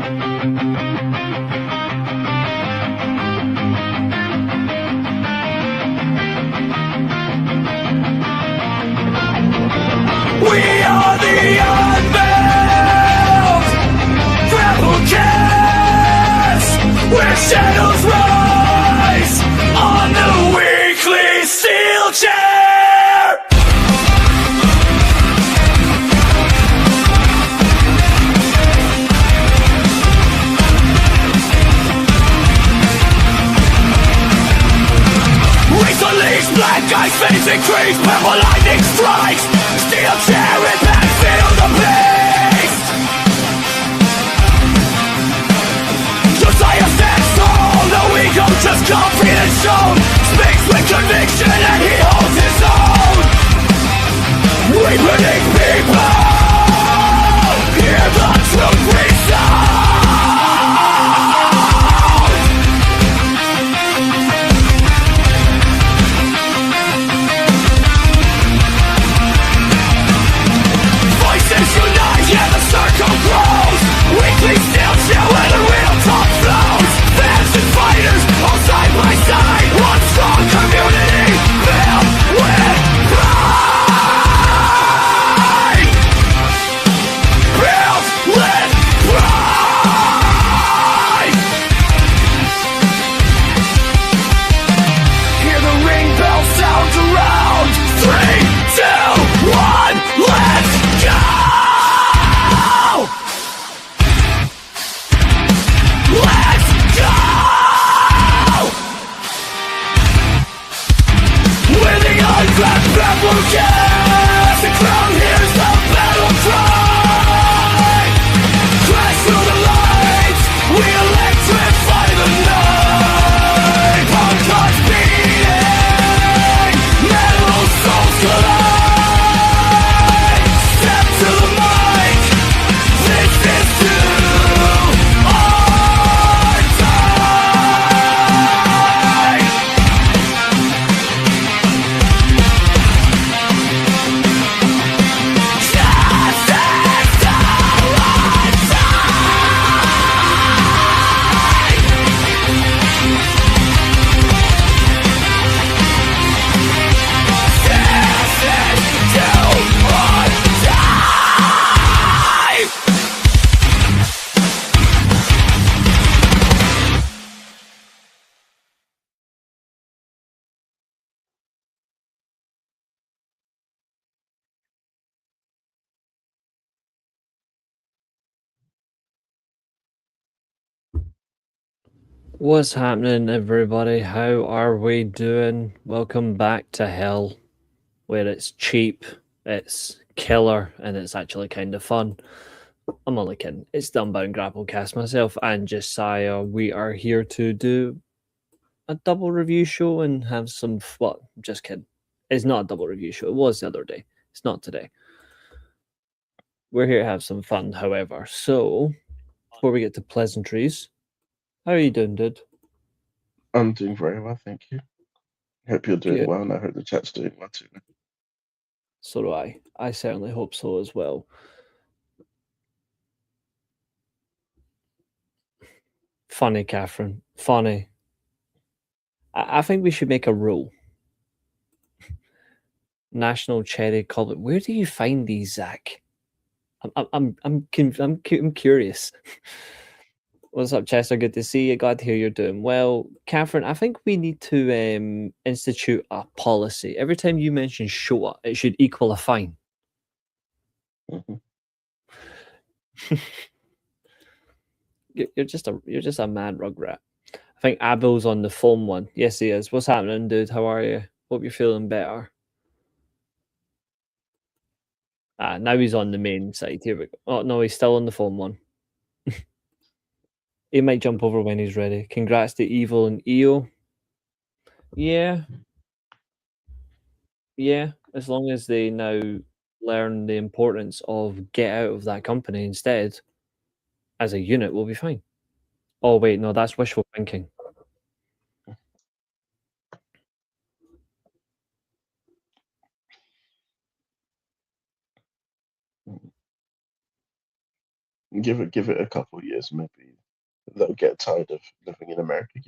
We are the Unbound Grapplecast, where shadows rise on the weekly Steelchair. Reece unleashed, black ice face increase, purple lightning strikes. Steelchair and backfield the beast. Josiah stands tall, no ego, just confidence shown. Speaks with conviction and he holds his own. We predict people, hear the truth resound. Yeah, the circle grows. Weekly Steelchair where the real talk flows. Fans and fighters all side by side. One strong community filled with pride. Filled with pride. Hear the ring bell sound around. 3, 2, 1, let's go. Grapplecast, the crowd hears the battle cry. Crash through the lights, we electrify the night. Punk hearts beating, metal souls collide. Step to the mic, this is to our time. What's happening, everybody? How are we doing? Welcome back to hell, where it's cheap, it's killer, and it's actually kind of fun. I'm only kidding. It's the Unbound Grapplecast. Myself and Josiah, we are here to do a double review show and have some fun. Just kidding. It's not a double review show. It was the other day. It's not today. We're here to have some fun, however. So, before we get to pleasantries, how are you doing, dude? I'm doing very well, thank you. Hope you're doing Good. well, and I hope the chat's doing well too. So do I. I certainly hope so as well. Funny, Katherine. Funny. I think we should make a rule. National Cherry Cobbler. Where do you find these, Zach? I'm curious. What's up, Chester? Good to see you. Glad to hear you're doing well. Katherine, I think we need to institute a policy. Every time you mention Showa, it should equal a fine. Mhm. You're just a mad rugrat. I think Abel's on the phone one. Yes, he is. What's happening, dude? How are you? Hope you're feeling better. Now he's on the main side. Here we go. Oh no, he's still on the phone one. He might jump over when he's ready. Congrats to Evil and EO. Yeah. Yeah, as long as they now learn the importance of get out of that company instead, as a unit, we'll be fine. Oh wait, no, that's wishful thinking. Give it a couple of years, maybe they'll get tired of living in America.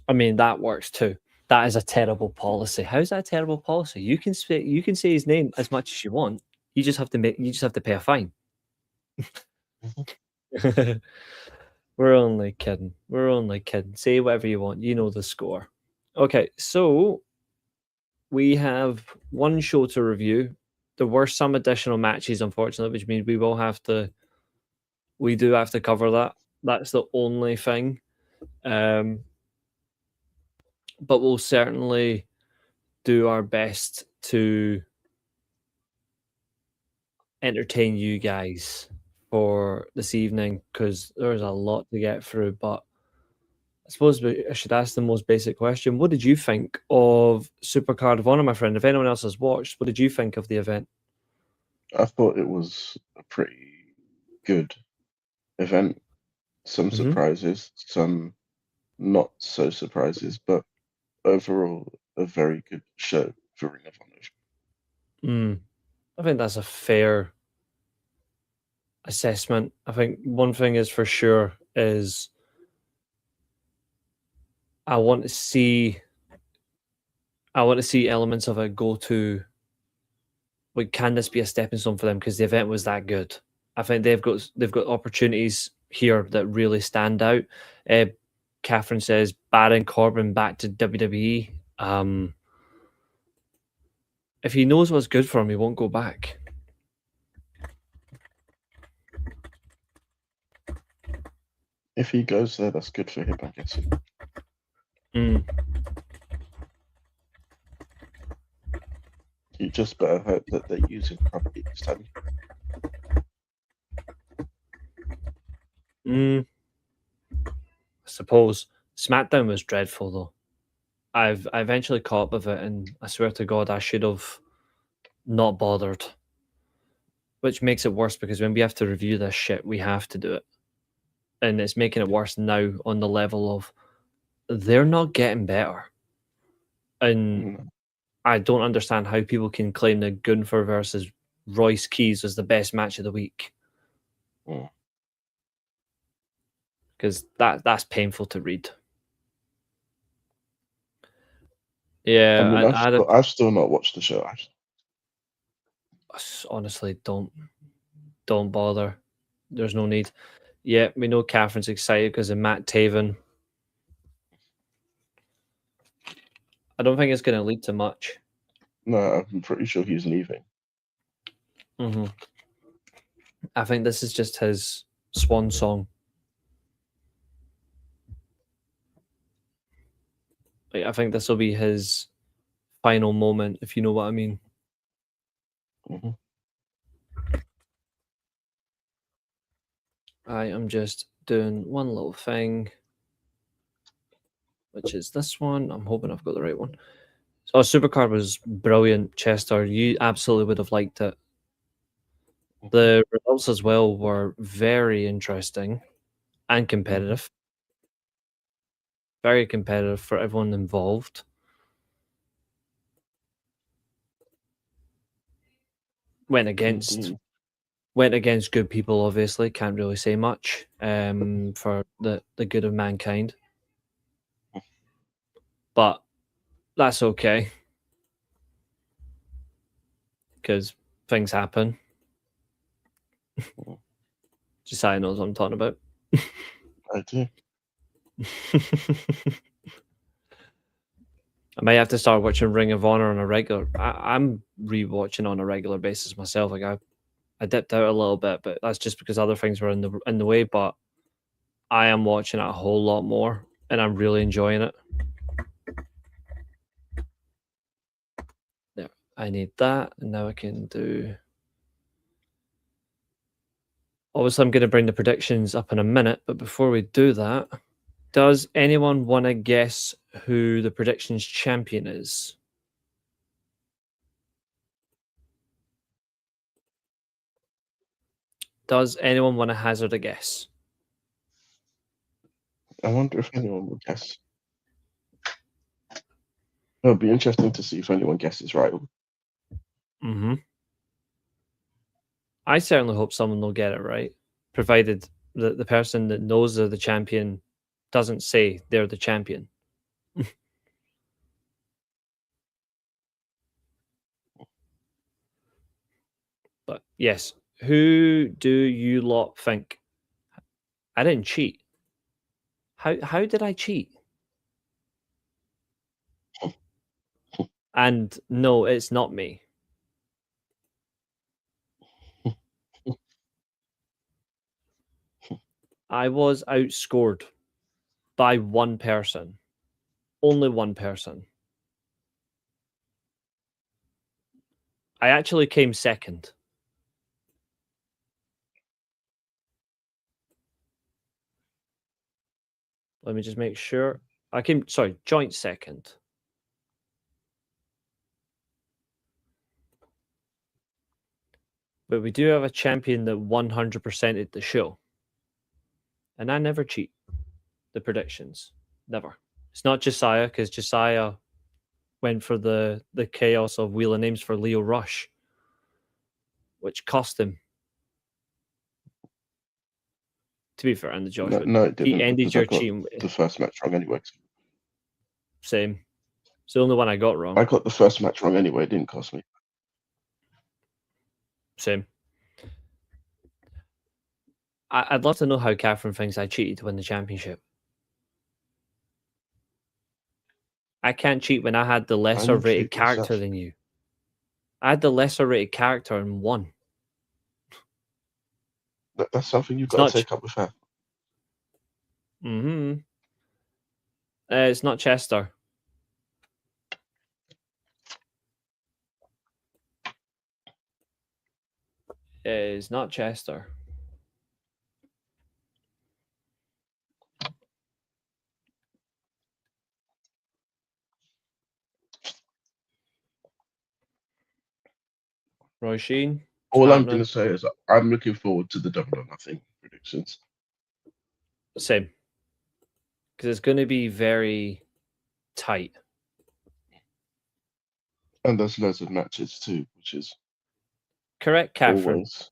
I mean, that works too. That is a terrible policy. How's that a terrible policy? You can say his name as much as you want. You just have to pay a fine. We're only kidding. We're only kidding. Say whatever you want. You know the score. Okay, so we have one show to review. There were some additional matches, unfortunately, which means we do have to cover that. That's the only thing. But we'll certainly do our best to entertain you guys for this evening because there's a lot to get through. But I suppose I should ask the most basic question. What did you think of Supercard of Honor, my friend? If anyone else has watched, what did you think of the event? I thought it was a pretty good event. Some surprises, some not so surprises, but overall a very good show for Ring of Honor. I think that's a fair assessment. I think one thing is for sure is I want to see elements of it go to, like, can this be a stepping stone for them? Because the event was that good. I think they've got opportunities here that really stand out. Katherine says Baron Corbin back to WWE. If he knows what's good for him, he won't go back. If he goes there, that's good for him, I guess. You just better hope that they use him properly this time. I suppose SmackDown was dreadful though. I eventually caught up with it, and I swear to God, I should have not bothered. Which makes it worse because when we have to review this shit, we have to do it, and it's making it worse now on the level of they're not getting better, and I don't understand how people can claim that Gunther versus Royce Keys was the best match of the week. Because that's painful to read. Yeah, I mean, I've still not watched the show. Honestly, don't bother. There's no need. Yeah, we know Catherine's excited because of Matt Taven. I don't think it's going to lead to much. No, I'm pretty sure he's leaving. I think this is just his swan song. Like, I think this will be his final moment, if you know what I mean. I am just doing one little thing, which is this one. I'm hoping I've got the right one. So Supercard was brilliant, Chester. You absolutely would have liked it. The results as well were very interesting and competitive. Very competitive for everyone involved. Went against good people, obviously. Can't really say much for the good of mankind. But that's okay. Because things happen. Josiah knows what I'm talking about. I do. I may have to start watching Ring of Honor on a regular. I'm rewatching on a regular basis myself. Like I dipped out a little bit, but that's just because other things were in the way. But I am watching it a whole lot more, and I'm really enjoying it. There, I need that, and now I can do. Obviously, I'm going to bring the predictions up in a minute, but before we do that, does anyone want to guess who the predictions champion is? Does anyone want to hazard a guess? I wonder if anyone will guess. It'll be interesting to see if anyone guesses right. I certainly hope someone will get it right, provided the person that knows they're the champion doesn't say they're the champion. But yes, who do you lot think? I didn't cheat. How did I cheat? And no, it's not me. I was outscored by one person. Only one person. I actually came second. Let me just make sure. I came, joint second. But we do have a champion that 100%ed the show. And I never cheat the predictions. Never. It's not Josiah, because Josiah went for the chaos of Wheel of Names for Leo Rush, which cost him. To be fair, and the Josh no, it didn't. He ended your I got team. the first match wrong anyway. Same. It's the only one I got wrong. I got the first match wrong anyway. It didn't cost me. Same. I'd love to know how Katherine thinks I cheated to win the championship. I can't cheat when I had the lesser rated character than you. I had the lesser rated character and won. That's something you've got to take up with her. Mm-hmm. It's not Chester. It's not Chester. Roy Sheen. All I'm going to say is I'm looking forward to the Double or Nothing predictions. Same. Because it's going to be very tight. And there's loads of matches too, which is correct, Katherine. Always.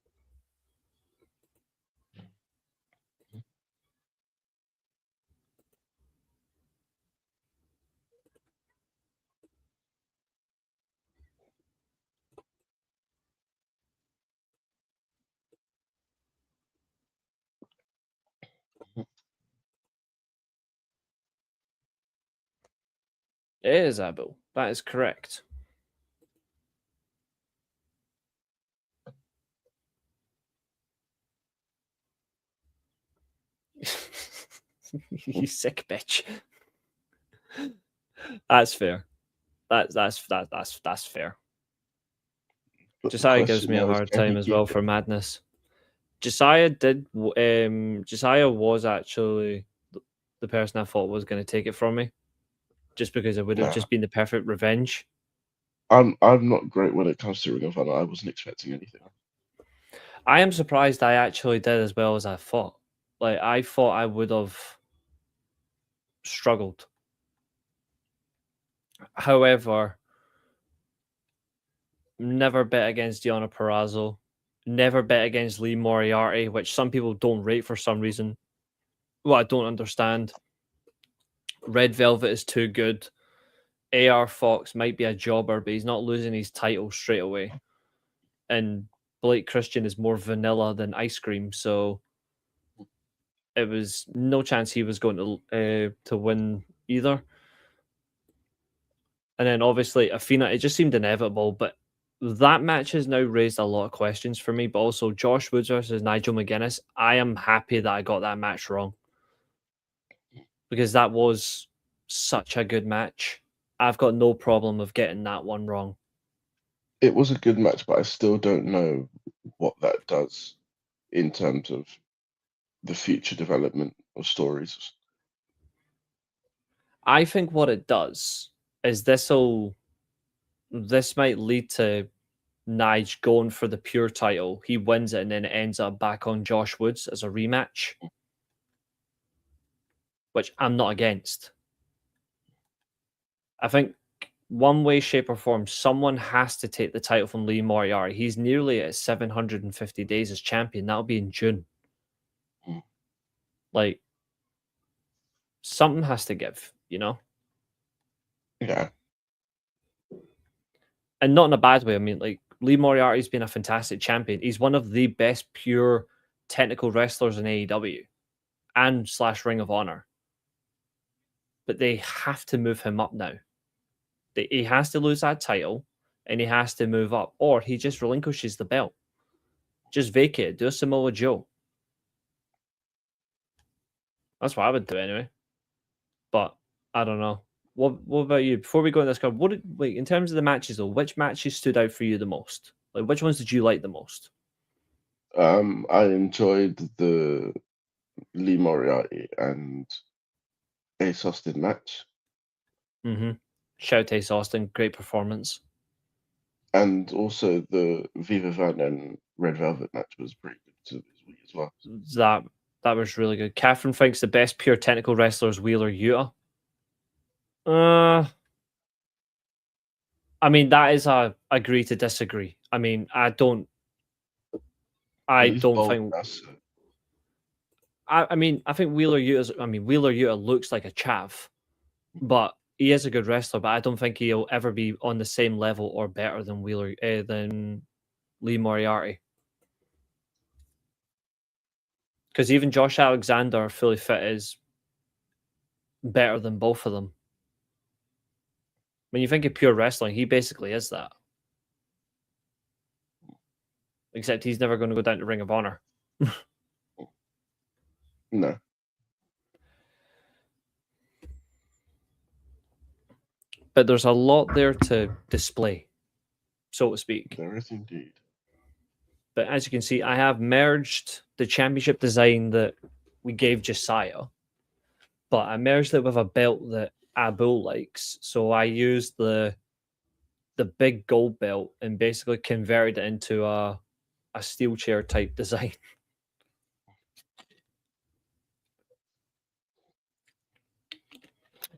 It is, Abel. That is correct. You sick bitch. That's fair. That's fair. But Josiah gives me a hard time as well for madness. Josiah Josiah was actually the person I thought was going to take it from me, just because it would have just been the perfect revenge. I'm not great when it comes to Ring of Honor. I wasn't expecting anything. I am surprised I actually did as well as I thought. Like, I thought I would have struggled. However, never bet against Deonna Purrazzo. Never bet against Lee Moriarty, which some people don't rate for some reason. Well, I don't understand. Red Velvet is too good. AR Fox might be a jobber, but he's not losing his title straight away. And Blake Christian is more vanilla than ice cream, so it was no chance he was going to win either. And then obviously Athena, it just seemed inevitable, but that match has now raised a lot of questions for me. But also Josh Woods versus Nigel McGuinness, I am happy that I got that match wrong, because that was such a good match. I've got no problem of getting that one wrong. It was a good match, but I still don't know what that does in terms of the future development of stories. I think what it does is this might lead to Nige going for the pure title. He wins it and then it ends up back on Josh Woods as a rematch, which I'm not against. I think one way, shape, or form, someone has to take the title from Lee Moriarty. He's nearly at 750 days as champion. That'll be in June. Like, something has to give, you know? Yeah. And not in a bad way. I mean, like, Lee Moriarty's been a fantastic champion. He's one of the best pure technical wrestlers in AEW and / Ring of Honor. But they have to move him up now. He has to lose that title and he has to move up, or he just relinquishes the belt. Just vacate it. Do a Samoa Joe. That's what I would do anyway. But I don't know. What about you? Before we go in this card, in terms of the matches though, which matches stood out for you the most? Like, which ones did you like the most? I enjoyed the Lee Moriarty and Ace Austin match. Shout Ace Austin, great performance. And also the Viva Van and Red Velvet match was pretty good this week as well. That was really good. Katherine thinks the best pure technical wrestler is Wheeler Yuta. I mean, that is a agree to disagree. I mean, I don't think. I think Wheeler Yuta looks like a chav, but he is a good wrestler. But I don't think he'll ever be on the same level or better than than Lee Moriarty. Because even Josh Alexander, fully fit, is better than both of them. When you think of pure wrestling, he basically is that. Except he's never going to go down to Ring of Honor. No. But there's a lot there to display, so to speak. There is indeed. But as you can see, I have merged the championship design that we gave Josiah, but I merged it with a belt that Abu likes. So I used the big gold belt and basically converted it into a Steelchair type design.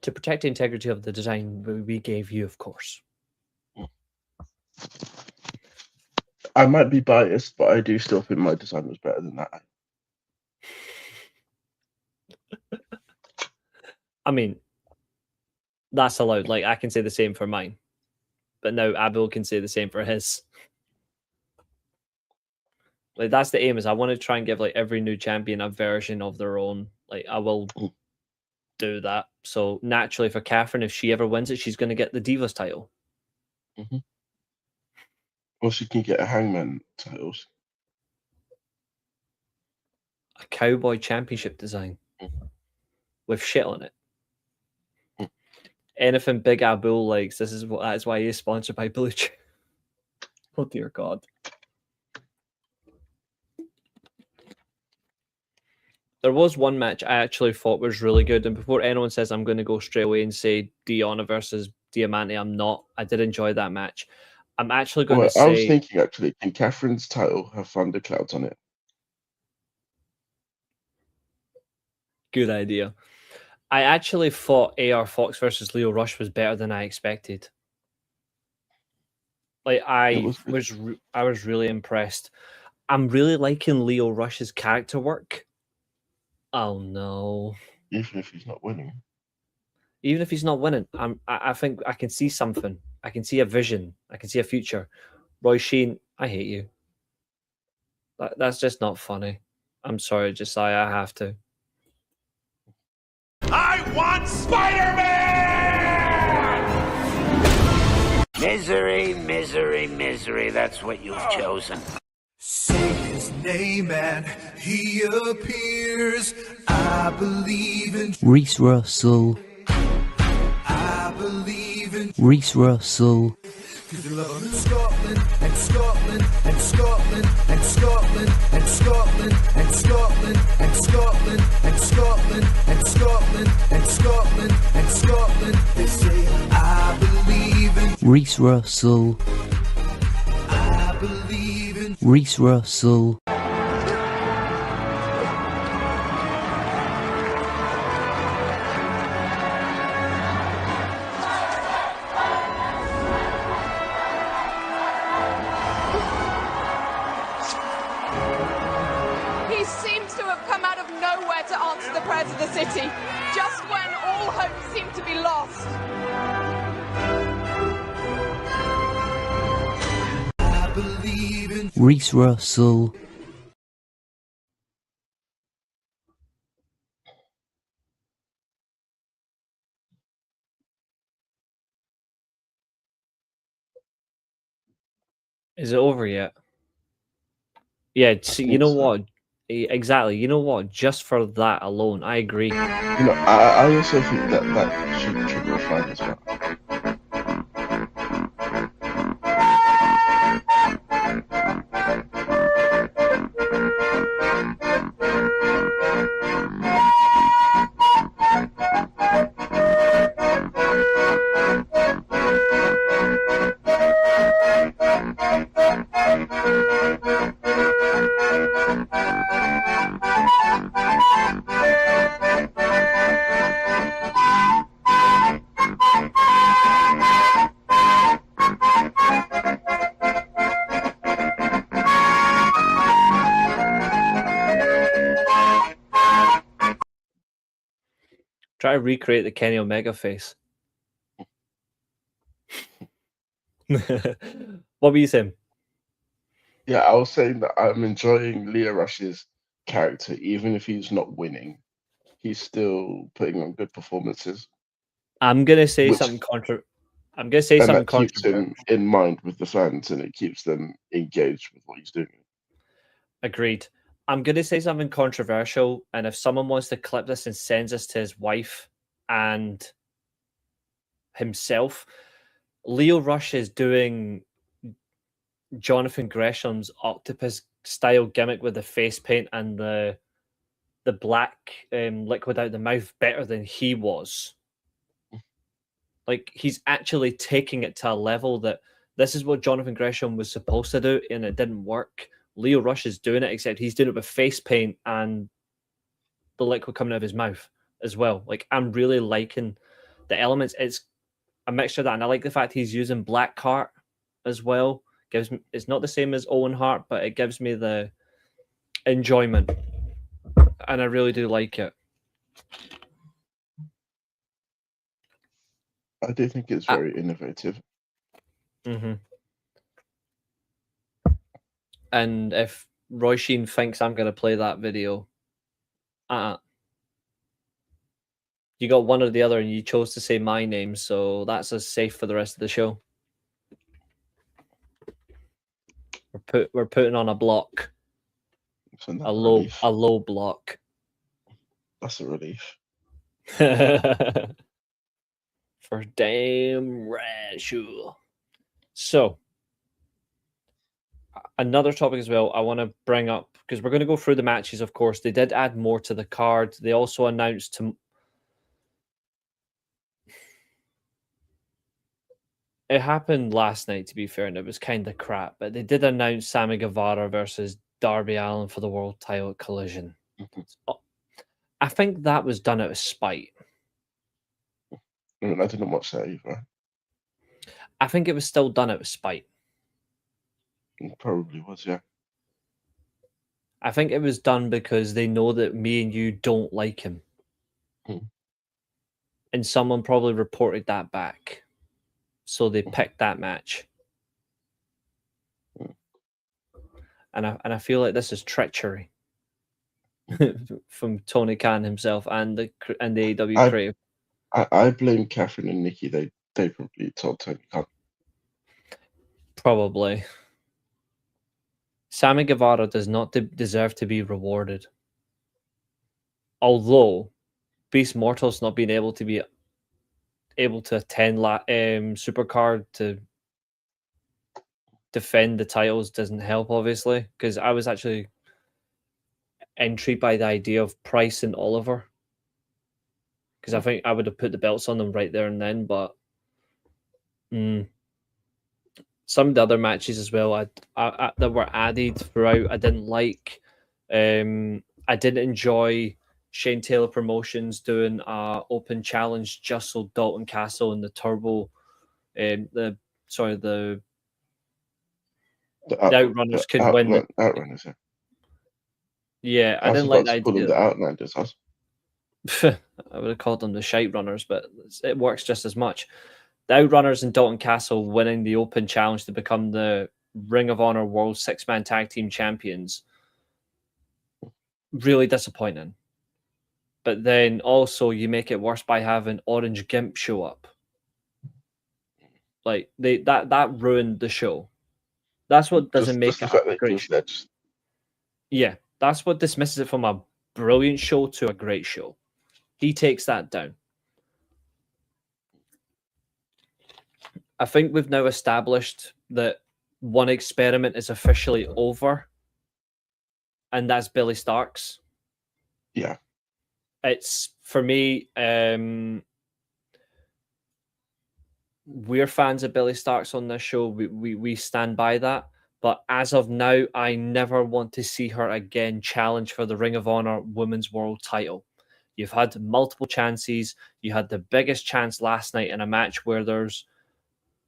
To protect the integrity of the design we gave you, of course. I might be biased, but I do still think my design was better than that. I mean, that's allowed. Like, I can say the same for mine. But now Abel can say the same for his. Like, that's the aim, is I want to try and give like every new champion a version of their own. Like, I will do that. So naturally for Katherine, if she ever wins it, she's going to get the Divas title. Or she can get a Hangman titles. A cowboy championship design with shit on it. Anything Big Abu likes, that's why he is sponsored by Blue Chew. Oh dear God. There was one match I actually thought was really good, and before anyone says I'm going to go straight away and say Diana versus Diamante, I'm not. I did enjoy that match. I'm actually going to say... I was thinking, actually, can Catherine's title have thunderclouds on it? Good idea. I actually thought AR Fox versus Leo Rush was better than I expected. Like, I was really impressed. I'm really liking Leo Rush's character work. Oh no! Even if he's not winning. Even if he's not winning, I think I can see something. I can see a vision. I can see a future. Roy Sheen, I hate you. That's just not funny. I'm sorry, Josiah. I have to. I want Spider-Man! Misery, misery, misery. That's what you've chosen. Say his name and he appears. I believe in Reece Russell. I believe in Reece Russell. Cause they love him in Scotland and Scotland and Scotland and Scotland and Scotland and Scotland and Scotland and Scotland and Scotland and Scotland and Scotland. They say I believe in Reece Russell. I believe in Reece Russell. prayers of the city, just when all hope seemed to be lost. Reece Russell. Is it over yet? Yeah, see, you know what? Exactly. You know what? Just for that alone, I agree. I also think that should trigger a fine as well. Try to recreate the Kenny Omega face. What were you saying? Yeah, I was saying that I'm enjoying Leo Rush's character, even if he's not winning. He's still putting on good performances. I'm gonna say something I'm gonna say something that keeps controversial. him in mind with the fans, and it keeps them engaged with what he's doing. Agreed. I'm gonna say something controversial, and if someone wants to clip this and sends this to his wife and himself, Leo Rush is doing Jonathan Gresham's octopus style gimmick with the face paint and the black liquid out the mouth better than he was. Like, he's actually taking it to a level that this is what Jonathan Gresham was supposed to do, and it didn't work. Leo Rush is doing it, except he's doing it with face paint and the liquid coming out of his mouth as well. Like, I'm really liking the elements. It's a mixture of that, and I like the fact he's using black cart as well. Gives me, it's not the same as Owen Hart, but it gives me the enjoyment, and I really do like it. I do think it's very innovative. Mm-hmm. And if Roy Sheen thinks I'm going to play that video, you got one or the other, and you chose to say my name, so that's as safe for the rest of the show. We're putting on a block, a low block. That's a relief. For damn right, sure. So, another topic as well I want to bring up, because we're going to go through the matches, of course. They did add more to the card. They also announced it happened last night, to be fair, and it was kind of crap, but they did announce Sammy Guevara versus Darby Allin for the world title at Collision. I think that was done out of spite. I didn't watch that either. I think it was still done out of spite. It probably was, yeah. I think it was done because they know that me and you don't like him. And someone probably reported that back. So they picked that match. And I feel like this is treachery from Tony Khan himself and the AEW creative. I blame Katherine and Nikki. They probably told Tony Khan. Probably. Sammy Guevara does not deserve to be rewarded. Although Beast Mortal's not being able to attend Supercard to defend the titles doesn't help, obviously, because I was actually intrigued by the idea of Price and Oliver, because I think I would have put the belts on them right there and then, but some of the other matches as well I that were added throughout I didn't like. I didn't enjoy Shane Taylor Promotions doing a open challenge just so Dalton Castle and the Turbo the Outrunners could win. Outrunners, yeah. Yeah, I didn't like the idea. The Outlanders, I would have called them the shite runners, but it works just as much. The Outrunners and Dalton Castle winning the Open Challenge to become the Ring of Honor World Six-Man Tag Team Champions. Really disappointing. But then also you make it worse by having Orange Gimp show up. Like that ruined the show. That's what doesn't make just the it fact a that great Josh show. Ledge. Yeah, that's what dismisses it from a brilliant show to a great show. He takes that down. I think we've now established that one experiment is officially over, and that's Billy Starks. Yeah. It's, for me, we're fans of Billy Starks on this show. We stand by that. But as of now, I never want to see her again challenge for the Ring of Honor Women's World title. You've had multiple chances. You had the biggest chance last night in a match where there's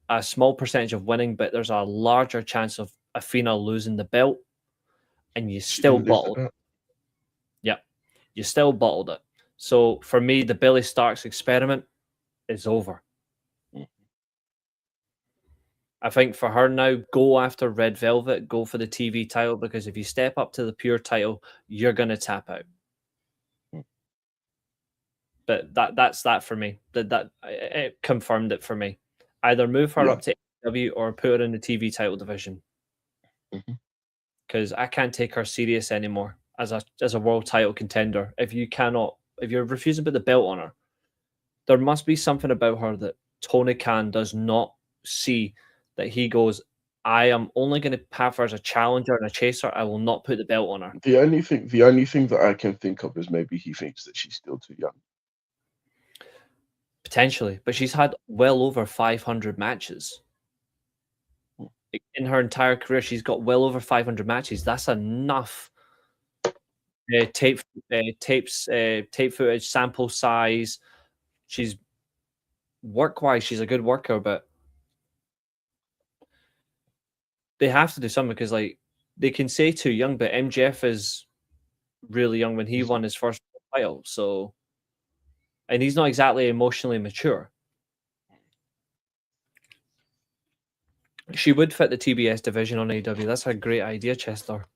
a small percentage of winning, but there's a larger chance of Athena losing the belt, and you still bottled it. Yeah, you still bottled it. So for me, the Billy Starks experiment is over. I think for her now, go after Red Velvet, go for the TV title, because if you step up to the pure title, you're going to tap out. But that's that for me. That it confirmed it for me. Either move her up to AEW or put her in the TV title division. Because I can't take her serious anymore as a world title contender. If you're refusing to put the belt on her, there must be something about her that Tony Khan does not see, that he goes, I am only going to have her as a challenger and a chaser. I will not put the belt on her. The only thing that I can think of is maybe he thinks that she's still too young. Potentially, but she's had well over 500 matches. In her entire career, she's got well over 500 matches. That's enough tape footage, sample size. She's work-wise, she's a good worker, but they have to do something, because like they can say too young, but MJF is really young when he won his first title. So, and he's not exactly emotionally mature. She would fit the TBS division on AEW. That's a great idea, Chester.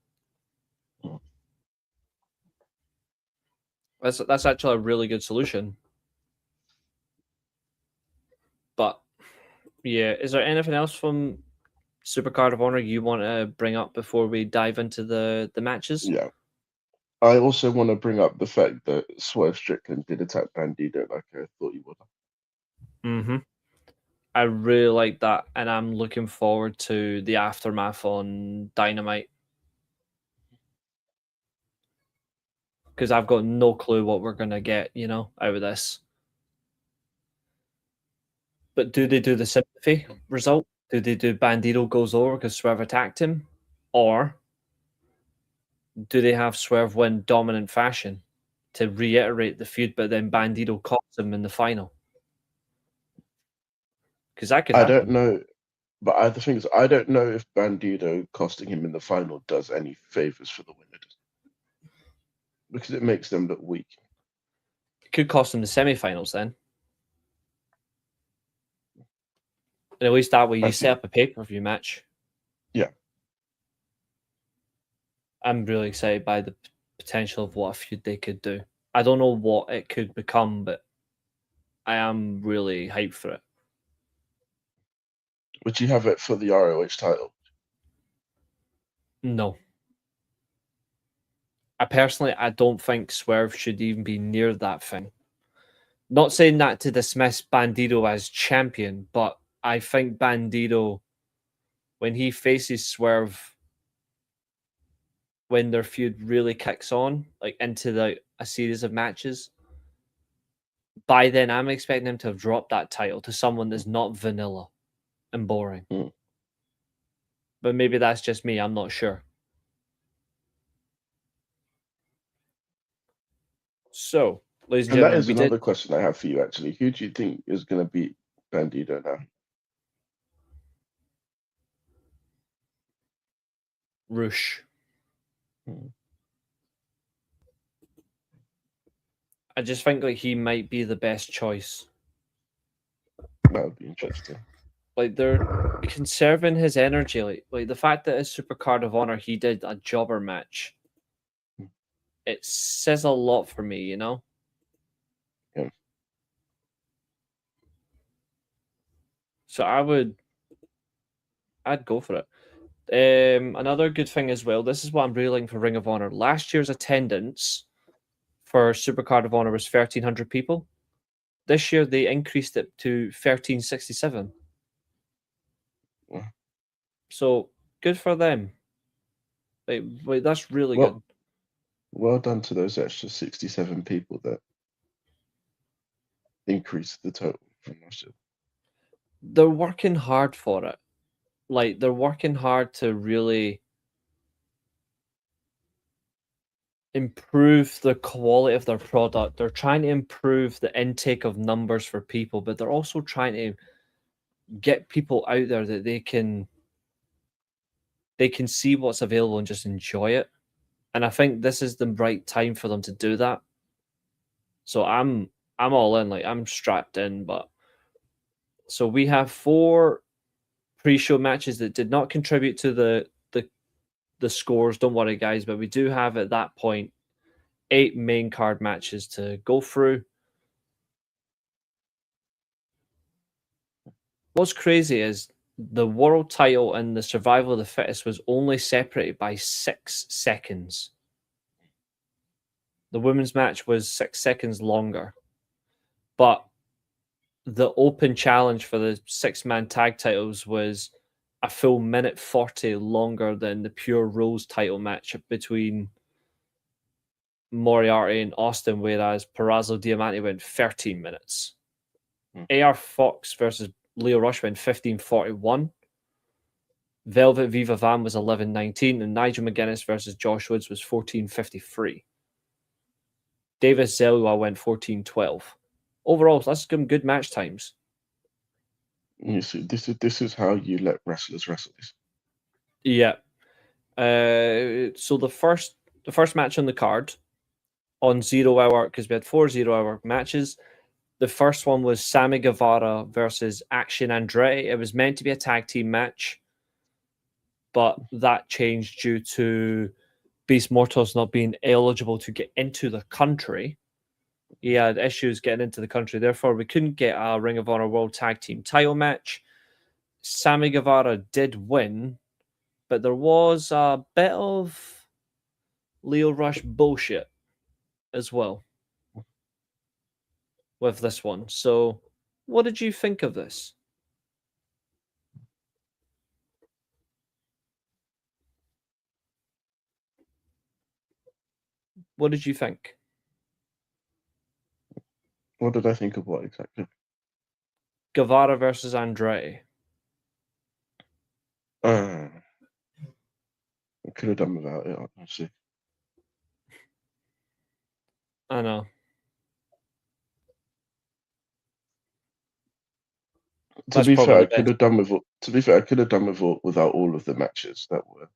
That's actually a really good solution. But yeah, is there anything else from Supercard of Honor you want to bring up before we dive into the matches? Yeah. I also want to bring up the fact that Swerve Strickland did attack Bandito like I thought he would. I really like that, and I'm looking forward to the aftermath on Dynamite, because I've got no clue what we're gonna get, out of this. But do they do the sympathy result? Do they do Bandito goes over because Swerve attacked him? Or do they have Swerve win dominant fashion to reiterate the feud, but then Bandito costs him in the final? Because that could happen. I don't know, but the thing is, I don't know if Bandito costing him in the final does any favors for the winners, because it makes them look weak. It could cost him the semifinals then. And at least that way you set up a pay-per-view match. Yeah. I'm really excited by the potential of what a feud they could do. I don't know what it could become, but I am really hyped for it. Would you have it for the ROH title? No. I don't think Swerve should even be near that thing. Not saying that to dismiss Bandito as champion, but I think Bandito, when he faces Swerve, when their feud really kicks on, like into a series of matches, by then I'm expecting him to have dropped that title to someone that's not vanilla and boring. But maybe that's just me. I'm not sure. So, ladies and gentlemen, that is another question I have for you, actually. Who do you think is going to beat Bandito now? Roosh. I just think like he might be the best choice. That would be interesting. Like they're conserving his energy. Like the fact that his Supercard of Honor he did a jobber match. It says a lot for me, you know. Yeah. So I'd go for it. Another good thing as well. This is what I'm really liking for Ring of Honor. Last year's attendance for Supercard of Honor was 1,300 people. This year they increased it to 1,367. Yeah. So good for them. Like that's really Well, good. Well done to those extra 67 people that increased the total from last year. They're working hard for it. Like they're working hard to really improve the quality of their product. They're trying to improve the intake of numbers for people, but they're also trying to get people out there that they can see what's available and just enjoy it. And I think this is the right time for them to do that. So I'm all in, like I'm strapped in, but so we have 4 pre-show matches that did not contribute to the scores. Don't worry, guys, but we do have at that point 8 main card matches to go through. What's crazy is the world title and the survival of the fittest was only separated by 6 seconds. The women's match was 6 seconds longer, but the open challenge for the 6-man tag titles was a full minute 40 longer than the pure rules title match between Moriarty and Austin, whereas Perazzo Diamante went 13 minutes. AR Fox versus Leo Rush went 15:41. Velvet Viva Van was 11:19, and Nigel McGuinness versus Josh Woods was 14:53. Davis Zelua went 14:12. Overall, that's some good match times. You see, this is how you let wrestlers wrestle this. Yeah. So the first match on the card on 0 hour, because we had 4 0-hour matches. The first one was Sammy Guevara versus Action Andretti. It was meant to be a tag team match, but that changed due to Beast Mortos not being eligible to get into the country. He had issues getting into the country. Therefore, we couldn't get a Ring of Honor World Tag Team title match. Sammy Guevara did win, but there was a bit of Leo Rush bullshit as well with this one. So, what did you think of this? What did you think? What did I think of what exactly? Guevara versus Andretti. I could have done without it, honestly. I know. To be fair, I could have done without all of the matches that were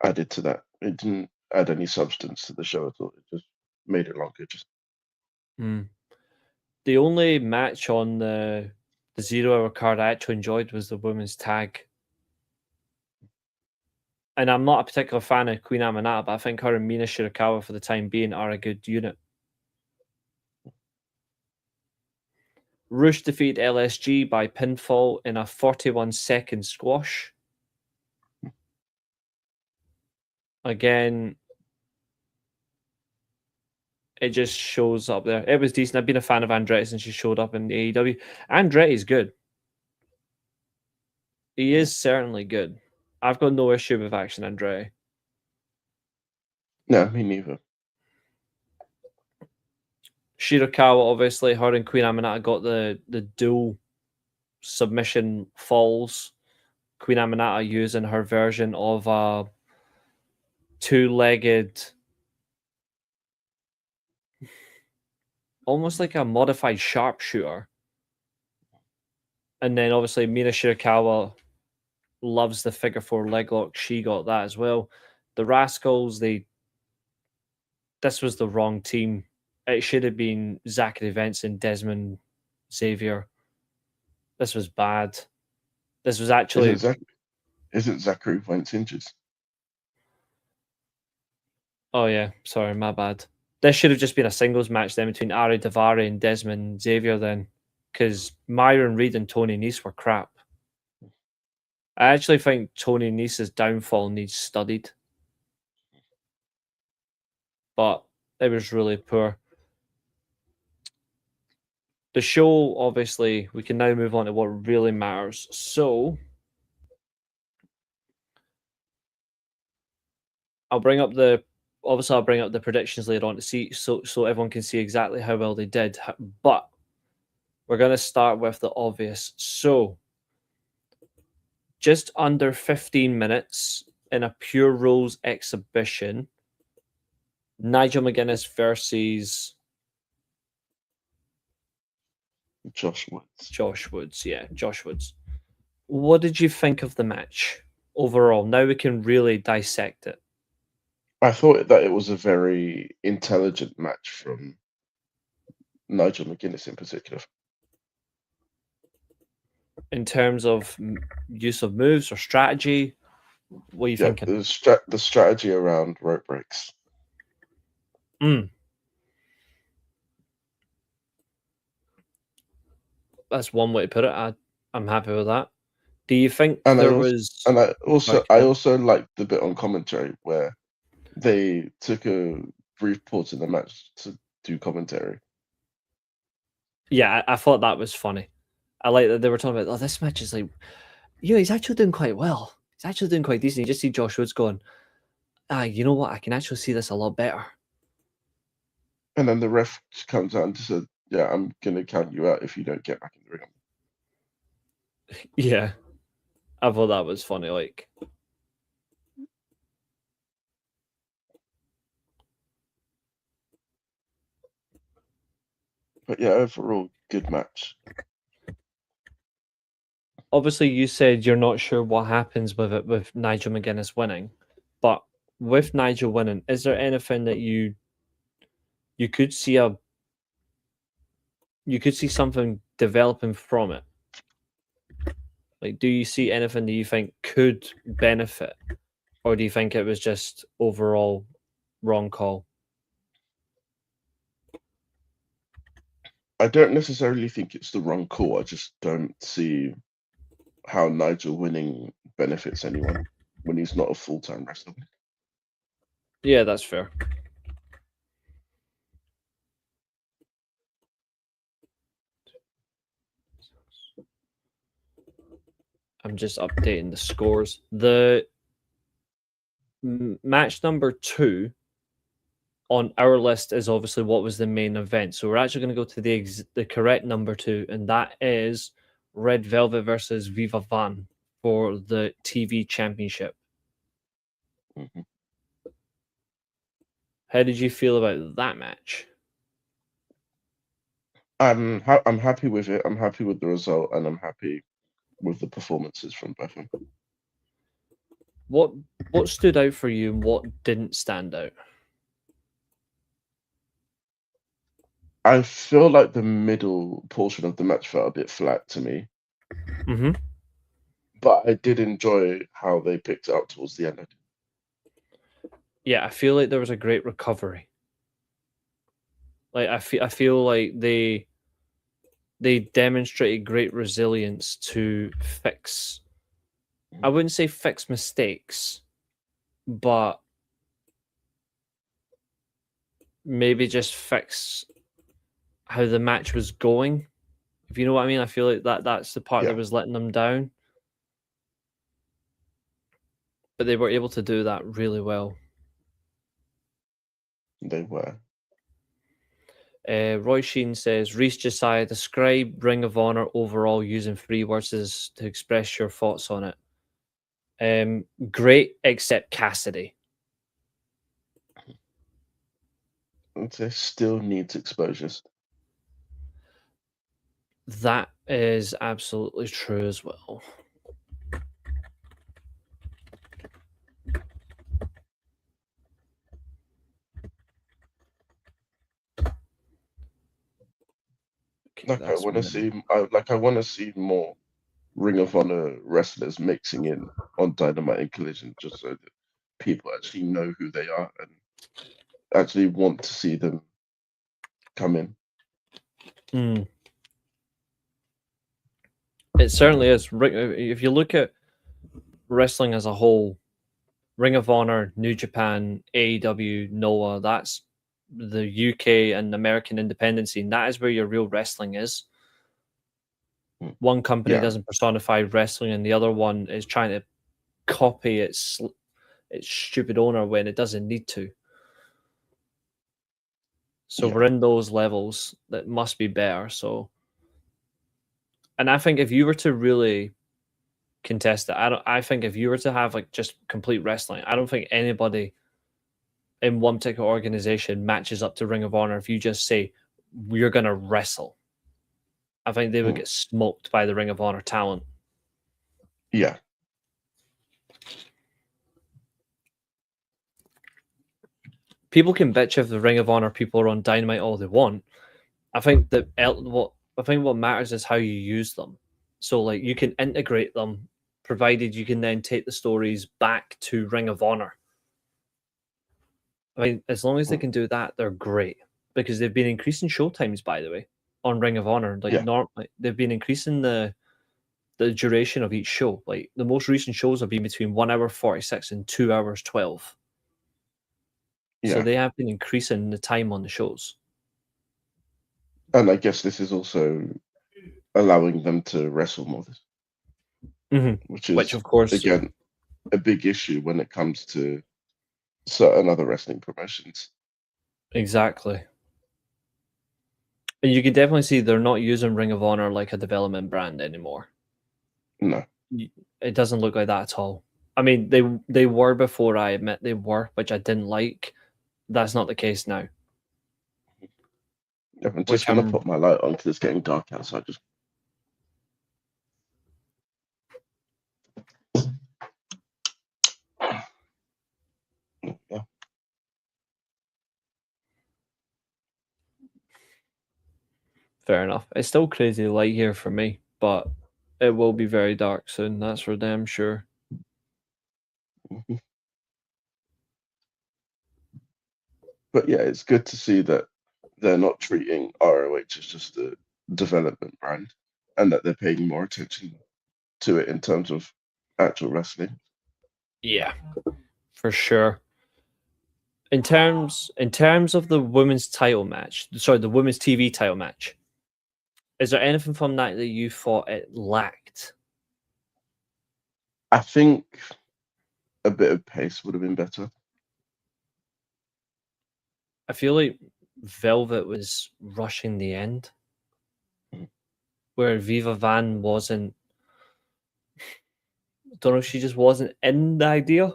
added to that. It didn't add any substance to the show at all. It just made it longer. The only match on the 0 hour card I actually enjoyed was the women's tag. And I'm not a particular fan of Queen Aminata, but I think her and Mina Shirakawa for the time being are a good unit. Rush defeated LSG by pinfall in a 41-second squash. Again, it just shows up there. It was decent. I've been a fan of Andretti since she showed up in the AEW. Andretti's good. He is certainly good. I've got no issue with Action Andretti. No, me neither. Shirakawa, obviously, her and Queen Aminata got the dual submission falls. Queen Aminata using her version of a 2-legged, almost like a modified sharpshooter. And then obviously Mina Shirakawa loves the figure 4 leg lock. She got that as well. The Rascals, this was the wrong team It should have been Zachary Vance and Desmond Xavier. This was bad. This was actually... Isn't Zachary Wentz injured? Oh, yeah. Sorry, my bad. This should have just been a singles match then between Ari Davari and Desmond Xavier then. Because Myron Reed and Tony Nese were crap. I actually think Tony Nese's downfall needs studied. But it was really poor. The show, obviously, we can now move on to what really matters. So, I'll bring up the predictions later on to see so everyone can see exactly how well they did. But we're going to start with the obvious. So, just under 15 minutes in a pure rules exhibition, Nigel McGuinness versus Josh Woods. Josh Woods. What did you think of the match overall? Now we can really dissect it. I thought that it was a very intelligent match from Nigel McGuinness in particular. In terms of use of moves or strategy, what are you thinking? The strategy around rope breaks. That's one way to put it. I'm happy with that. Do you think I also liked the bit on commentary where they took a brief pause in the match to do commentary. Yeah, I thought that was funny. I like that they were talking about, oh, this match is like, he's actually doing quite well. He's actually doing quite decent. You just see Josh Woods going, you know what? I can actually see this a lot better. And then the ref comes out and just said, yeah, I'm going to count you out if you don't get back in the ring. Yeah. I thought that was funny. Like, but yeah, overall, good match. Obviously, you said you're not sure what happens with it with Nigel McGuinness winning, but with Nigel winning, is there anything that you could see something developing from it? Like, do you see anything that you think could benefit, or do you think it was just overall wrong call? I don't necessarily think it's the wrong call. I just don't see how Nigel winning benefits anyone when he's not a full-time wrestler. Yeah, that's fair. I'm just updating the scores. The match number 2 on our list is obviously what was the main event. So we're actually going to go to the correct number 2, and that is Red Velvet versus Viva Van for the TV Championship. Mm-hmm. How did you feel about that match? I'm happy with it. I'm happy with the result, and I'm happy with the performances from both of them. What stood out for you and what didn't stand out? I feel like the middle portion of the match felt a bit flat to me. Mm-hmm. But I did enjoy how they picked it up towards the end. Yeah, I feel like there was a great recovery. Like I feel like they demonstrated great resilience to fix. I wouldn't say fix mistakes, but maybe just fix how the match was going. If you know what I mean, I feel like that's the part that was letting them down. But they were able to do that really well. They were. Roy Sheen says, Reece, Josiah, describe Ring of Honor overall using 3 words to express your thoughts on it. Great, except Cassidy. It still needs exposures. That is absolutely true as well. Like I that's want to when- see, I want to see more Ring of Honor wrestlers mixing in on Dynamite and Collision, just so that people actually know who they are and actually want to see them come in. Mm. It certainly is. If you look at wrestling as a whole, Ring of Honor, New Japan, AEW, Noah, that's the UK and American independent scene. That is where your real wrestling is. One company Yeah. doesn't personify wrestling, and the other one is trying to copy its stupid owner when it doesn't need to. So Yeah. we're in those levels that must be better. So, and I think if you were to really contest it, I think if you were to have like just complete wrestling, I don't think anybody in one particular organization matches up to Ring of Honor. If you just say we're gonna wrestle, I think they would get smoked by the Ring of Honor talent. Yeah. People can bitch if the Ring of Honor people are on Dynamite all they want. I think that what matters is how you use them. So like you can integrate them, provided you can then take the stories back to Ring of Honor. I mean, as long as they can do that, they're great because they've been increasing show times, by the way, on Ring of Honor. Like Yeah. normally, they've been increasing the duration of each show. Like the most recent shows have been between 1 hour 46 and 2 hours 12. So Yeah. they have been increasing the time on the shows. And I guess this is also allowing them to wrestle more, which is, Of course, again, a big issue when it comes to certain other wrestling promotions. exactly. And you can definitely see they're not using Ring of Honor like a development brand anymore. No. It doesn't look like that at all. I mean, they were before, I admit they were, which I didn't like. That's not the case now. I'm just going to put my light on because it's getting dark outside. Just yeah. Fair enough. It's still crazy light here for me, but it will be very dark soon. That's for damn sure. But yeah, it's good to see that they're not treating ROH as just a development brand and that they're paying more attention to it in terms of actual wrestling. Yeah, for sure. In terms of the women's title match, sorry, the women's TV title match, is there anything from that you thought it lacked? I think a bit of pace would have been better. I feel like Velvet was rushing the end, where Viva Van wasn't. I don't know if she just wasn't in the idea.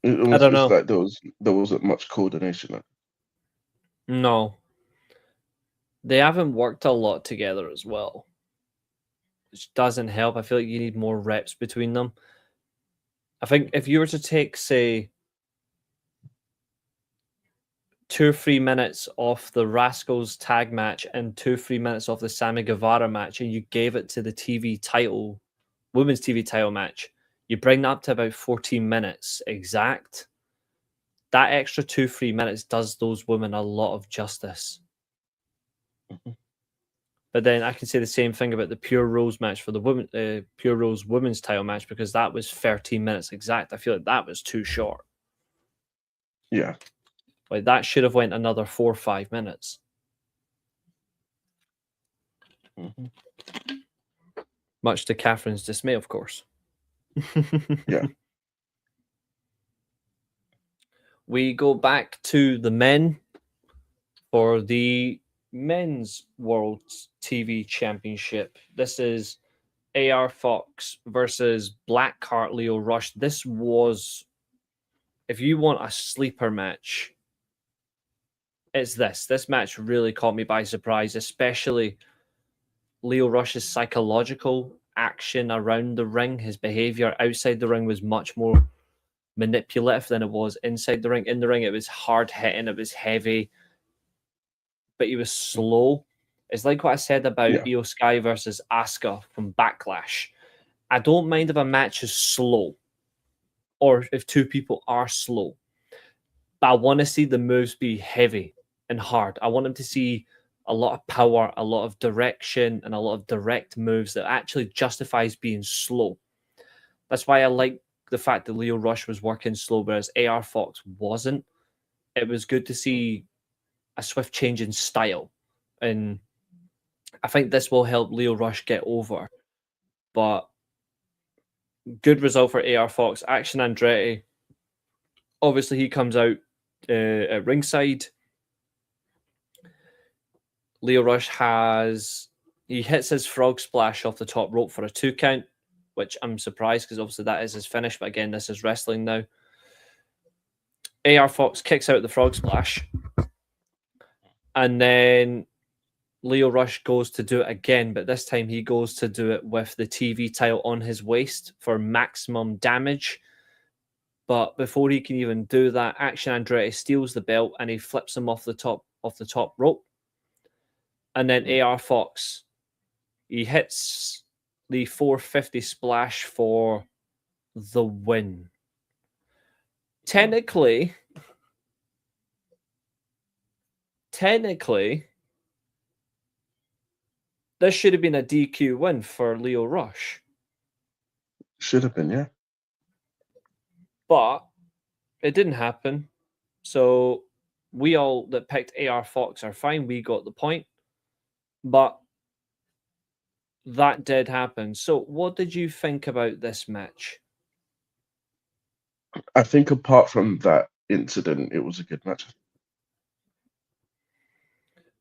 It I don't know. Like there wasn't much coordination. No. They haven't worked a lot together as well, which doesn't help. I feel like you need more reps between them. I think if you were to take, say, 2 or 3 minutes off the Rascals tag match and 2 or 3 minutes off the Sammy Guevara match, and you gave it to the TV title, women's TV title match, you bring that up to about 14 minutes exact. That extra 2 3 minutes does those women a lot of justice. But then I can say the same thing about the Pure Rose match for the women, Pure Rose women's title match, because that was 13 minutes exact. I feel like that was too short. Yeah. Like that should have went another 4 or 5 minutes. Much to Catherine's dismay, of course. Yeah. We go back to the men for the Men's World TV Championship. This is AR Fox versus Blackheart Lio Rush. This was, if you want a sleeper match, it's this. This match really caught me by surprise, especially Lio Rush's psychological action around the ring. His behavior outside the ring was much more manipulative than it was inside the ring. In the ring, it was hard hitting, it was heavy, but he was slow. It's like what I said about Yeah. Io Sky versus Asuka from Backlash. I don't mind if a match is slow or if two people are slow. But I want to see the moves be heavy and hard. I want them to see a lot of power, a lot of direction, and a lot of direct moves that actually justifies being slow. That's why I like the fact that Lio Rush was working slow, whereas AR Fox wasn't. It was good to see a swift change in style. And I think this will help Lio Rush get over. But good result for AR Fox. Action Andretti. Obviously, he comes out at ringside. Lio Rush he hits his frog splash off the top rope for a 2 count, which I'm surprised because obviously that is his finish. But again, this is wrestling now. AR Fox kicks out the frog splash. And then Lio Rush goes to do it again, but this time he goes to do it with the TV title on his waist for maximum damage. But before he can even do that, Action Andretti steals the belt and he flips him off the top rope. And then AR Fox, he hits the 450 splash for the win. Technically, this should have been a DQ win for Lio Rush. Should have been, yeah. But it didn't happen. So we all that picked AR Fox are fine. We got the point. But that did happen. So what did you think about this match? I think apart from that incident, it was a good match.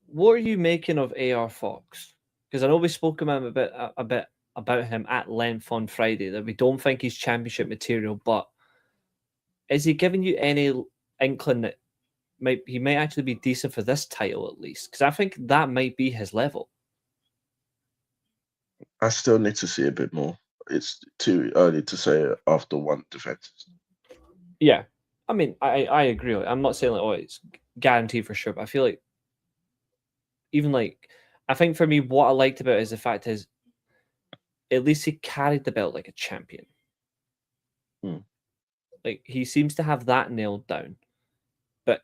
What are you making of AR Fox? Because I know we spoke about him a bit about him at length on Friday, that we don't think he's championship material, but is he giving you any inkling that he might actually be decent for this title at least? Because I think that might be his level. I still need to see a bit more. It's too early to say after one defense. Yeah. I mean, I agree. I'm not saying it's guaranteed for sure, but I feel like I think for me, what I liked about it is the fact is at least he carried the belt like a champion. Like, he seems to have that nailed down, but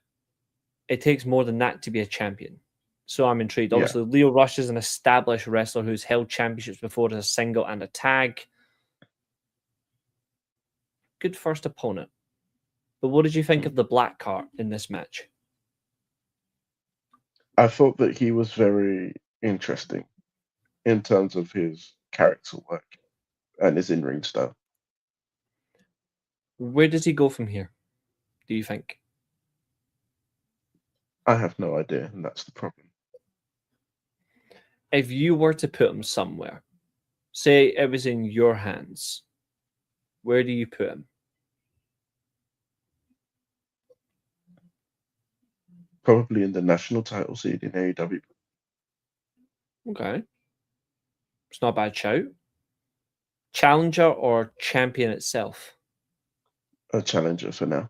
it takes more than that to be a champion. So I'm intrigued. Obviously, Lio Rush is an established wrestler who's held championships before as a single and a tag. Good first opponent. But what did you think of the black card in this match? I thought that he was very interesting in terms of his character work and his in-ring style. Where does he go from here, do you think? I have no idea, and that's the problem. If you were to put him somewhere, say it was in your hands, where do you put him? Probably in the national title seed in AEW. Okay. It's not a bad shout. Challenger or champion itself? A challenger for now.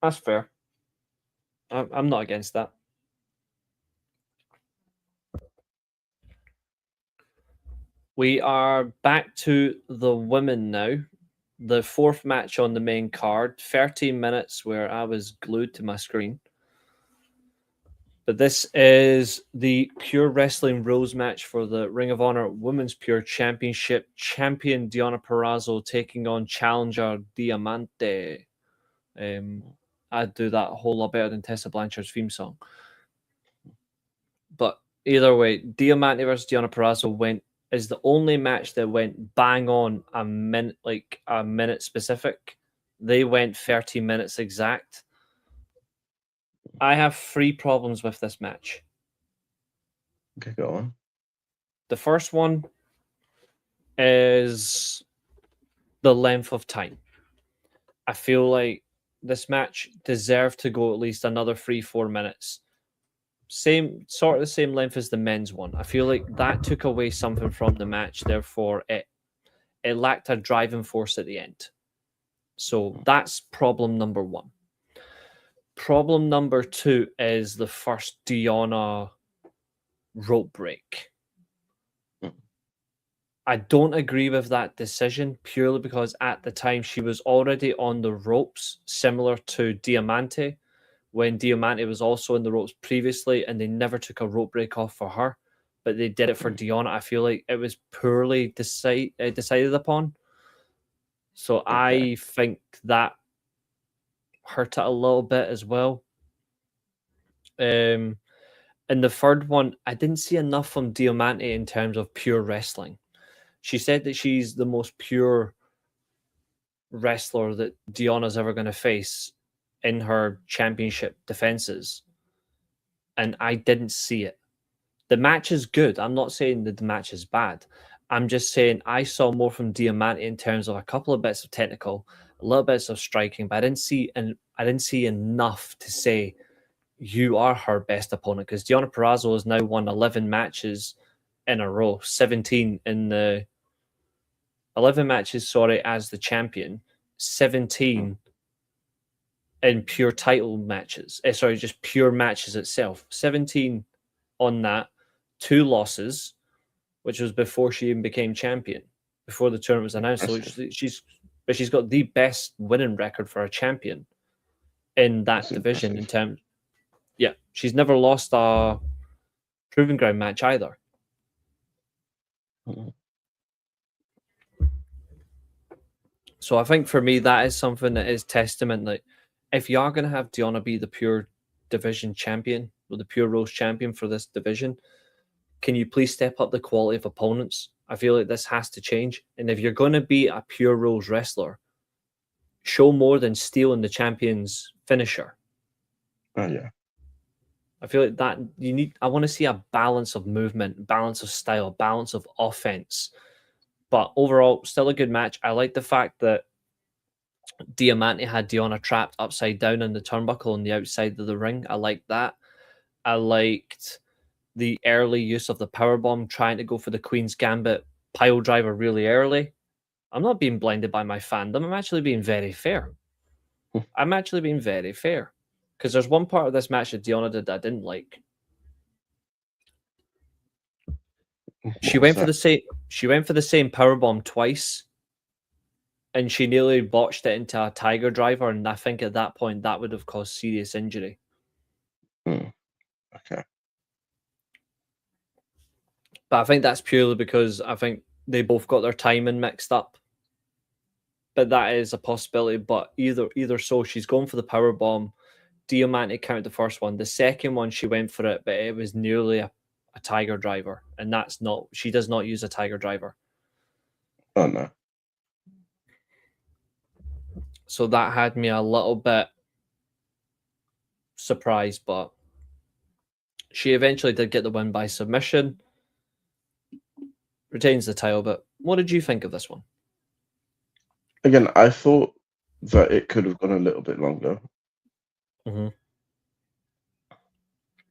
That's fair. I'm not against that. We are back to the women now. The fourth match on the main card. 13 minutes where I was glued to my screen. But this is the Pure Wrestling Rules match for the Ring of Honor Women's Pure Championship. Champion Deonna Purrazzo taking on challenger Diamante. I'd do that a whole lot better than Tessa Blanchard's theme song. But either way, Diamante versus Deonna Purrazzo is the only match that went bang on a minute specific. They went 30 minutes exact. I have 3 problems with this match. Okay, go on. The first one is the length of time. I feel like this match deserved to go at least another 3-4 minutes. The same length as the men's one. I feel like that took away something from the match. Therefore, it lacked a driving force at the end. So that's problem number 1. problem number 2 is the first Deonna rope break. I don't agree with that decision purely because at the time she was already on the ropes, similar to Diamante, when Diamante was also in the ropes previously, and they never took a rope break off for her, but they did it for Deonna. I feel like it was poorly decided upon. So I think that hurt it a little bit as well. In the third one, I didn't see enough from Diamante in terms of pure wrestling. She said that she's the most pure wrestler that Deonna's ever going to face in her championship defenses. And I didn't see it. The match is good. I'm not saying that the match is bad. I'm just saying I saw more from Diamante in terms of a couple of bits of technical, a little bits of striking, but I didn't see enough to say you are her best opponent, because Deonna Purrazzo has now won 11 matches in a row, 17 in the 11 matches, as the champion, 17 in pure title matches. Just pure matches itself. 17 on that, 2 losses, which was before she even became champion, before the tournament was announced. So she's got the best winning record for a champion in that division. She's never lost a proving ground match either. So I think for me, that is something that is testament. Like, if you are going to have Deonna be the pure division champion or the pure rules champion for this division, can you please step up the quality of opponents? I feel like this has to change. And if you're going to be a pure rules wrestler, show more than stealing the champion's finisher. Oh, yeah. I feel like that I want to see a balance of movement, balance of style, balance of offense. But overall, still a good match. I like the fact that Diamante had Deonna trapped upside down in the turnbuckle on the outside of the ring. I like that. I liked the early use of the powerbomb, trying to go for the Queen's Gambit pile driver really early. I'm not being blinded by my fandom. I'm actually being very fair. Because there's one part of this match that Deonna did that I didn't like. She went for the same powerbomb twice, and she nearly botched it into a tiger driver, and I think at that point that would have caused serious injury. Okay. But I think that's purely because I think they both got their timing mixed up. But that is a possibility. But either so, she's going for the powerbomb. Diamante counted the first one. The second one, she went for it, but it was nearly a tiger driver, and she does not use a tiger driver. Oh, no. So that had me a little bit surprised, but she eventually did get the win by submission, retains the title. But what did you think of this one? Again, I thought that it could have gone a little bit longer. Mm-hmm.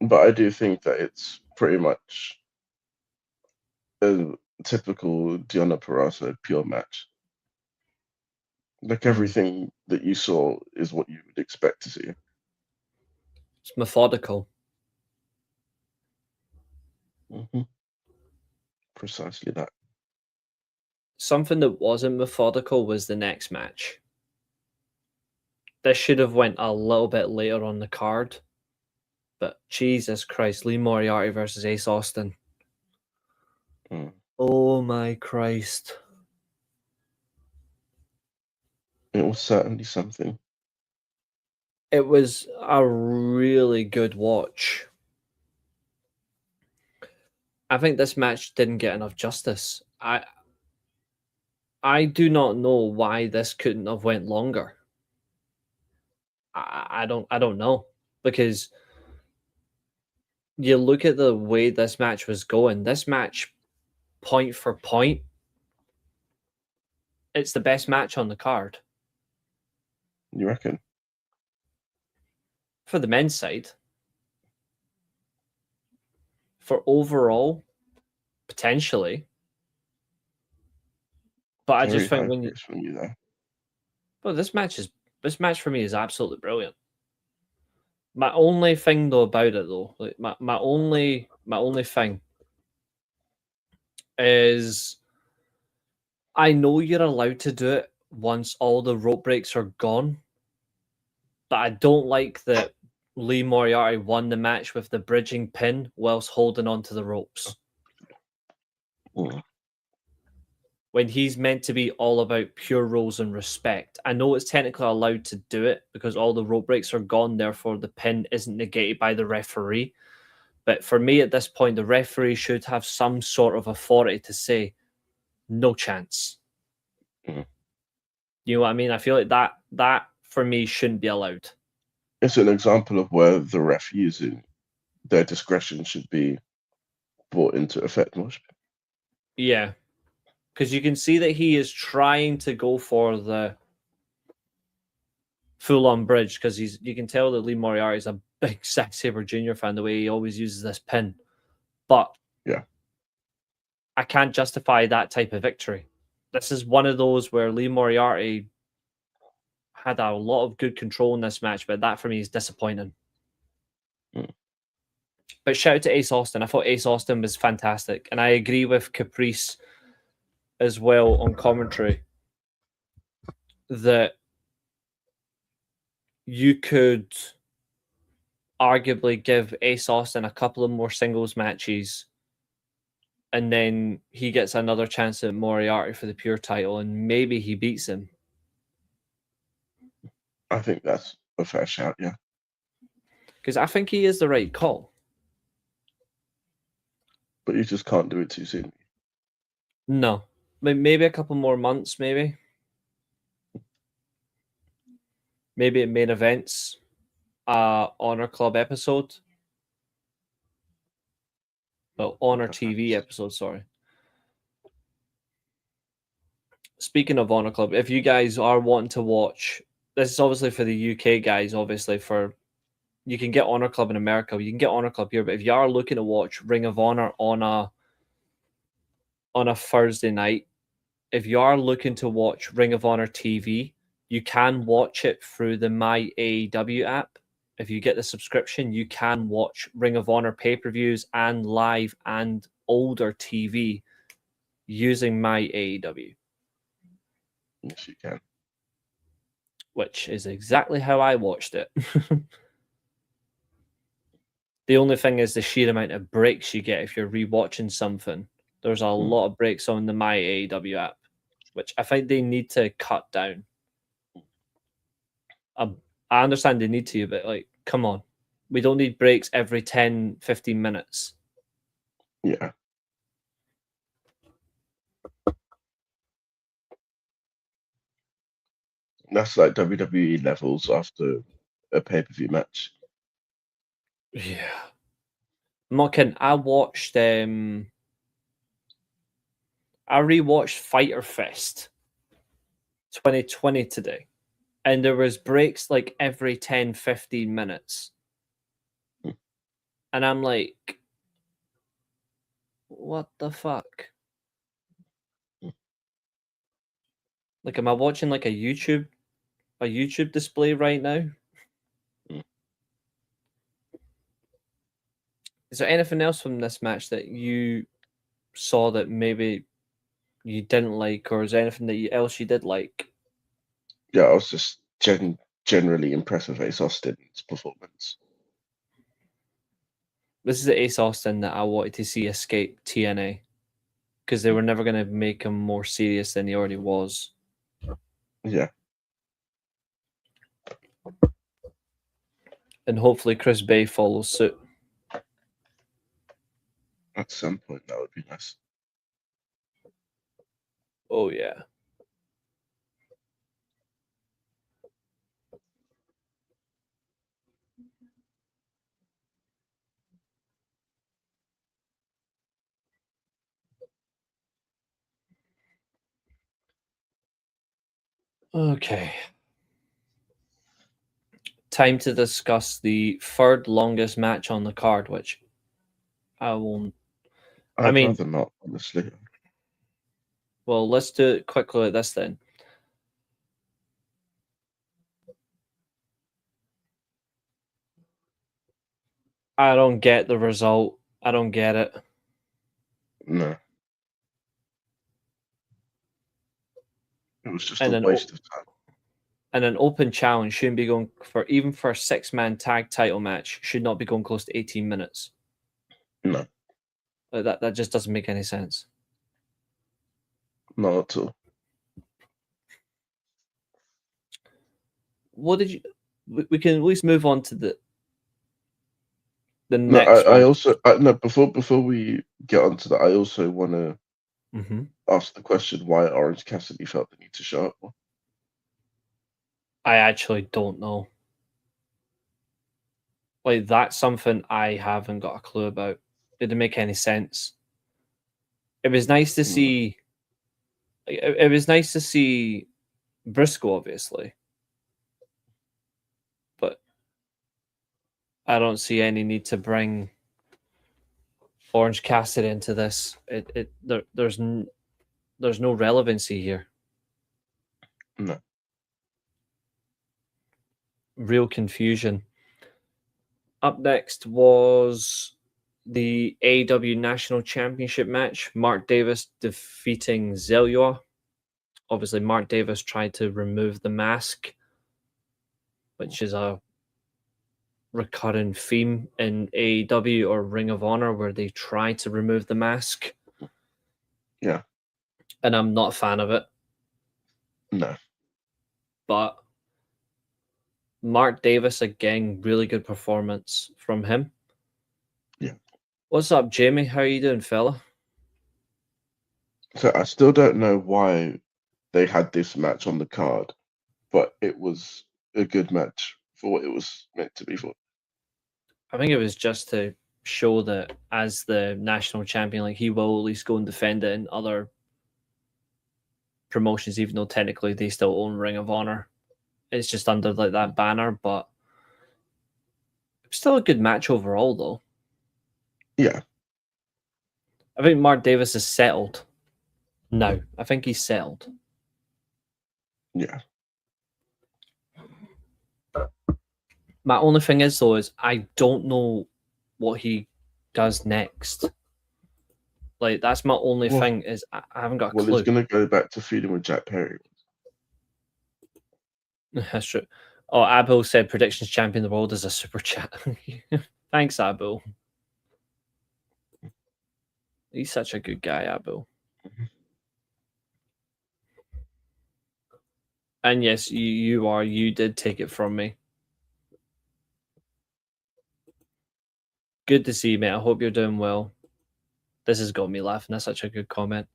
But I do think that it's pretty much a typical Deonna Purrazzo pure match. Like, everything that you saw is what you would expect to see. It's methodical. Mm-hmm. Precisely that. Something that wasn't methodical was the next match. This should have went a little bit later on the card. But Jesus Christ, Lee Moriarty versus Ace Austin. Oh my Christ. It was certainly something. It was a really good watch. I think this match didn't get enough justice. I do not know why this couldn't have went longer. I don't know, because you look at the way this match was going. This match, point for point, it's the best match on the card. You reckon? For the men's side. For overall, potentially. But I just think when from you there. Well, this match for me is absolutely brilliant. My only thing though about it though, like my only thing is I know you're allowed to do it once all the rope breaks are gone, but I don't like that Lee Moriarty won the match with the bridging pin whilst holding onto the ropes. When he's meant to be all about pure rules and respect. I know it's technically allowed to do it because all the rope breaks are gone, therefore the pin isn't negated by the referee. But for me at this point, the referee should have some sort of authority to say, no chance. Mhm. You know what I mean? I feel like that for me shouldn't be allowed. It's an example of where the ref using their discretion should be brought into effect. Yeah. Because you can see that he is trying to go for the full-on bridge because you can tell that Lee Moriarty is a big Zack Sabre Jr. fan, the way he always uses this pin. But yeah, I can't justify that type of victory. This is one of those where Lee Moriarty had a lot of good control in this match, but that for me is disappointing. But shout out to Ace Austin. I thought Ace Austin was fantastic. And I agree with Caprice as well on commentary that you could arguably give Ace Austin a couple of more singles matches and then he gets another chance at Moriarty for the pure title and maybe he beats him. I think that's a fair shout, yeah. Because I think he is the right call. But you just can't do it too soon. No. Maybe a couple more months, maybe. Maybe at main events, Honor Club episode. Well, Honor TV episode, sorry. Speaking of Honor Club, if you guys are wanting to watch, this is obviously for the UK guys, obviously you can get Honor Club in America, you can get Honor Club here, but if you are looking to watch Ring of Honor on a Thursday night, if you are looking to watch Ring of Honor TV, you can watch it through the My AEW app. If you get the subscription, you can watch Ring of Honor pay-per-views and live and older TV using My AEW. Yes, you can. Which is exactly how I watched it. The only thing is the sheer amount of breaks you get if you're rewatching something. There's a lot of breaks on the My AEW app, which I think they need to cut down. I understand they need to, but like, come on. We don't need breaks every 10, 15 minutes. Yeah. That's like WWE levels after a pay-per-view match. Yeah. I'm not kidding. I rewatched Fyter Fest 2020 today. And there was breaks like every 10, 15 minutes. And I'm like, what the fuck? Like, am I watching like a YouTube display right now? Is there anything else from this match that you saw that maybe you didn't like, or is there anything else you did like? Yeah, I was just generally impressed with Ace Austin's performance. This is the Ace Austin that I wanted to see escape TNA because they were never going to make him more serious than he already was. Yeah. And hopefully Chris Bay follows suit. At some point, that would be nice. Oh, yeah. Okay. Time to discuss the third longest match on the card, which I won't. I'd rather not, honestly. Well, let's do it quickly like this then. I don't get the result. I don't get it. No. It was just And a waste of time. And an open challenge shouldn't be going for, even for a 6-man tag title match, should not be going close to 18 minutes. No. That just doesn't make any sense. Not at all. What did you? We can at least move on to the No, next I one. also no, before we get onto that, I also want to ask the question why Orange Cassidy felt the need to show up more. I actually don't know. Like, that's something I haven't got a clue about. It didn't make any sense. It was nice to see. It was nice to see Briscoe, obviously, but I don't see any need to bring Orange Cassidy into this. There's no relevancy here. No. Real confusion. Up next was the AEW National Championship match. Mark Davis defeating Zelua. Obviously, Mark Davis tried to remove the mask, which is a recurring theme in AEW or Ring of Honor, where they try to remove the mask. Yeah. And I'm not a fan of it. No. But Mark Davis, again, really good performance from him. Yeah. What's up, Jamie? How are you doing, fella? So I still don't know why they had this match on the card, but it was a good match for what it was meant to be for. I think it was just to show that as the national champion, like, he will at least go and defend it in other promotions, even though technically they still own Ring of Honor. It's just under like that banner, but it's still a good match overall, though. Yeah. I think Mark Davis is settled. No, I think he's settled. Yeah. My only thing is, though, is I don't know what he does next. Like, that's my only thing, is I haven't got a clue. Well, he's going to go back to feuding with Jack Perry. That's true. Oh, Abul said predictions champion of the world is a super chat. Thanks, Abul. He's such a good guy, Abul. And yes, you did take it from me. Good to see you, mate. I hope you're doing well. This has got me laughing. That's such a good comment.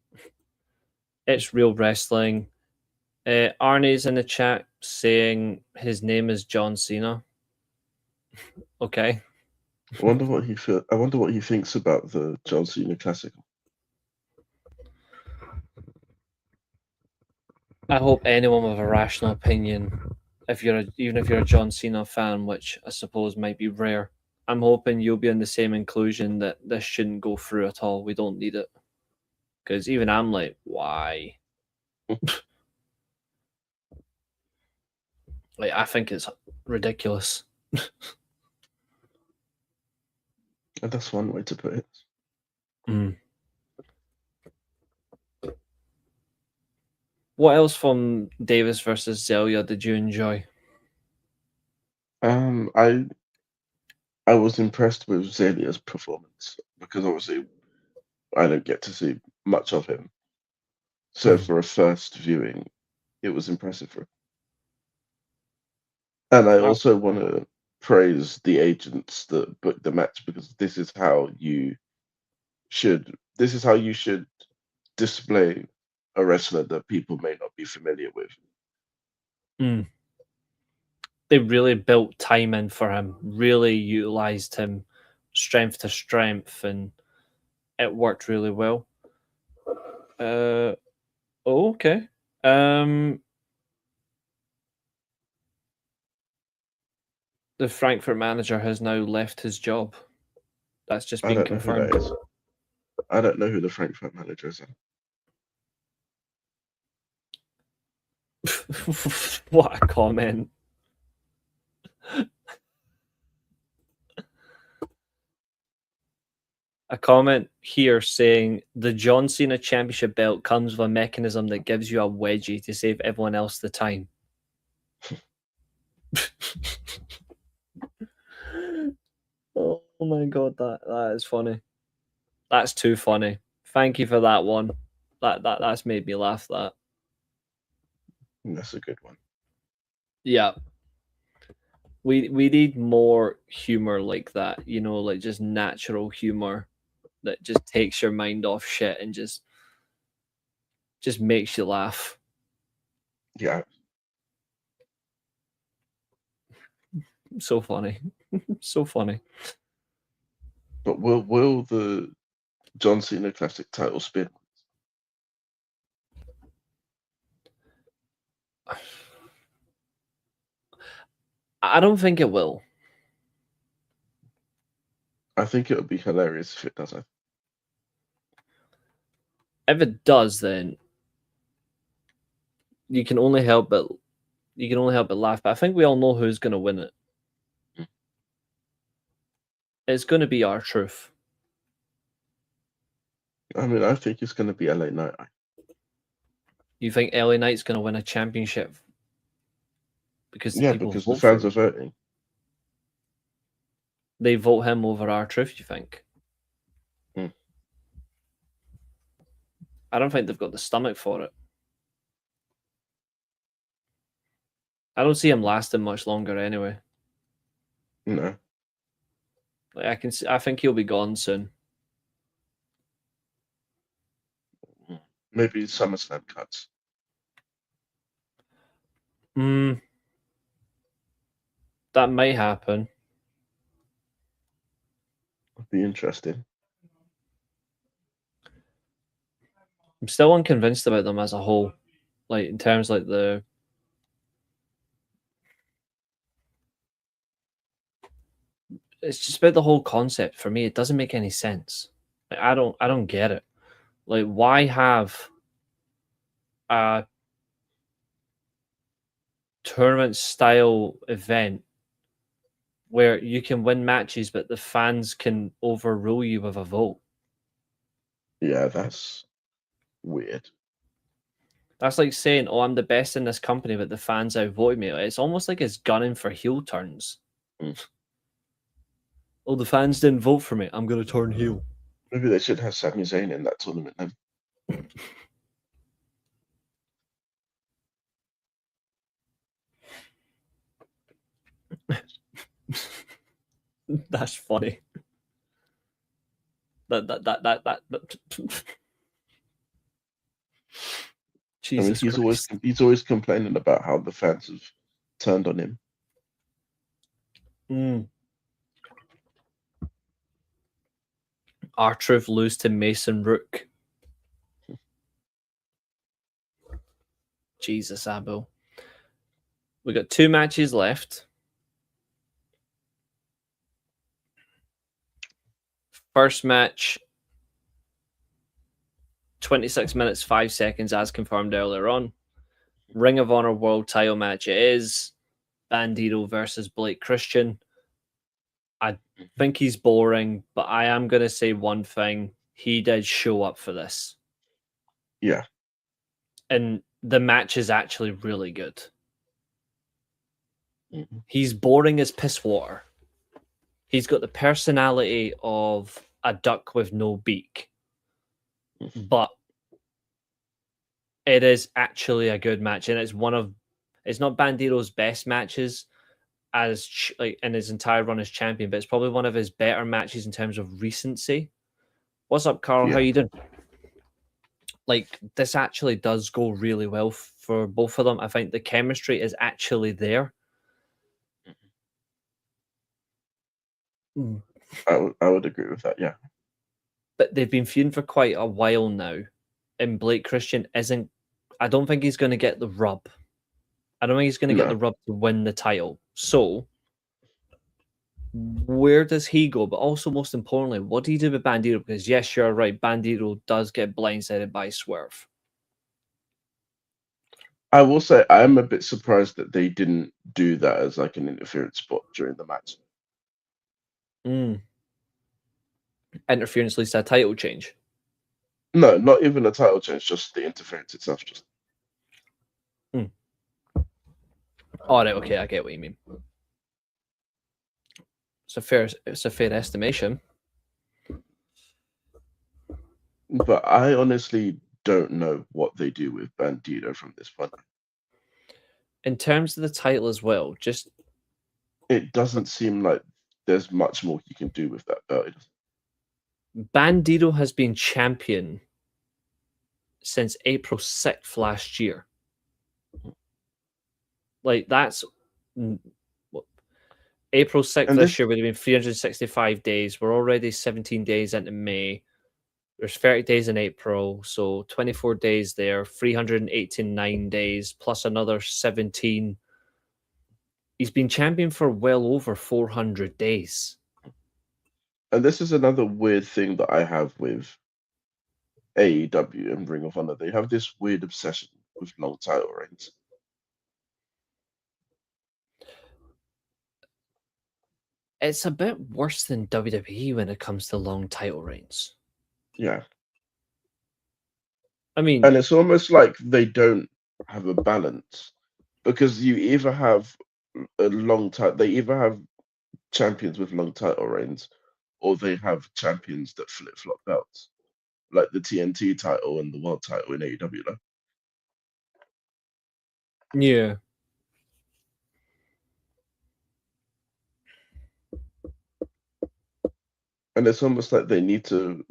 It's real wrestling. Arnie's in the chat saying his name is John Cena. Okay. I wonder what he thinks about the John Cena Classic. I hope anyone with a rational opinion, even if you're a John Cena fan, which I suppose might be rare, I'm hoping you'll be in the same inclusion that this shouldn't go through at all. We don't need it. Because even I'm like, why? Like, I think it's ridiculous. And that's one way to put it. Mm. What else from Davis versus Zelya did you enjoy? I was impressed with Zelya's performance because obviously I don't get to see much of him. So for a first viewing, it was impressive for him. And I also want to praise the agents that booked the match, because this is how you should display a wrestler that people may not be familiar with. Mm. They really built time in for him, really utilized him strength to strength, and it worked really well. Okay. The Frankfurt manager has now left his job. That's just been confirmed. I don't know who the Frankfurt manager is. What a comment. a comment here saying the John Cena Championship belt comes with a mechanism that gives you a wedgie to save everyone else the time. Oh my god, that is funny. That's too funny. Thank you for that one. That's made me laugh. That's a good one. Yeah. We need more humor like that, you know, like just natural humor that just takes your mind off shit and just makes you laugh. Yeah. So funny. So funny. But will the John Cena Classic title spin? I don't think it will. I think it would be hilarious if it does. If it does, then you can only help but laugh. But I think we all know who's going to win it. It's going to be R-Truth. I mean, I think it's going to be LA Knight. You think LA Knight's going to win a championship? Because because the fans are voting. They vote him over R-Truth, you think? I don't think they've got the stomach for it. I don't see him lasting much longer anyway. No. Like I think he'll be gone soon. Maybe SummerSlam cuts. That might happen. Would be interesting. I'm still unconvinced about them as a whole. Like in terms like it's just about the whole concept for me. It doesn't make any sense. Like, I don't get it. Like, why have a tournament style event where you can win matches, but the fans can overrule you with a vote? Yeah, that's weird. That's like saying, "Oh, I'm the best in this company, but the fans outvoted me." It's almost like it's gunning for heel turns. Oh, the fans didn't vote for me. I'm going to turn heel. Maybe they should have Sami Zayn in that tournament then. That's funny. That. Jesus I mean, Christ. he's always complaining about how the fans have turned on him. R-Truth lose to Mason Rook. Jesus, Abo. We got 2 matches left. First match, 26 minutes, 5 seconds, as confirmed earlier on. Ring of Honor World Title match it is. Bandito versus Blake Christian. I think he's boring, but I am going to say one thing. He did show up for this. Yeah. And the match is actually really good. He's boring as piss water. He's got the personality of a duck with no beak. But it is actually a good match. And it's not Bandito's best matches in his entire run as champion, but it's probably one of his better matches in terms of recency. What's up, Carl? How you doing? Like, this actually does go really well for both of them. I think the chemistry is actually there. I would agree with that, yeah. But they've been feuding for quite a while now, and Blake Christian isn't... I don't think he's going to get the rub. I don't think he's going to get the rub to win the title. So, where does he go? But also, most importantly, what do you do with Bandito? Because yes, you're right, Bandito does get blindsided by Swerve. I will say I'm a bit surprised that they didn't do that as like an interference spot during the match. interference leads to a title change. No, not even a title change, just the interference itself. Just Oh, right, okay, I get what you mean. It's a fair estimation. But I honestly don't know what they do with Bandito from this point. In terms of the title as well, just It doesn't seem like there's much more he can do with that belt. Bandito has been champion since April 6th last year. Like, that's April 6th And this year would have been 365 days. We're already 17 days into May. There's 30 days in April, so 24 days there, 389 days, plus another 17. He's been champion for well over 400 days. And this is another weird thing that I have with AEW and Ring of Honor. They have this weird obsession with long title reigns. It's a bit worse than WWE when it comes to long title reigns. Yeah. I mean, And it's almost like they don't have a balance because you either have a long time, they either have champions with long title reigns or they have champions that flip flop belts, like the TNT title and the world title in AEW. Though. yeah. And it's almost like they need to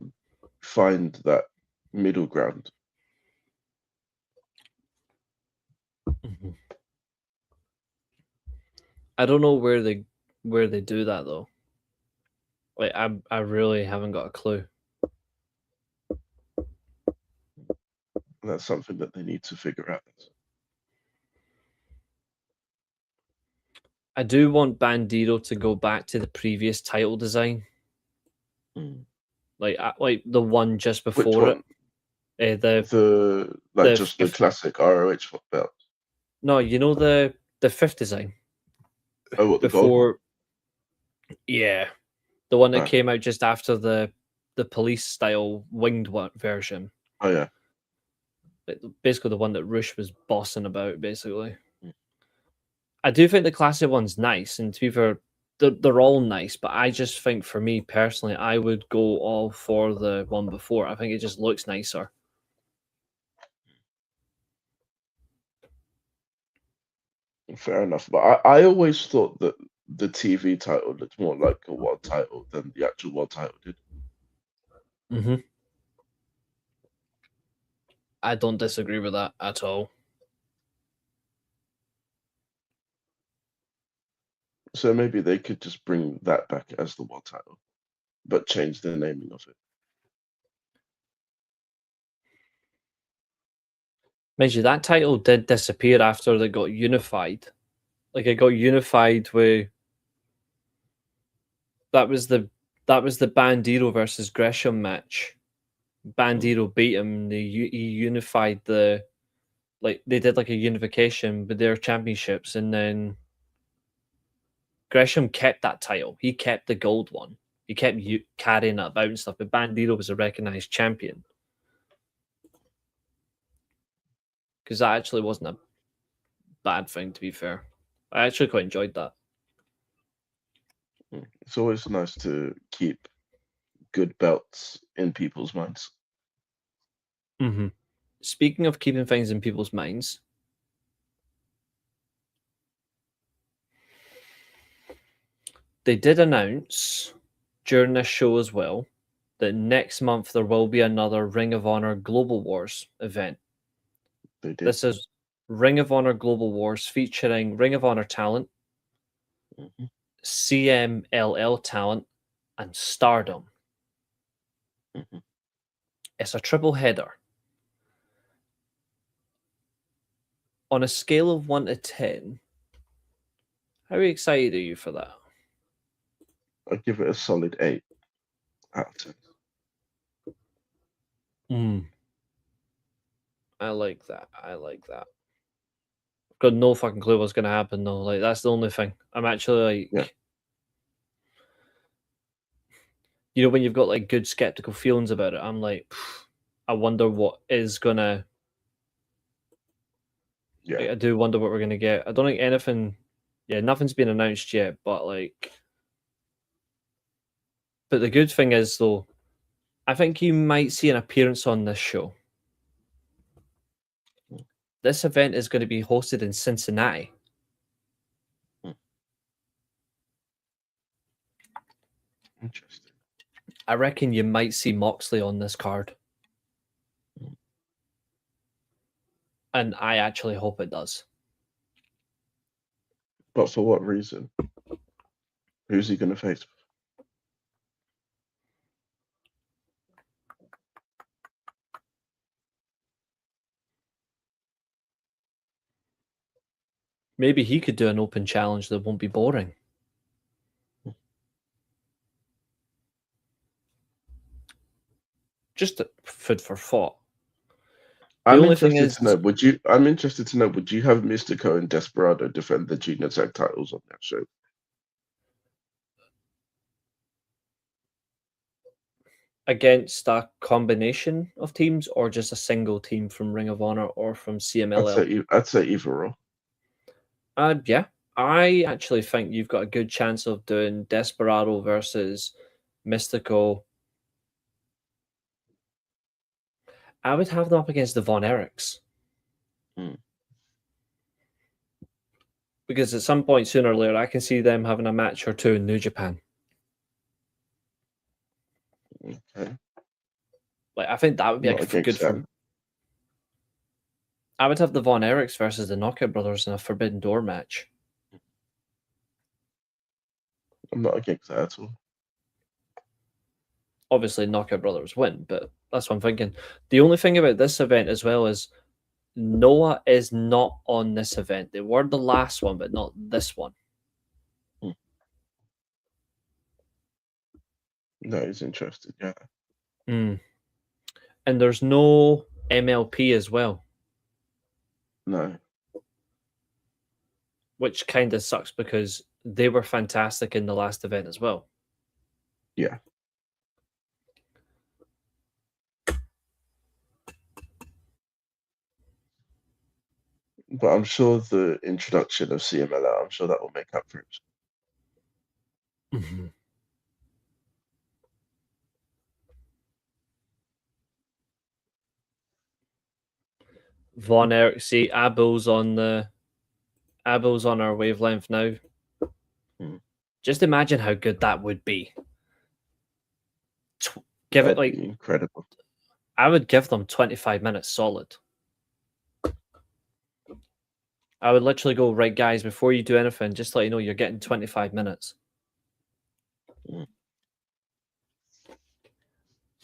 find that middle ground. Mhm. I don't know where they do that though. Like I really haven't got a clue. And that's something that they need to figure out. I do want Bandito to go back to the previous title design. Like the one just Which before one? it. The classic ROH belt. No, you know the fifth design. Oh, what, the gold before? Yeah, the one that Ah. came out just after the police style winged one version. Oh yeah. Basically, the one that Rush was bossing about. Basically, I do think the classic one's nice, and to be fair, they're all nice. But I just think, for me personally, I would go all for the one before. I think it just looks nicer. Fair enough. But I always thought that the TV title looked more like a world title than the actual world title did. Mm-hmm. I don't disagree with that at all. So maybe they could just bring that back as the world title, but change the naming of it. Mind you, that title did disappear after they got unified. Like, it got unified with that was the Bandito versus Gresham match. Bandito beat him. He unified they did like a unification with their championships, and then Gresham kept that title. He kept the gold one. He kept carrying it about and stuff. But Bandito was a recognized champion. Because that actually wasn't a bad thing, to be fair. I actually quite enjoyed that. It's always nice to keep good belts in people's minds. Mm-hmm. Speaking of keeping things in people's minds, they did announce during this show as well that next month there will be another Ring of Honor Global Wars event. They did. This is Ring of Honor Global Wars featuring Ring of Honor talent, CMLL talent, and Stardom. It's a triple header. On a scale of 1 to 10, how excited are you for that? I'd give it a solid 8 out of 10. I like that. I've got no fucking clue what's going to happen though. Like, that's the only thing. I'm actually like, you know, when you've got like good skeptical feelings about it, I'm like, I wonder what is gonna. Yeah. I do wonder what we're gonna get. I don't think anything. Yeah, nothing's been announced yet, but like. But the good thing is, though, I think you might see an appearance on this show. This event is going to be hosted in Cincinnati. Interesting. I reckon you might see Moxley on this card. And I actually hope it does. But for what reason? Who's he going to face? Maybe he could do an open challenge that won't be boring. Just food for thought. I'm interested to know. Would you have Mystico and Desperado defend the junior tag titles on that show? Against a combination of teams, or just a single team from Ring of Honor or from CMLL? I'd say either or. Yeah, I actually think you've got a good chance of doing Desperado versus Mystico. I would have them up against the Von Erichs. Because at some point, sooner or later, I can see them having a match or two in New Japan. Okay. Like, I think that would be good for. I would have the Von Erichs versus the Knockout Brothers in a Forbidden Door match. I'm not against that at all. Obviously, Knockout Brothers win, but that's what I'm thinking. The only thing about this event as well is Noah is not on this event. They were the last one, but not this one. No, he's interested, yeah. And there's no MLP as well. No. Which kind of sucks because they were fantastic in the last event as well. Yeah. But I'm sure the introduction of CMLL, I'm sure that will make up for it. Mm-hmm. Von Erich, see, Abel's on our wavelength now. Just imagine how good that would be. That'd be incredible. I would give them 25 minutes solid. I would literally go, right, guys, before you do anything, just let you know you're getting 25 minutes.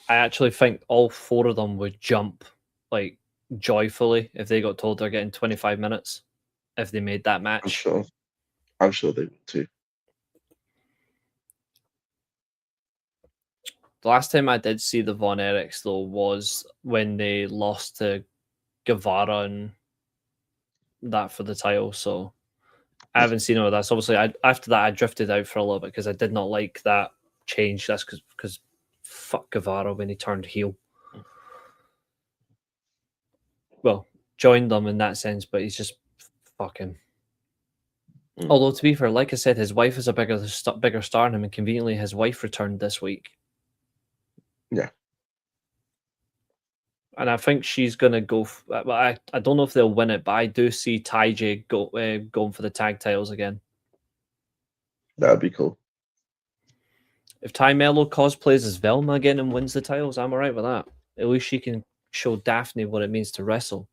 I actually think all four of them would jump, like, joyfully if they got told they're getting 25 minutes if they made that match. I'm sure they would too. The last time I did see the Von Erichs, though, was when they lost to Guevara and that for the title, so I haven't seen all of that. So obviously, after that, I drifted out for a little bit because I did not like that change. That's because fuck Guevara when he turned heel. Well, joined them in that sense, but he's just fucking. Although, to be fair, like I said, his wife is a bigger star than him, and conveniently, his wife returned this week. Yeah. And I think she's going to go... I don't know if they'll win it, but I do see Taiji going for the tag titles again. That'd be cool. If Ty Mello cosplays as Velma again and wins the titles, I'm all right with that. At least she can show Daphne what it means to wrestle.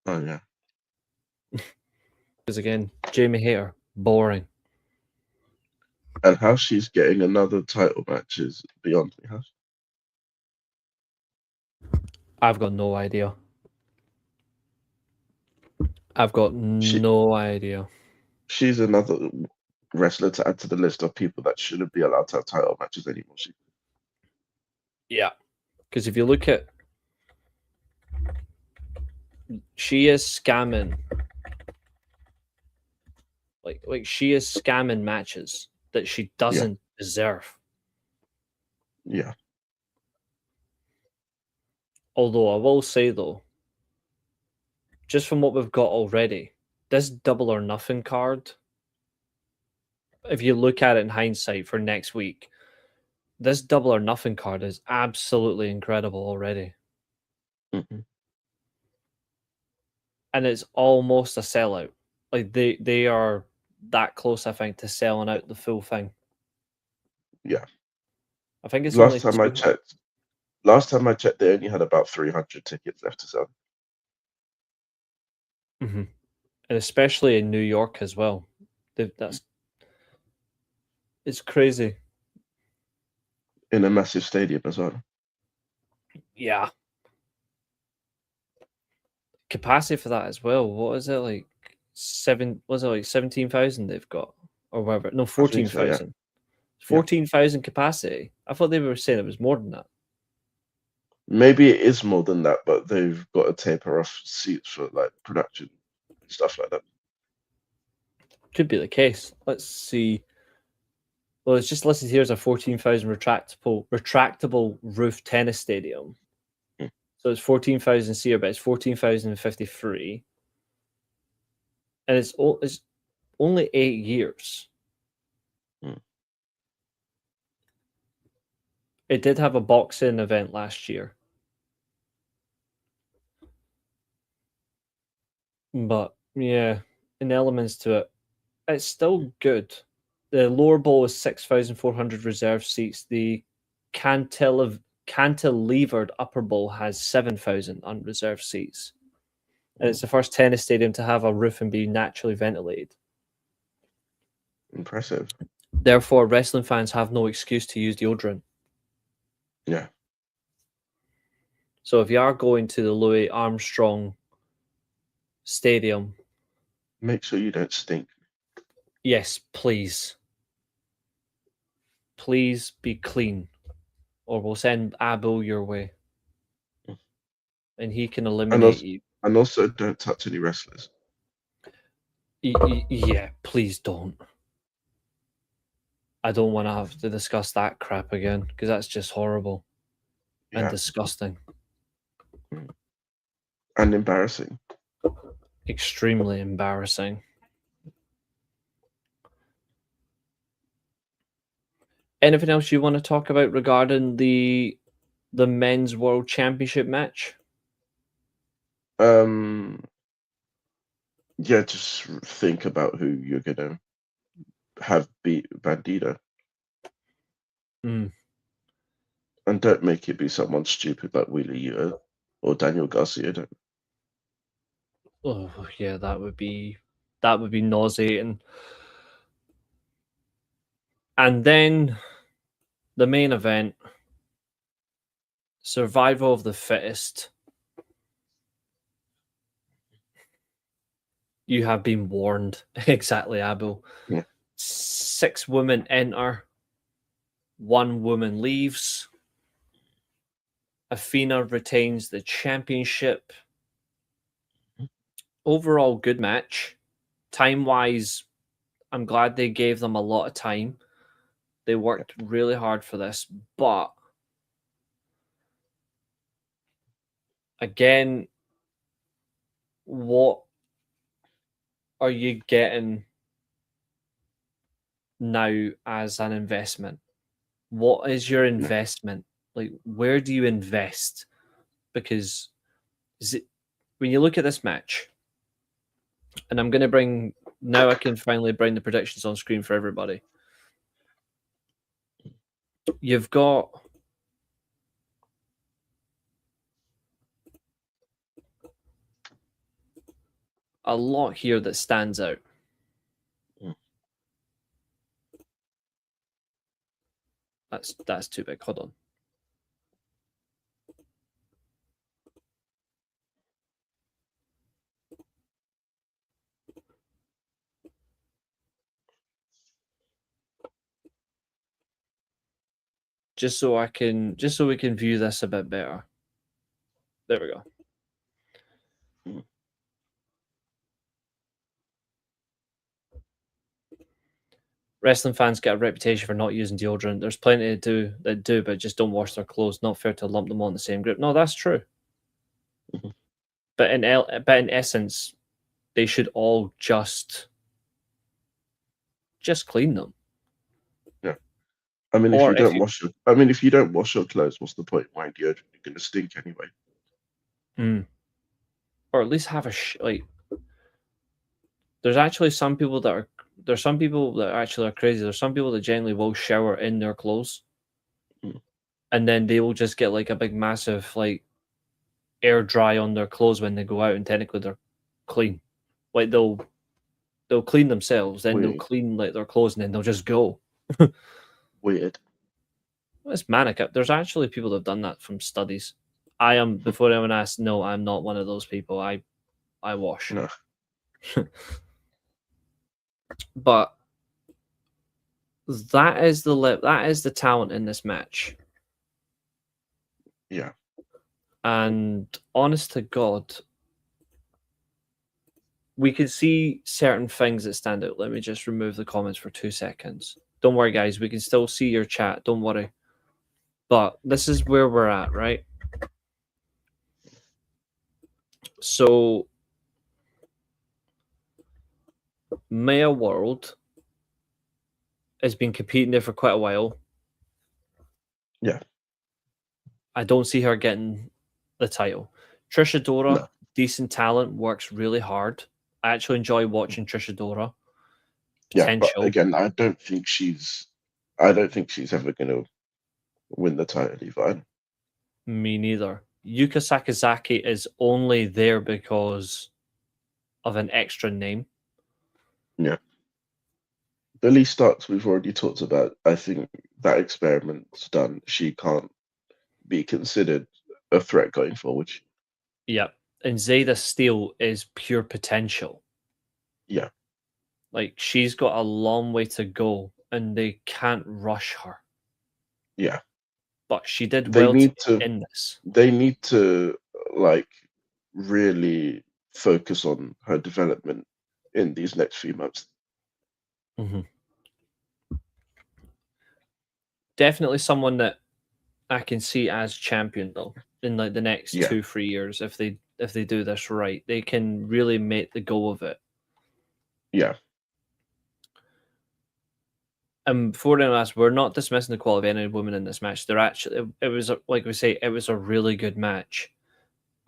Oh, yeah. Because again, Jamie Hayter, boring. And how she's getting another title match is beyond me. I've got no idea. No idea. She's another wrestler to add to the list of people that shouldn't be allowed to have title matches anymore. Yeah. Because if you look at... She is scamming. Like she is scamming matches that she doesn't deserve. Yeah. Although I will say though, just from what we've got already, this double or nothing card, if you look at it in hindsight for next week, this double or nothing card is absolutely incredible already. Mhm. And it's almost a sellout. Like they are that close, I think, to selling out the full thing. Yeah. I think it's Last only time I checked, they only had about 300 tickets left to sell. Mhm. And especially in New York as well. That's it's crazy. In a massive stadium as well. Yeah. Capacity for that as well. What is it like? Was it like 17,000 they've got? Or whatever. No, I think so, yeah. 14,000. 14,000 capacity. I thought they were saying it was more than that. Maybe it is more than that, but they've got to taper off seats for like production stuff like that. Could be the case. Let's see. Well, it's just listed here as a 14,000 retractable roof tennis stadium. Hmm. So it's 14,000 seater, but it's 14,053. And it's only 8 years. Hmm. It did have a boxing event last year. But yeah, in elements to it, it's still good. The lower bowl is 6,400 reserve seats. The cantilevered upper bowl has 7,000 unreserved seats. And it's the first tennis stadium to have a roof and be naturally ventilated. Impressive. Therefore, wrestling fans have no excuse to use deodorant. Yeah. So if you are going to the Louis Armstrong Stadium, Make sure you don't stink. yes, please. Please be clean, or we'll send Abu your way. And he can eliminate you. And also don't touch any wrestlers. Yeah, please don't. I don't want to have to discuss that crap again because that's just horrible and Yeah. disgusting. And embarrassing. Extremely embarrassing. Anything else you want to talk about regarding the men's world championship match? Yeah, just think about who you're gonna have beat Bandito. Mm. And don't make it be someone stupid like Wheeler Yuta or Daniel Garcia. Don't. Oh yeah, that would be nauseating. And then the main event, survival of the fittest. You have been warned. Exactly, Abu. Yeah. 6 women enter. 1 woman leaves. Athena retains the championship. Overall, good match. Time-wise, I'm glad they gave them a lot of time. They worked really hard for this, but again, what are you getting now as an investment? What is your investment? Like, where do you invest? Because when you look at this match, and I'm going to bring now, I can finally bring the predictions on screen for everybody. You've got a lot here that stands out. That's too big. Hold on. Just so we can view this a bit better. There we go. Wrestling fans get a reputation for not using deodorant. There's plenty that do, but just don't wash their clothes. Not fair to lump them all in the same group. No, that's true. Mhm. But in essence, they should all just clean them. Yeah. I mean, if you don't wash your clothes, what's the point? Wearing deodorant, you're gonna stink anyway. Or at least have like. There's actually some people that actually are crazy. There's some people that generally will shower in their clothes, and then they will just get like a big massive like air dry on their clothes when they go out, and technically they're clean. Like they'll clean themselves, then they'll clean like their clothes, and then they'll just go. Weird. It's manic. There's actually people that have done that from studies. I am, before anyone asks, no, I'm not one of those people. I wash. No. But that is the talent in this match. Yeah. And honest to God, we can see certain things that stand out. Let me just remove the comments for 2 seconds. Don't worry, guys. We can still see your chat. Don't worry. But this is where we're at, right? So, Maya World has been competing there for quite a while. Yeah. I don't see her getting the title. Trish Adora, decent talent, works really hard. I actually enjoy watching Trish Adora. Yeah, but again, I don't think she's ever going to win the title either. Me neither. Yuka Sakazaki is only there because of an extra name. Yeah. Billy Starks, we've already talked about. I think that experiment's done. She can't be considered a threat going forward. Yeah. And Zayda Steele is pure potential. Yeah. Like, she's got a long way to go, and they can't rush her. Yeah. But she did well in this. They need to, like, really focus on her development in these next few months. Mm-hmm. Definitely someone that I can see as champion, though, in like the next 2-3 years. If they do this right, they can really make the go of it. Yeah. And before anyone asks, we're not dismissing the quality of any women in this match. They're actually, it was like we say, it was a really good match,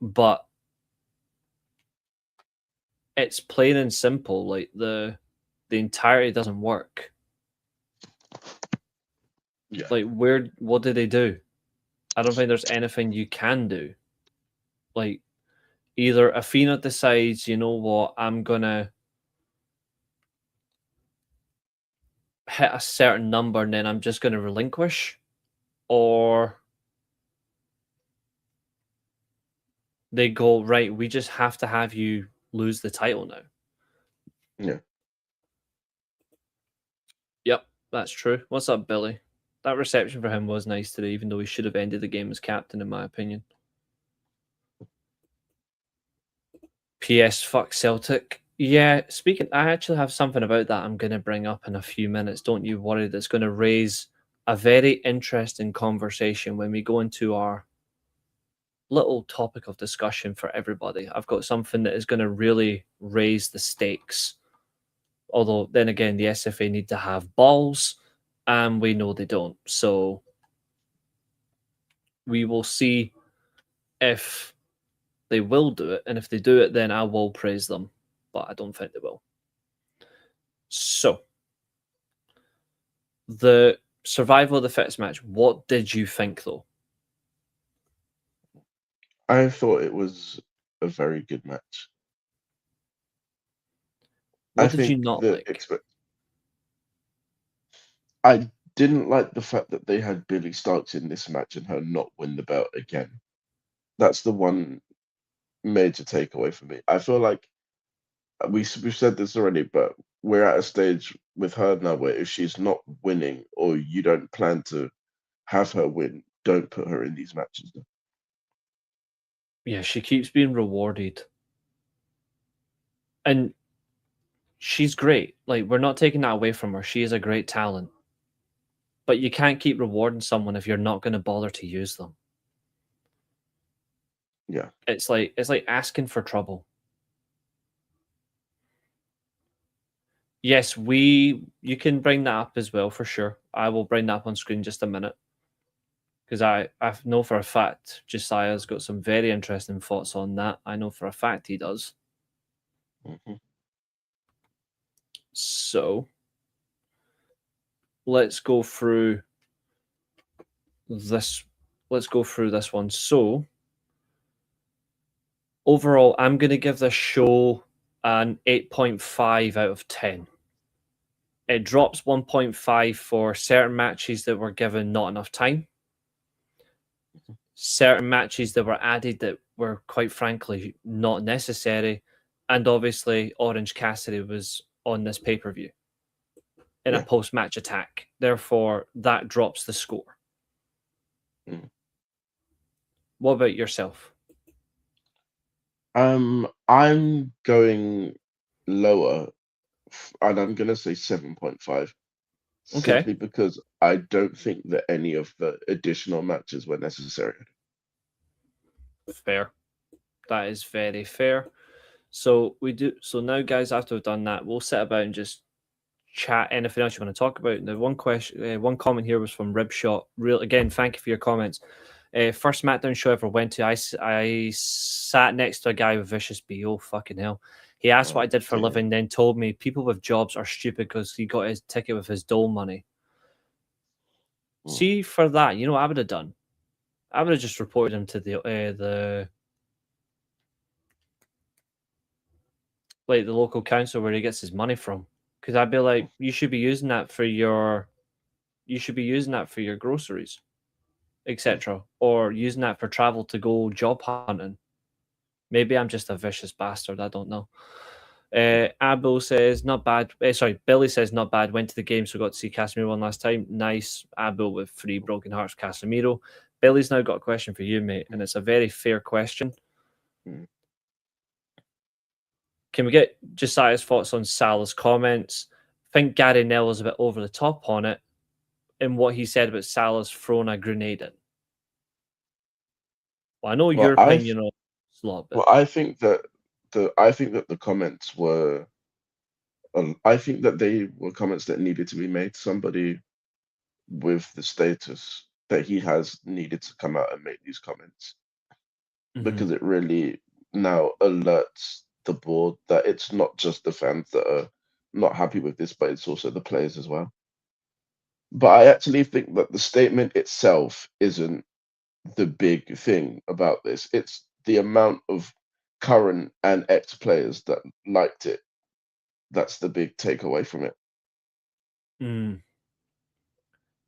but it's plain and simple. Like the entirety doesn't work. Yeah. Like what did they do? I don't think there's anything you can do. Like either Athena decides, you know what, I'm gonna hit a certain number and then I'm just gonna relinquish, or they go, right, we just have to have you lose the title now. Yeah. Yep, that's true. What's up, Billy? That reception for him was nice today, even though he should have ended the game as captain, in my opinion. PS, fuck Celtic. Yeah, speaking, I actually have something about that I'm going to bring up in a few minutes. Don't you worry, that's going to raise a very interesting conversation when we go into our little topic of discussion for everybody. I've got something that is going to really raise the stakes. Although, then again, the SFA need to have balls, and we know they don't. So, we will see if they will do it, and if they do it, then I will praise them, but I don't think they will. So, the survival of the fittest match, what did you think, though? I thought it was a very good match. What did you not like? I didn't like the fact that they had Billy Starks in this match and her not win the belt again. That's the one major takeaway for me. I feel like we've said this already, but we're at a stage with her now where if she's not winning or you don't plan to have her win, don't put her in these matches. Yeah, she keeps being rewarded. And she's great. Like, we're not taking that away from her. She is a great talent. But you can't keep rewarding someone if you're not going to bother to use them. Yeah. It's like asking for trouble. Yes, you can bring that up as well for sure. I will bring that up on screen just a minute. Because I know for a fact Josiah's got some very interesting thoughts on that. I know for a fact he does. Mm-hmm. So let's go through this. Let's go through this one. So overall, I'm going to give this show an 8.5 out of 10. It drops 1.5 for certain matches that were given not enough time. Certain matches that were added that were, quite frankly, not necessary. And obviously, Orange Cassidy was on this pay-per-view in a post-match attack. Therefore, that drops the score. Mm. What about yourself? I'm going lower, and I'm going to say 7.5. Okay. Simply because I don't think that any of the additional matches were necessary. Fair. That is very fair. So now, guys, after we've done that, we'll sit about and just chat anything else you want to talk about. The one one comment here was from Ribshot. Again, thank you for your comments. First SmackDown show I ever went to, I sat next to a guy with vicious BO. Fucking hell. He asked what I did for a living, then told me people with jobs are stupid because he got his ticket with his dole money. See, for that, you know what I would have done? I would have just reported him to the local council where he gets his money from. Because I'd be like, you should be using that for your groceries, etc., or using that for travel to go job hunting. Maybe I'm just a vicious bastard. I don't know. Abo says not bad. Billy says not bad. Went to the game, so got to see Casemiro one last time. Nice. Abo with 3 broken hearts. Casemiro. Billy's now got a question for you, mate, and it's a very fair question. Can we get Josiah's thoughts on Salah's comments? I think Gary Neville's a bit over the top on it in what he said about Salah's thrown a grenade in. Well, I know your opinion on it's a lot, but... Well, I think that the comments were I think that they were comments that needed to be made. Somebody with the status that he has needed to come out and make these comments because it really now alerts the board that it's not just the fans that are not happy with this, but it's also the players as well. But I actually think that the statement itself isn't the big thing about this. It's the amount of current and ex-players that liked it. That's the big takeaway from it.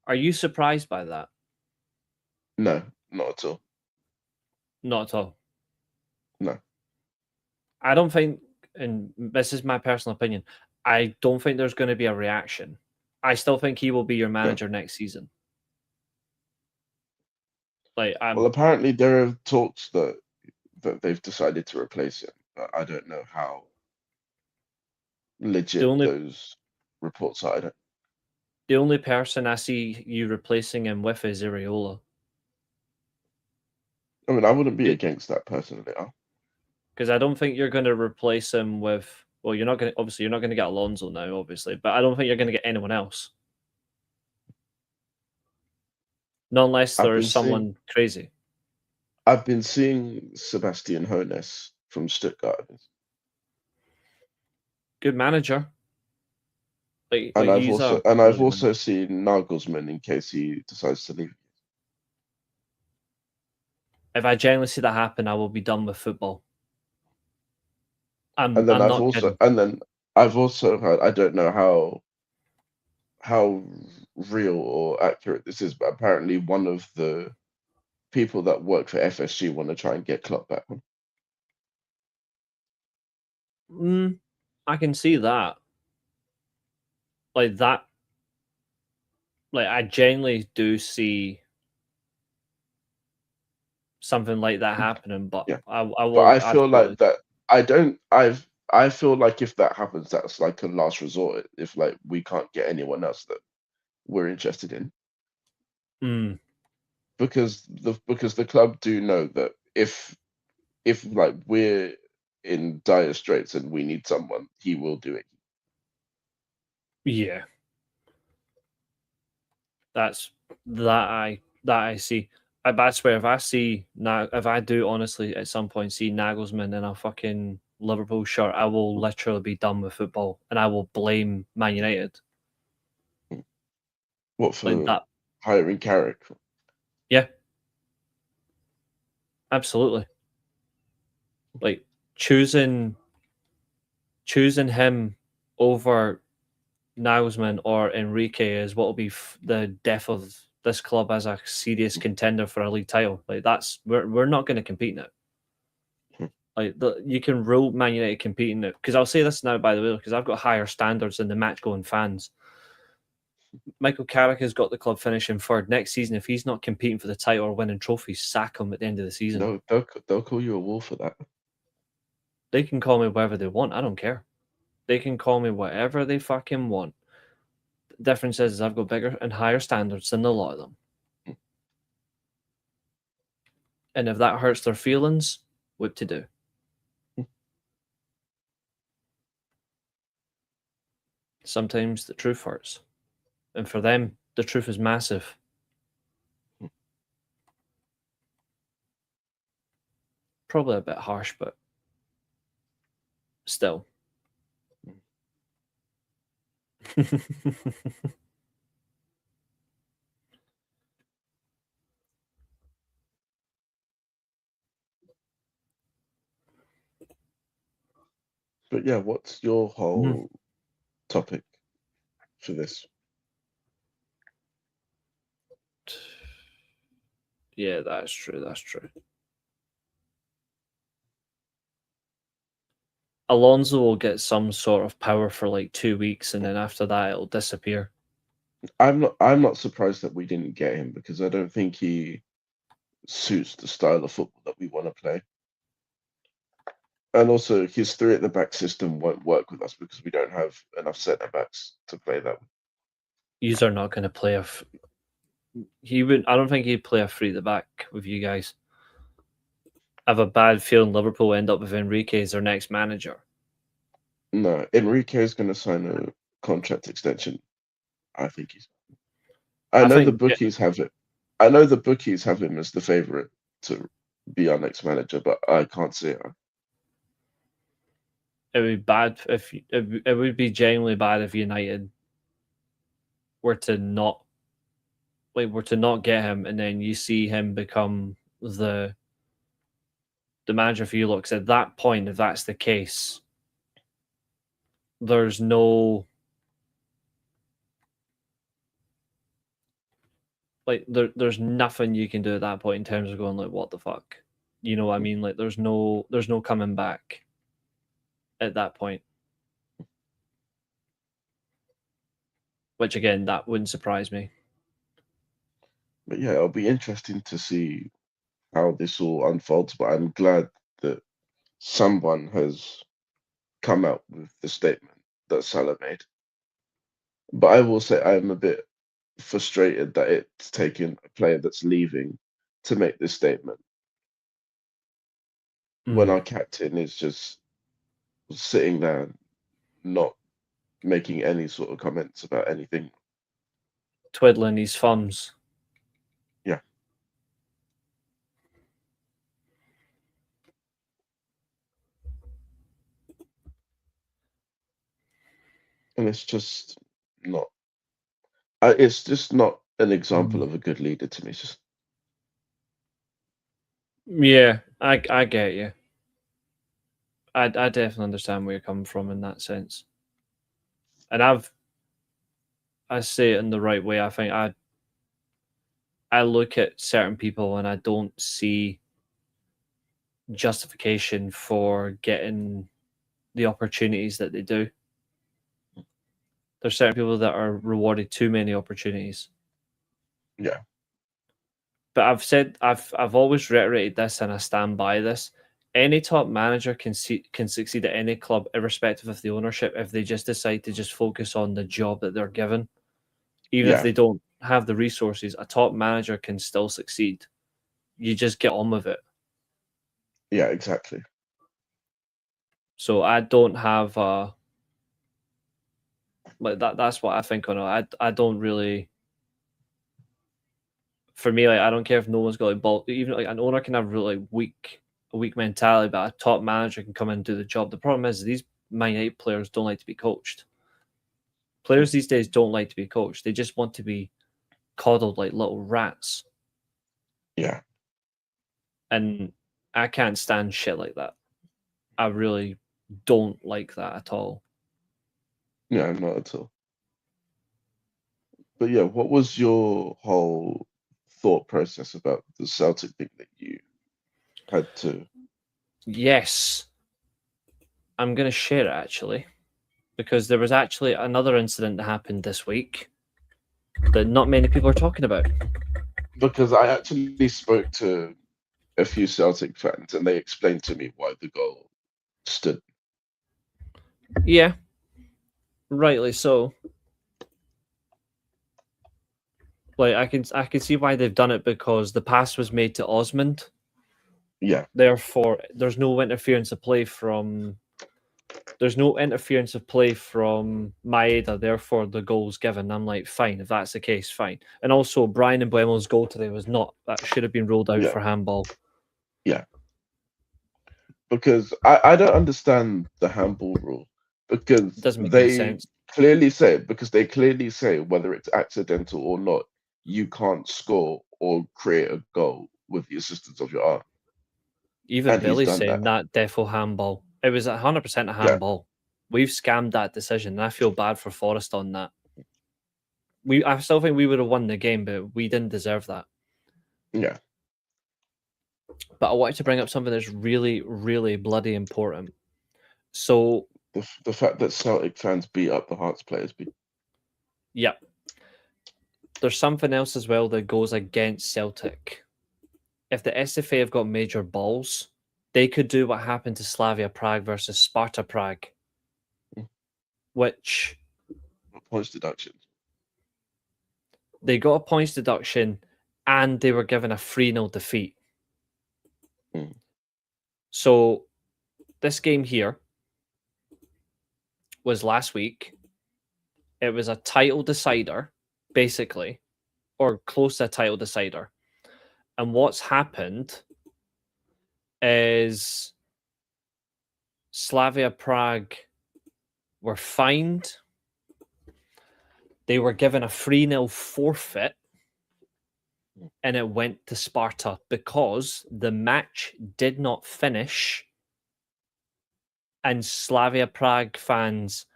Are you surprised by that? No, not at all. Not at all. No. I don't think, and this is my personal opinion, I don't think there's going to be a reaction. I still think he will be your manager next season. Well, apparently there are talks that they've decided to replace him, but I don't know how legit those reports are. The only person I see you replacing him with is Areola. I mean, I wouldn't be against that personally. Because I don't think you're going to replace him with... Well, you're not going to get Alonso now, obviously, but I don't think you're going to get anyone else. Not unless there's someone crazy. I've been seeing Sebastian Hoeneß from Stuttgart. Good manager. And I've also seen Nagelsmann in case he decides to leave. If I genuinely see that happen, I will be done with football. And then I've also heard, I don't know how real or accurate this is, but apparently one of the people that work for FSG want to try and get Klopp back on. I can see that. I genuinely do see something like that happening, but yeah. I feel like that I feel like if that happens, that's like a last resort. If like we can't get anyone else that we're interested in, because the club do know that if like we're in dire straits and we need someone, he will do it. Yeah. That's that I see. I swear, if I do honestly at some point see Nagelsmann in a fucking Liverpool shirt, I will literally be done with football and I will blame Man United. What for Like that? hiring Carrick? Yeah, absolutely. Like choosing him over Nagelsmann or Enrique is what will be the death of this club as a serious contender for a league title. Like we're not going to compete now. Like you can rule Man United competing now, because I'll say this now, by the way, because I've got higher standards than the match going fans. Michael Carrick has got the club finishing third. Next season, if he's not competing for the title or winning trophies, sack him at the end of the season. No, they'll call you a wolf for that. They can call me whatever they want. I don't care. They can call me whatever they fucking want. The difference is I've got bigger and higher standards than a lot of them. And if that hurts their feelings, what to do? Sometimes the truth hurts. And for them, the truth is massive. Probably a bit harsh, but still. But yeah, what's your whole topic for this? Yeah, that's true. That's true. Alonso will get some sort of power for like 2 weeks, and then after that, it'll disappear. I'm not surprised that we didn't get him, because I don't think he suits the style of football that we want to play. And also, his three at the back system won't work with us because we don't have enough centre backs to play that with. Yous are not going to play he would. I don't think he'd play a three at the back with you guys. I have a bad feeling Liverpool end up with Enrique as their next manager. No, Enrique is going to sign a contract extension. I think he's. I know the bookies have it. I know the bookies have him as the favourite to be our next manager, but I can't see it. It would be bad if it would be genuinely bad if United were to not get him, and then you see him become the manager for you lot. Because at that point, if that's the case, there's no there's nothing you can do at that point in terms of going like, what the fuck, you know what I mean? Like there's no coming back at that point. Which again, that wouldn't surprise me. But yeah, it'll be interesting to see how this all unfolds. But I'm glad that someone has come out with the statement that Salah made. But I will say I'm a bit frustrated that it's taken a player that's leaving to make this statement when our captain is just sitting there not making any sort of comments about anything. Twiddling his thumbs. Yeah. And it's just not. It's just not an example of a good leader to me. It's just. Yeah, I get you. I definitely understand where you're coming from in that sense. And I say it in the right way. I think I look at certain people and I don't see justification for getting the opportunities that they do. There's certain people that are rewarded too many opportunities. Yeah. But I've always reiterated this, and I stand by this. any top manager can succeed at any club, irrespective of the ownership, if they just decide to just focus on the job that they're given. Even if they don't have the resources, a top manager can still succeed. You just get on with it. Yeah, exactly. So I don't have like that. That's what I think on it. I don't really. For me, like I don't care if no one's got like ball. Even like an owner can have really weak mentality, but a top manager can come in and do the job. The problem is these Man United players don't like to be coached. Players these days don't like to be coached. They just want to be coddled like little rats. Yeah. And I can't stand shit like that. I really don't like that at all. Yeah, not at all. But yeah, what was your whole thought process about the Celtic thing that you had to? Yes. I'm going to share it actually, because there was actually another incident that happened this week that not many people are talking about. Because I actually spoke to a few Celtic fans and they explained to me why the goal stood. Yeah, rightly so. Like I can see why they've done it, because the pass was made to Osmond. Yeah. Therefore, there's no interference of play from Maeda. Therefore, the goal's given. I'm like, fine, if that's the case, fine. And also, Brian Mbeumo's goal today was not. That should have been ruled out for handball. Yeah. Because I don't understand the handball rule, because It doesn't make any sense. clearly say whether it's accidental or not, you can't score or create a goal with the assistance of your arm. Even And he's Billy's done saying that defo handball. It was 100% a handball. We've scammed that decision, and I feel bad for Forest on that. I still think we would have won the game, but we didn't deserve that. Yeah. But I wanted to bring up something that's really, really bloody important. So the fact that Celtic fans beat up the Hearts players. Yeah. There's something else as well that goes against Celtic. If the SFA have got major balls, they could do what happened to Slavia Prague versus Sparta Prague, which Points deduction. They got a points deduction and they were given a 3-0 defeat. So this game here was last week. It was a title decider, basically, or close to a title decider. And what's happened is Slavia Prague were fined. They were given a 3-0 forfeit, and it went to Sparta because the match did not finish and Slavia Prague fans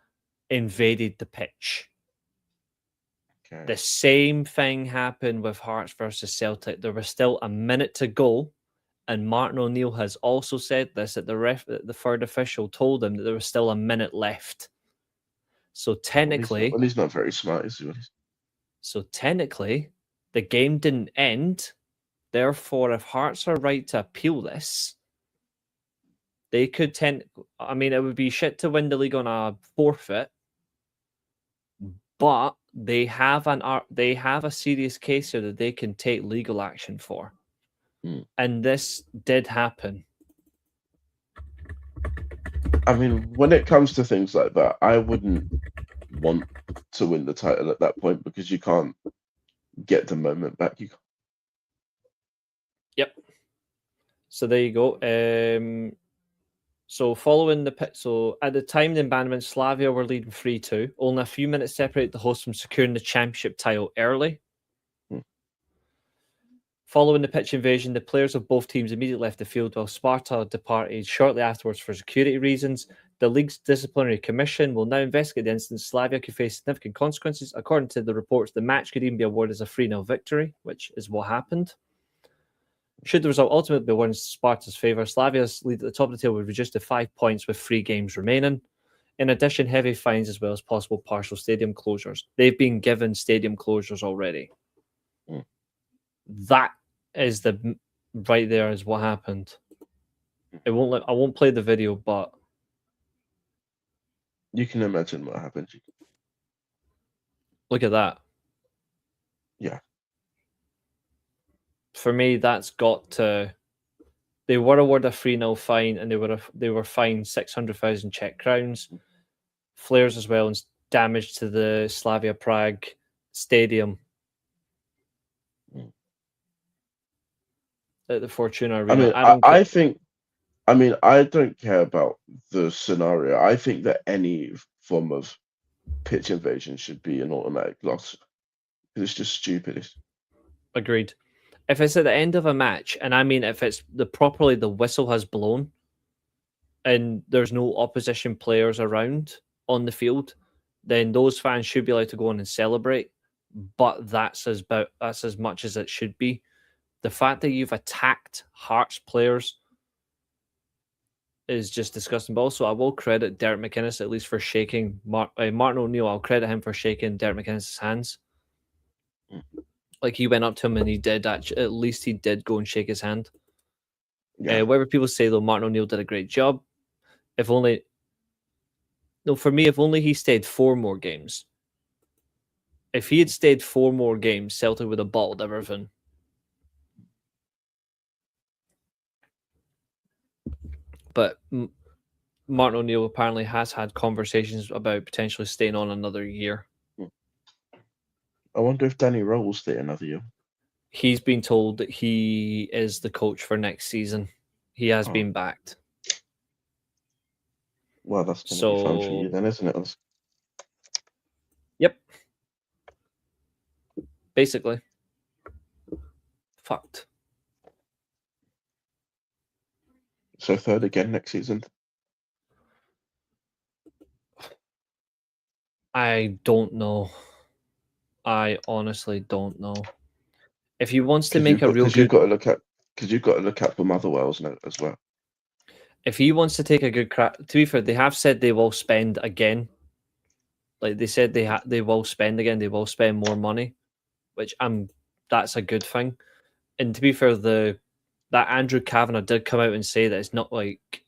invaded the pitch. Okay. The same thing happened with Hearts versus Celtic. There was still a minute to go, and Martin O'Neill has also said this, that the third official told him that there was still a minute left. So technically... Well, he's not very smart, is he? So technically, the game didn't end. Therefore, if Hearts are right to appeal this, they could I mean, it would be shit to win the league on a forfeit, but they have a serious case here that they can take legal action for. And this did happen. I mean, when it comes to things like that, I wouldn't want to win the title at that point because you can't get the moment back. Yep. So there you go. So following the pit, so at the time the abandonment, Slavia were leading 3-2. Only a few minutes separate the hosts from securing the championship title early. Following the pitch invasion, the players of both teams immediately left the field while Sparta departed shortly afterwards for security reasons. The league's disciplinary commission will now investigate the incident. Slavia could face significant consequences. According to the reports, the match could even be awarded as a 3-0 victory, which is what happened. Should the result ultimately be awarded in Sparta's favour, Slavia's lead at the top of the table would reduce to 5 points with 3 games remaining. In addition, heavy fines as well as possible partial stadium closures. They've been given stadium closures already. That is right there is what happened. I won't play the video, but You can imagine what happened. look at that. Yeah. For me, that's got to. They were awarded a 3-0 fine, and they were fined 600,000 Czech crowns, flares as well, and damage to the Slavia Prague stadium at the Fortuna Arena. I think. I mean, I don't care about the scenario. I think that any form of pitch invasion should be an automatic loss. It's just stupid. Agreed. If it's at the end of a match, and I mean if it's properly the whistle has blown and there's no opposition players around on the field, then those fans should be allowed to go on and celebrate. But that's as much as it should be. The fact that you've attacked Hearts players is just disgusting. But also, I will credit Derek McInnes at least for shaking Martin O'Neill. I'll credit him for shaking Derek McInnes' hands. Like, he went up to him and he did actually, at least he did go and shake his hand. Yeah. Whatever people say, though, Martin O'Neill did a great job. For me, if only he stayed 4 more games. If he had stayed 4 more games, Celtic would have bottled everything. But Martin O'Neill apparently has had conversations about potentially staying on another year. I wonder if Danny Rowe will stay another year. He's been told that he is the coach for next season. He has been backed. Well, that's going to be fun for you then, isn't it? Yep. Basically. Fucked. So 3rd again next season? I don't know. I honestly don't know. If he wants to make a real good... Because you've got to look at for Motherwell's note as well. If he wants to take a good crack... To be fair, they have said they will spend again. Like, they said they will spend again. They will spend more money, which that's a good thing. And to be fair, that Andrew Kavanagh did come out and say that it's not like...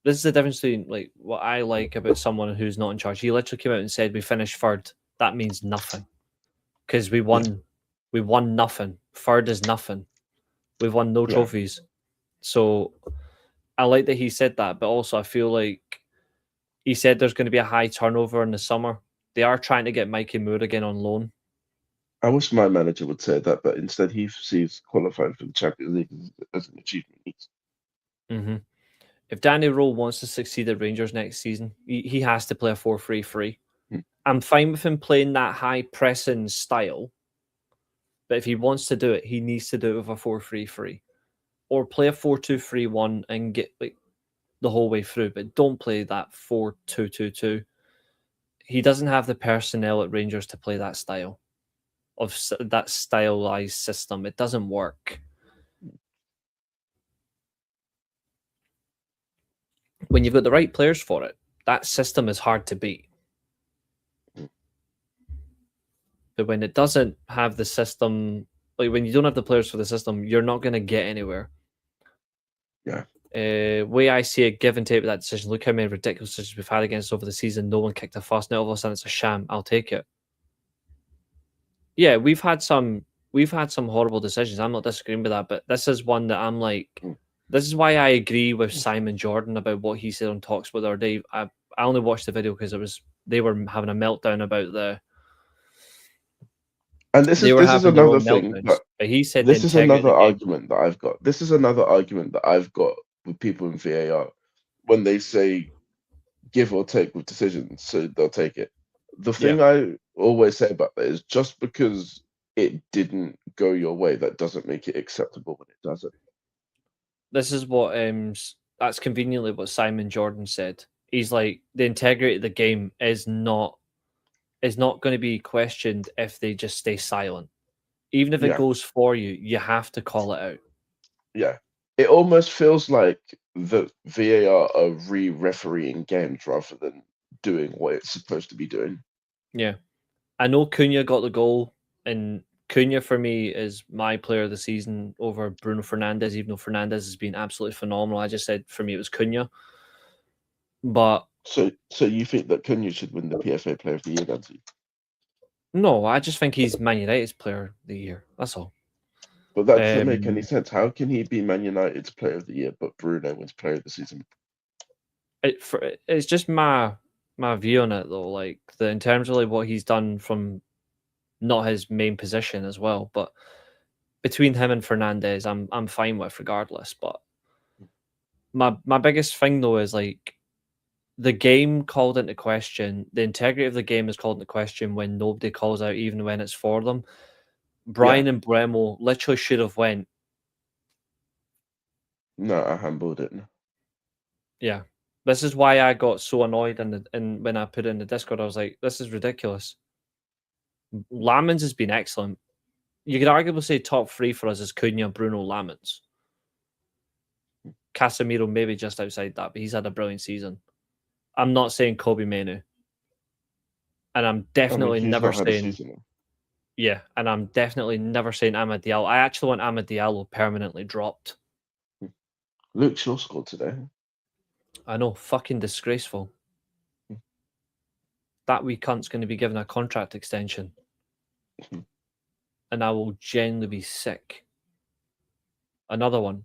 This is the difference between like what I like about someone who's not in charge. He literally came out and said, we finished 3rd. That means nothing. Because we won nothing. 3rd is nothing. We've won no trophies. So I like that he said that, but also I feel like he said there's going to be a high turnover in the summer. They are trying to get Mikey Moore again on loan. I wish my manager would say that, but instead he sees qualifying for the Champions League as an achievement. Mm-hmm. If Danny Rowe wants to succeed at Rangers next season, he has to play a 4-3-3. I'm fine with him playing that high pressing style, but if he wants to do it, he needs to do it with a 4-3-3, or play a 4-2-3-1 and get like the whole way through. But don't play that 4-2-2-2. He doesn't have the personnel at Rangers to play that style of that stylized system. It doesn't work. When you've got the right players for it, that system is hard to beat. But when it doesn't have the system, like when you don't have the players for the system, you're not going to get anywhere. Yeah. Way I see it, give and take with that decision. Look how many ridiculous decisions we've had against over the season. No one kicked a fuss. Now all of a sudden it's a sham. I'll take it. Yeah, we've had some horrible decisions. I'm not disagreeing with that, but this is one that I'm like, this is why I agree with Simon Jordan about what he said on Talks with our Dave. I only watched the video because they were having a meltdown about the. And this is another thing. But he said this is another argument that I've got. This is another argument that I've got with people in VAR when they say give or take with decisions, so they'll take it. The thing I always say about that is just because it didn't go your way, that doesn't make it acceptable when it doesn't. This is what that's conveniently what Simon Jordan said. He's like, the integrity of the game is not going to be questioned if they just stay silent. Even if it goes for you, you have to call it out. Yeah. It almost feels like the VAR are re-refereeing games rather than doing what it's supposed to be doing. Yeah. I know Cunha got the goal in Cunha for me is my player of the season over Bruno Fernandes, even though Fernandes has been absolutely phenomenal. I just said for me it was Cunha. But So you think that Cunha should win the PFA Player of the Year, then? no, I just think he's Man United's player of the year. That's all. But that doesn't make any sense. How can he be Man United's Player of the Year, but Bruno wins Player of the Season? It's just my view on it though. Like in terms of like what he's done from not his main position as well, but between him and Fernandes, I'm fine with regardless. But my biggest thing though is like the game called into question. The integrity of the game is called into question when nobody calls out, even when it's for them. Brian and Bremo literally should have went. No, I handled it. Yeah, this is why I got so annoyed and when I put it in the Discord, I was like, this is ridiculous. Lamens has been excellent. You could arguably say top 3 for us is Cunha, Bruno, Lamens. Casemiro maybe just outside that, but he's had a brilliant season. I'm not saying Kobe Manu. And I'm definitely never saying... Yeah, and I'm definitely never saying Amad Diallo. I actually want Amad Diallo permanently dropped. Luke Shaw scored today. I know, fucking disgraceful. That wee cunt's going to be given a contract extension. And I will genuinely be sick. Another one.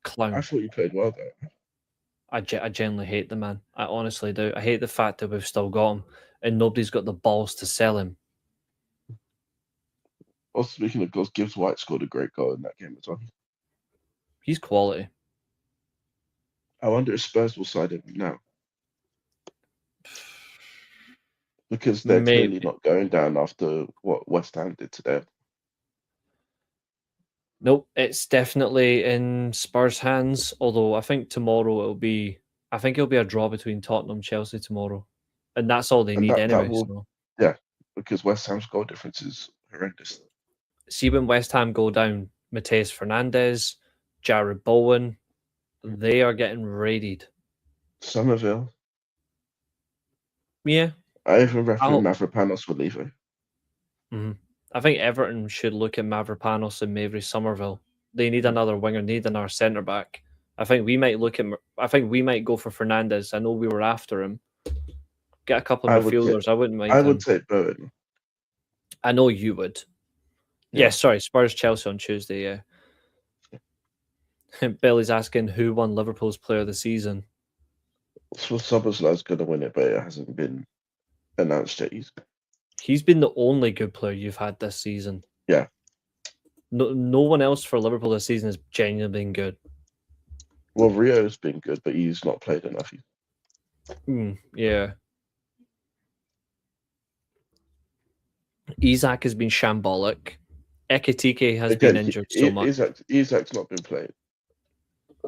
Clown. I thought you played well there. I genuinely hate the man. I honestly do. I hate the fact that we've still got him and nobody's got the balls to sell him. Also, speaking of goals, Gibbs White scored a great goal in that game as well. He's quality. I wonder if Spurs will side him now. Because they're clearly not going down after what West Ham did today. Nope, it's definitely in Spurs' hands. Although I think tomorrow it'll be a draw between Tottenham and Chelsea tomorrow, and that's all they need anyway. Yeah, because West Ham's goal difference is horrendous. See, when West Ham go down, Mateus Fernandes, Jared Bowen, they are getting raided. Somerville. Yeah. I even reckon Mavropanos will leave. I think Everton should look at Mavropanos and Mavry Somerville. They need another winger, need another centre back. I think we might go for Fernandes. I know we were after him. Get a couple of midfielders. I wouldn't mind. I would take Bowen. I know you would. Yeah, sorry, Spurs Chelsea on Tuesday, yeah. Billy's asking who won Liverpool's player of the season. So Szoboszlai's going to win it, but it hasn't been announced yet. He's been the only good player you've had this season. Yeah. No one else for Liverpool this season has genuinely been good. Well, Rio's been good, but he's not played enough. Yeah. Isak has been shambolic. Ekitike has been injured so much. Isak's not been played.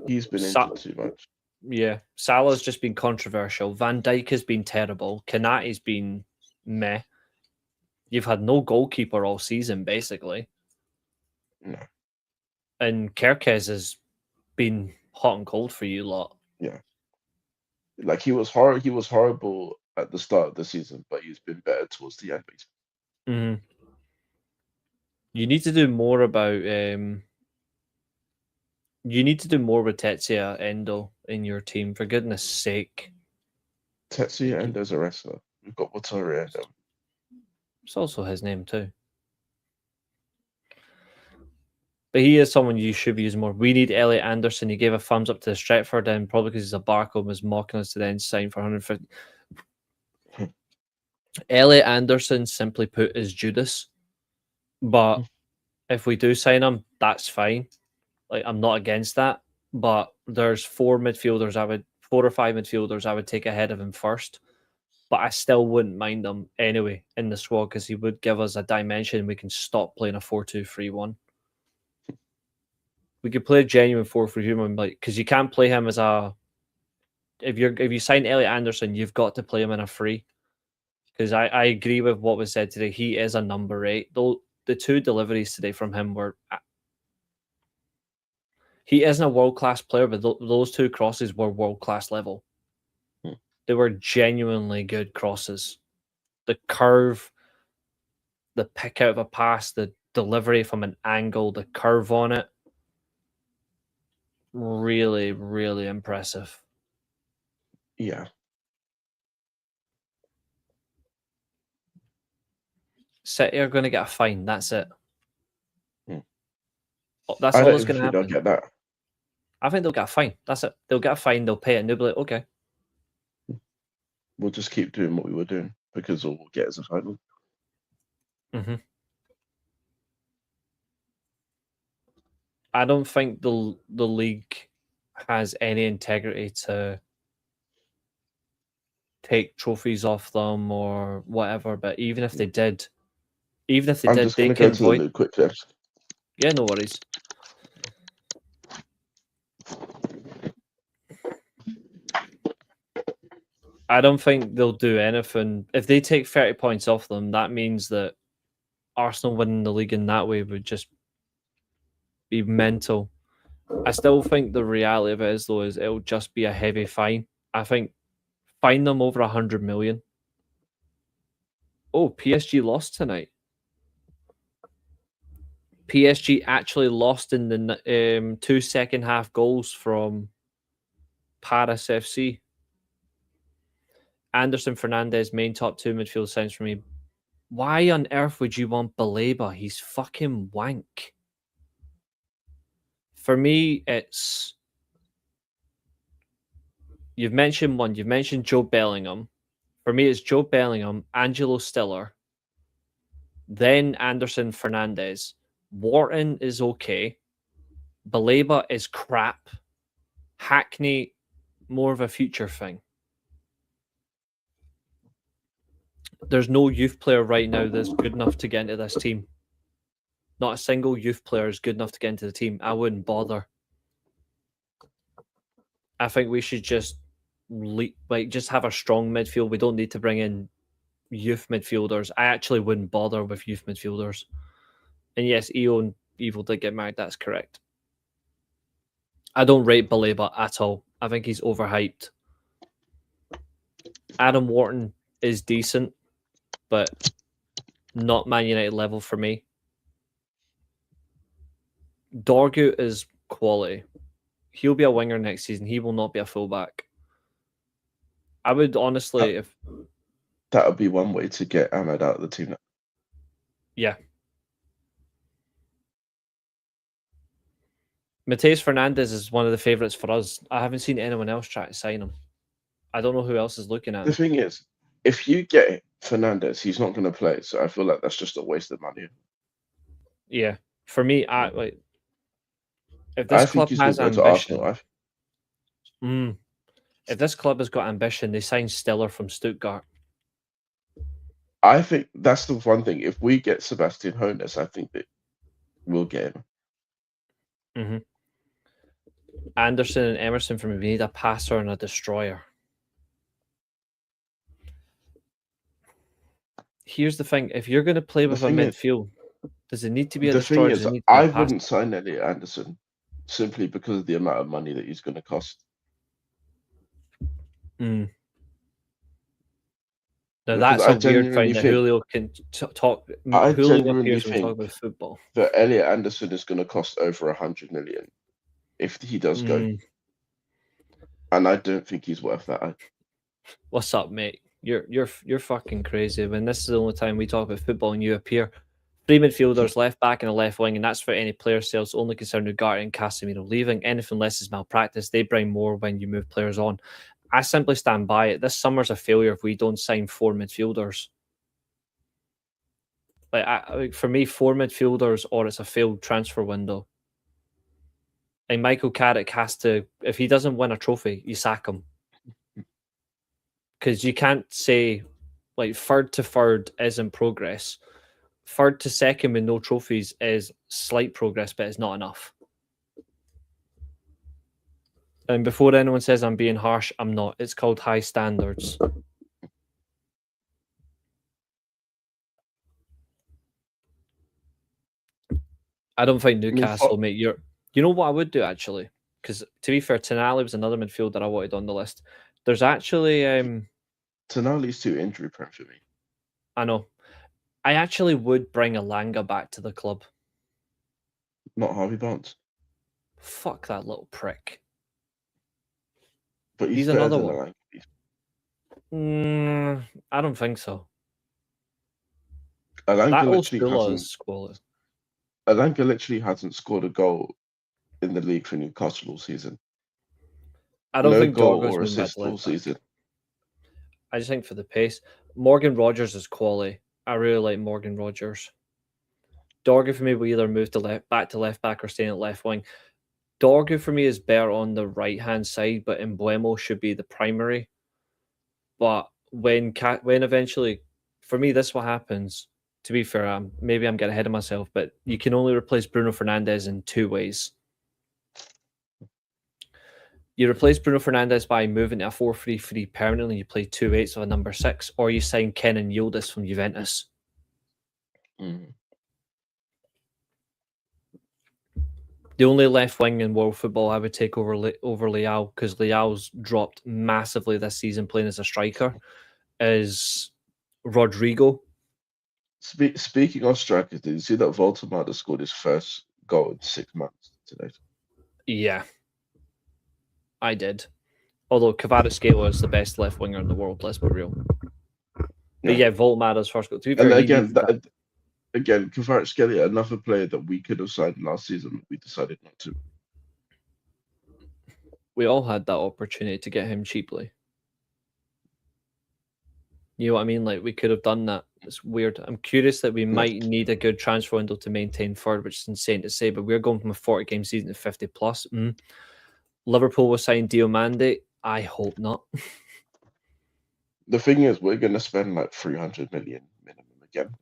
He's been injured too much. Yeah. Salah's just been controversial. Van Dijk has been terrible. Konate's been meh. You've had no goalkeeper all season, basically. No. And Kerkez has been hot and cold for you lot. Yeah. Like he was horrible at the start of the season, but he's been better towards the end. Mm-hmm. You need to do more about you need to do more with Tetsuya Endo in your team, for goodness sake. Tetsuya Endo's a wrestler. We've got Wataru Endo. It's also his name too. But he is someone you should be using more. We need Elliot Anderson. He gave a thumbs up to the Stretford, and probably because he's a Barcode was mocking us to then sign for 150. Elliot Anderson, simply put, is Judas. But if we do sign him, that's fine. Like, I'm not against that. But there's 4 or 5 midfielders I would take ahead of him first. But I still wouldn't mind him anyway in the squad because he would give us a dimension. We can stop playing a 4-2-3-1. We could play a genuine 4-3-3-1, like, because you can't play him as a. If you sign Elliot Anderson, you've got to play him in a free. Because I agree with what was said today. He is a number 8. Though the 2 deliveries today from him were. He isn't a world-class player, but those 2 crosses were world-class level. They were genuinely good crosses. The curve, the pick out of a pass, the delivery from an angle, the curve on it, really, really impressive. Yeah. City are going to get a fine. That's it. That's I all don't that's even going to think they'll happen. get that. I think they'll get a fine. That's it. They'll get a fine. They'll pay it, and they'll be like, okay. We'll just keep doing what we were doing because all we'll get is a final. I don't think the league has any integrity to take trophies off them or whatever. But even if they did, I'm just they going to go can to the void. loop quickly. Yeah, no worries. I don't think they'll do anything. If they take 30 points off them, that means that Arsenal winning the league in that way would just be mental. I still think the reality of it is, though, is it'll just be a heavy fine. I think fine them over 100 million. Oh, PSG lost tonight. PSG actually lost in the 2 second half goals from Paris FC. Anderson Fernandez, main top 2 midfield signs for me. Why on earth would you want Baleba? He's fucking wank. For me, it's... You've mentioned one. You've mentioned Joe Bellingham. For me, it's Joe Bellingham, Angelo Stiller, then Anderson Fernandez. Wharton is okay. Baleba is crap. Hackney, more of a future thing. There's no youth player right now that's good enough to get into this team. Not a single youth player is good enough to get into the team. I wouldn't bother. I think we should just just have a strong midfield. We don't need to bring in youth midfielders. I actually wouldn't bother with youth midfielders. And yes, EO and Evil did get married. That's correct. I don't rate Baleba at all. I think he's overhyped. Adam Wharton is decent, but not Man United level for me. Dorgu is quality. He'll be a winger next season. He will not be a fullback. I would honestly, that would be one way to get Ahmed out of the team. Yeah. Mateus Fernandez is one of the favourites for us. I haven't seen anyone else try to sign him. I don't know who else is looking at him. The thing is, if you get Fernandez, he's not going to play. So I feel like that's just a waste of money. Yeah. For me, if this club has ambition, if this club has got ambition, they sign Stiller from Stuttgart. I think that's the one thing. If we get Sebastian Hoeneß, I think that we'll get him. Anderson and Emerson for me. We need a passer and a destroyer. Here's the thing: if you're going to play with a midfield, does it need to be a destroyer? The thing is, I wouldn't sign Elliot Anderson simply because of the amount of money that he's going to cost. Now that's a weird thing that Julio can talk. I Julio appears when talk about football. That Elliot Anderson is going to cost over 100 million if he does go, and I don't think he's worth that. What's up, mate? You're fucking crazy. When this is the only time we talk about football and you appear. 3 midfielders, left back and a left wing, and that's for any player sales. Only concern Ugarte and Casemiro leaving. Anything less is malpractice. They bring more when you move players on. I simply stand by it. This summer's a failure if we don't sign 4 midfielders. For me, 4 midfielders or it's a failed transfer window. And Michael Carrick has to, if he doesn't win a trophy, you sack him. Because you can't say, third to third isn't progress. Third to second with no trophies is slight progress, but it's not enough. And before anyone says I'm being harsh, I'm not. It's called high standards. I don't think Newcastle, mate. You know what I would do, actually? Because, to be fair, Tonali was another midfielder I wanted on the list. There's actually... Tonali's too injury prone for me. I know. I actually would bring Elanga back to the club. Not Harvey Barnes. Fuck that little prick. But He's better another than one. Elanga. I don't think so. Elanga That literally Oscula hasn't. is quality. Elanga literally hasn't scored a goal in the league for Newcastle all season. I don't No think goal Dorgo's or moving back assist to all left back. season. I just think for the pace. Morgan Rogers is quality. I really like Morgan Rogers. Dorgo for me will either move to back to left back or stay at left wing. Dorgo for me is better on the right hand side, but Embuemo should be the primary. But when eventually, for me, this is what happens. To be fair, maybe I'm getting ahead of myself, but you can only replace Bruno Fernandes in two ways. You replace Bruno Fernandes by moving to a 4-3-3 permanently. You play 2/8 of a number 6, or you sign Kenan Yildiz from Juventus. Mm. The only left wing in world football I would take over Leao, because Leao's dropped massively this season playing as a striker, is Rodrigo. Speaking of strikers, did you see that Voltemada scored his first goal in 6 months today? Yeah, I did. Although Kvaratskhelia is the best left winger in the world, let's be real. But yeah, Voltemada's first goal. To be fair, Again, Kvaratskhelia, another player that we could have signed last season, we decided not to. We all had that opportunity to get him cheaply. You know what I mean? Like, we could have done that. It's weird. I'm curious that we might need a good transfer window to maintain third, which is insane to say, but we're going from a 40-game season to 50 plus. Liverpool will sign Diomande. I hope not. The thing is, we're going to spend like 300 million minimum again.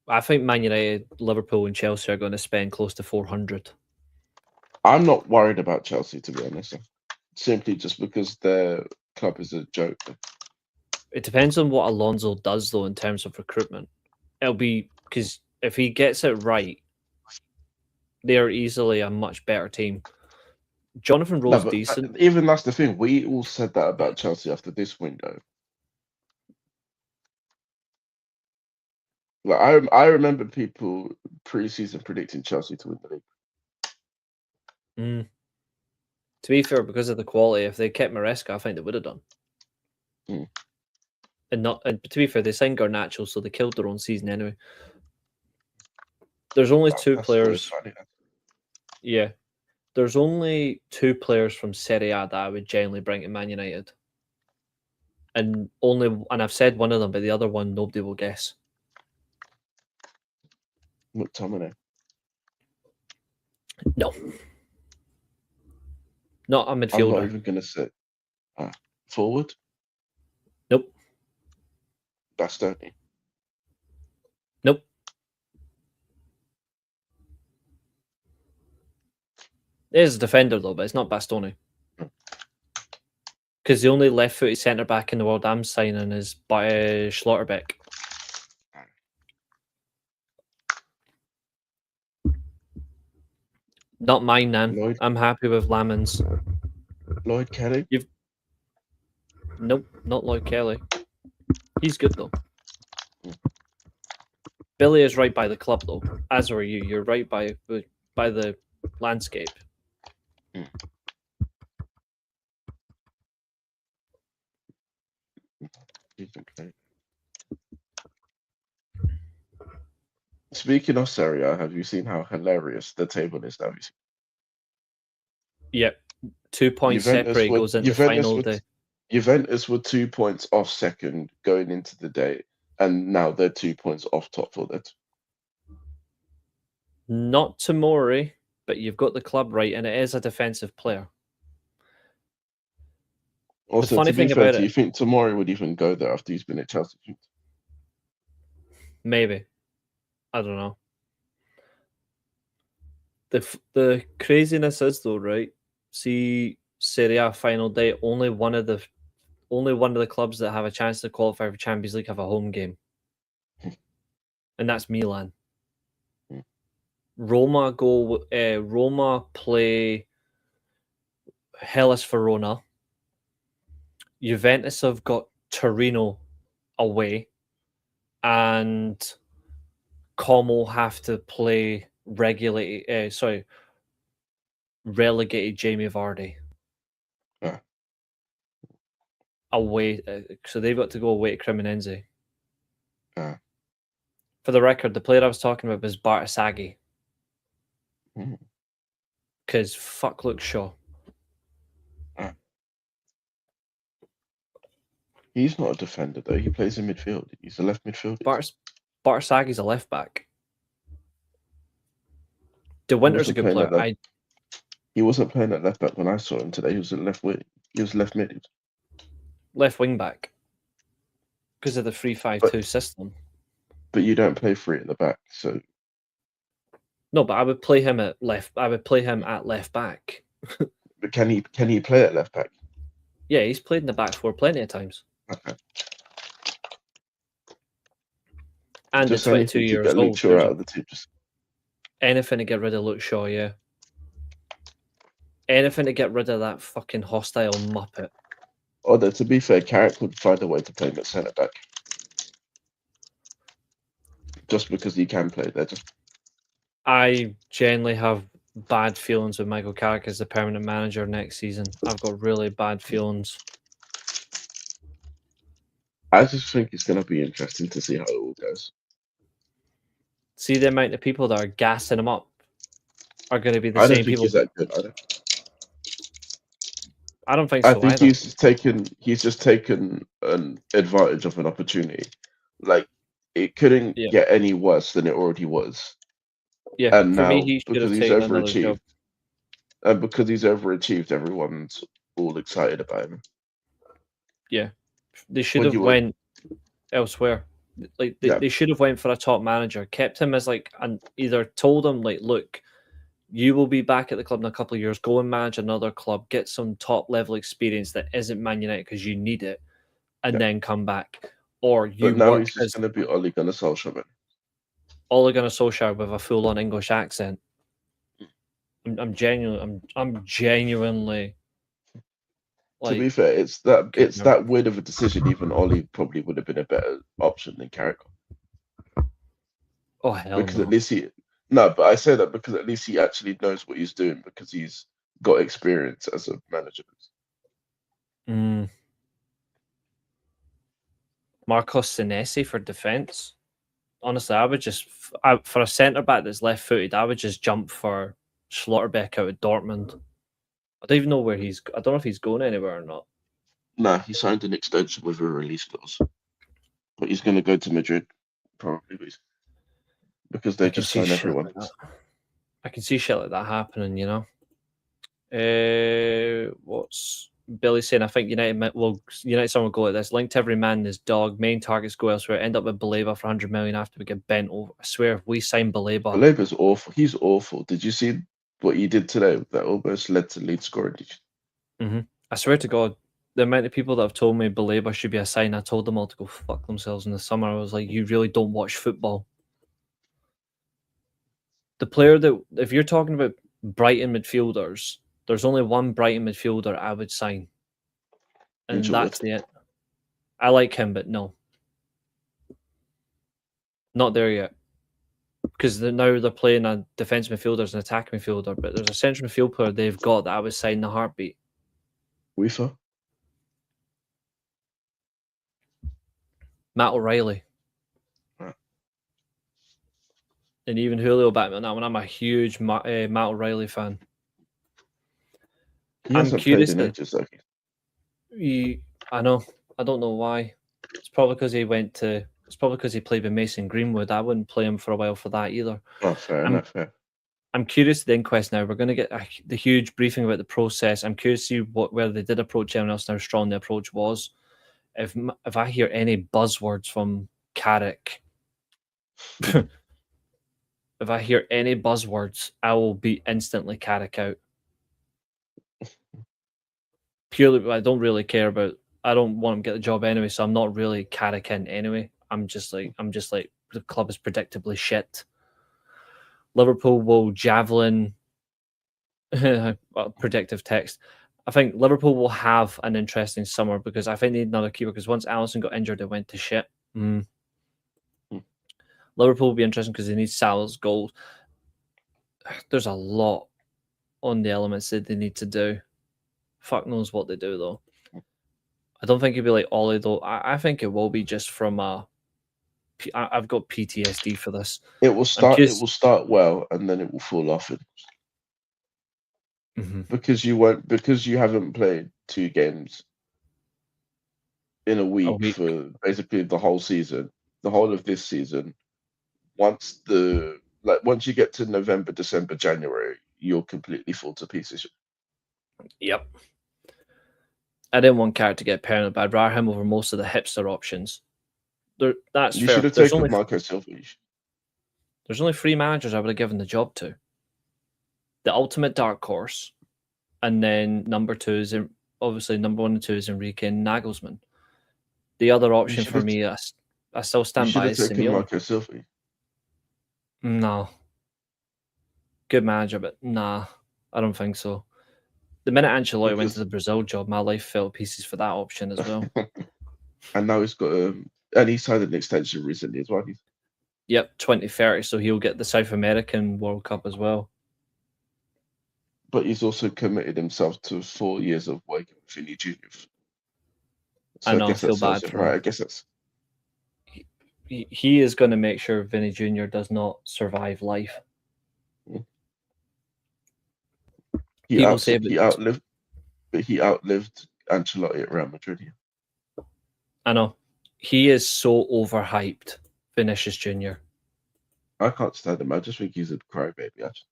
I think Man United, Liverpool, and Chelsea are going to spend close to 400. I'm not worried about Chelsea, to be honest. Simply just because their club is a joke. It depends on what Alonso does, though, in terms of recruitment. It'll be because if he gets it right, they are easily a much better team. Jonathan Rowe's decent. Even that's the thing. We all said that about Chelsea after this window. Like I remember people pre-season predicting Chelsea to win the league. To be fair, because of the quality, if they kept Maresca, I think they would have done. And to be fair, they signed Garnacho, so they killed their own season anyway. There's only two players. Yeah, there's only two players from Serie A that I would generally bring to Man United, and I've said one of them, but the other one nobody will guess. McTominay. No, not a midfielder. I'm not even gonna say forward. Nope. Bastoni. Nope. It is a defender though, but it's not Bastoni. Because the only left-footed centre back in the world I'm signing is by Schlotterbeck. Not mine, Nan. I'm happy with Lamens. Lloyd Kelly? Nope, not Lloyd Kelly. He's good though. Billy is right by the club though, as are you. You're right by the landscape. Speaking of Serie A, have you seen how hilarious the table is now? Yep. 2 points separate goes into the final day. Juventus were 2 points off second going into the day, and now they're 2 points off top for that. Not Tomori, but you've got the club right, and it is a defensive player. Also, the funny thing about do you think Tomori would even go there after he's been at Chelsea? Maybe. I don't know. The craziness is though, right? See, Serie A final day, only one of the clubs that have a chance to qualify for Champions League have a home game, and that's Milan. Roma play Hellas Verona. Juventus have got Torino away. and Como have to play relegated Jamie Vardy Yeah. away. So they've got to go away to Cremonense. Yeah. For the record, the player I was talking about was Bartasagi. Mhm. Because fuck Luke Shaw. He's not a defender though. He plays in midfield. He's a left midfielder. Bartasagi's a left back. De He Winter's a wasn't good playing player. at left. He wasn't playing at left back when I saw him today. He was at left wing. He was left mid. Left wing back. Because of the 3-5-2 system. But you don't play three at the back, so No, but I would play him at left. I would play him at left back. but can he play at left back? Yeah, he's played in the back four plenty of times. Okay. And Just at 22 anything to years get Luke old. Shaw out of the team. Just Anything to get rid of Luke Shaw, yeah. Anything to get rid of that fucking hostile muppet. although to be fair, Carrick would find a way to play him at centre back. Just because he can play there. Just I generally have bad feelings with Michael Carrick as the permanent manager next season. I've got really bad feelings. I just think it's going to be interesting to see how it all goes. See the amount of people that are gassing him up are going to be the I don't same think people. he's that good. I don't think I so think either. he's just taken an advantage of an opportunity. Like it couldn't Yeah. get any worse than it already was. Yeah, And for now me, he should because have he's taken another overachieved, job. and because he's overachieved, everyone's all excited about him. Yeah, they should When have you were- went elsewhere. Like Yeah. they should have went for a top manager, kept him as like, and either told him like, look, you will be back at the club in a couple of years. Go and manage another club, get some top level experience that isn't Man United because you need it, and then come back. Or you But now work he's just as going to be Ole Gunnar Solskjaer. Ole Gunnar Solskjaer with a full on English accent. I'm genuinely. To be fair, it's that weird of a decision. Even Ole probably would have been a better option than Carrick. Oh hell Because no. at least but I say that because at least he actually knows what he's doing because he's got experience as a manager. Marcos Senesi for defence. Honestly, I would just for a centre back that's left-footed, I would just jump for Schlotterbeck out of Dortmund. I don't even know where he's. I don't know if he's going anywhere or not. Nah, he signed an extension with a release clause, but he's going to go to Madrid probably because they just sign everyone. I can see shit like that happening, you know. What's Billy saying? I think United someone will go like this. Linked to every man and his dog. Main targets go elsewhere. End up with Baleba for 100 million after we get bent over. I swear, if we sign Baleba. Baleba's awful. He's awful. Did you see what he did today? That almost led to Leeds scoring. I swear to God, the amount of people that have told me Baleba should be a sign, I told them all to go fuck themselves in the summer. I was like, you really don't watch football. The player that, if you're talking about Brighton midfielders, there's only one Brighton midfielder I would sign. And that's it. I like him, but no. Not there yet. Because now they're playing a defence midfielder and an attack midfielder, but there's a central midfield player they've got that I would sign in a heartbeat. Weaver? Matt O'Reilly. Right. And even Julio back on that one. I'm a huge Matt O'Reilly fan. He hasn't played in ages, though. I know. I don't know why. It's probably because he played with Mason Greenwood. I wouldn't play him for a while for that either. Oh, fair enough. Yeah. I'm curious to the inquest now. We're going to get the huge briefing about the process. I'm curious to see whether they did approach anyone else and how strong the approach was. If I hear any buzzwords from Carrick, if I hear any buzzwords, I will be instantly Carrick out. Purely, I don't really care about. I don't want him to get the job anyway, so I'm not really Carrick in anyway. I'm just like the club is predictably shit. Liverpool will javelin. Predictive text. I think Liverpool will have an interesting summer because I think they need another keeper because once Alisson got injured, it went to shit. Liverpool will be interesting because they need Salah's goals. There's a lot on the elements that they need to do. Fuck knows what they do though. I don't think it'll be like Ollie though. I think it will be just from I've got PTSD for this. It will start. It will start well, and then it will fall off. Because you haven't played 2 games in a week for basically the whole season, the whole of this season. Once you get to November, December, January, you'll completely fall to pieces. Yep. I didn't want Carrot to get permanent, but I'd rather him over most of the hipster options. That's You fair. should have taken Marco Silva. There's only 3 managers I would have given the job to. The ultimate dark horse, and then number 2 is obviously number 1 and 2 is Enrique and Nagelsmann. The other option for me, I still stand by is Simeone. Marco Silva. No. Good manager, but nah, I don't think so. The minute Ancelotti went to the Brazil job, my life fell to pieces for that option as well. And now he's got and he signed an extension recently as well. Yep, 2030, so he'll get the South American World Cup as well. But he's also committed himself to 4 years of working with Vinny Jr. So I know, I guess feel bad also, for right, him. I guess that's... He is going to make sure Vinny Jr. does not survive life. He outlived Ancelotti at Real Madrid. I know. He is so overhyped, Vinicius Jr. I can't stand him. I just think he's a crybaby, actually.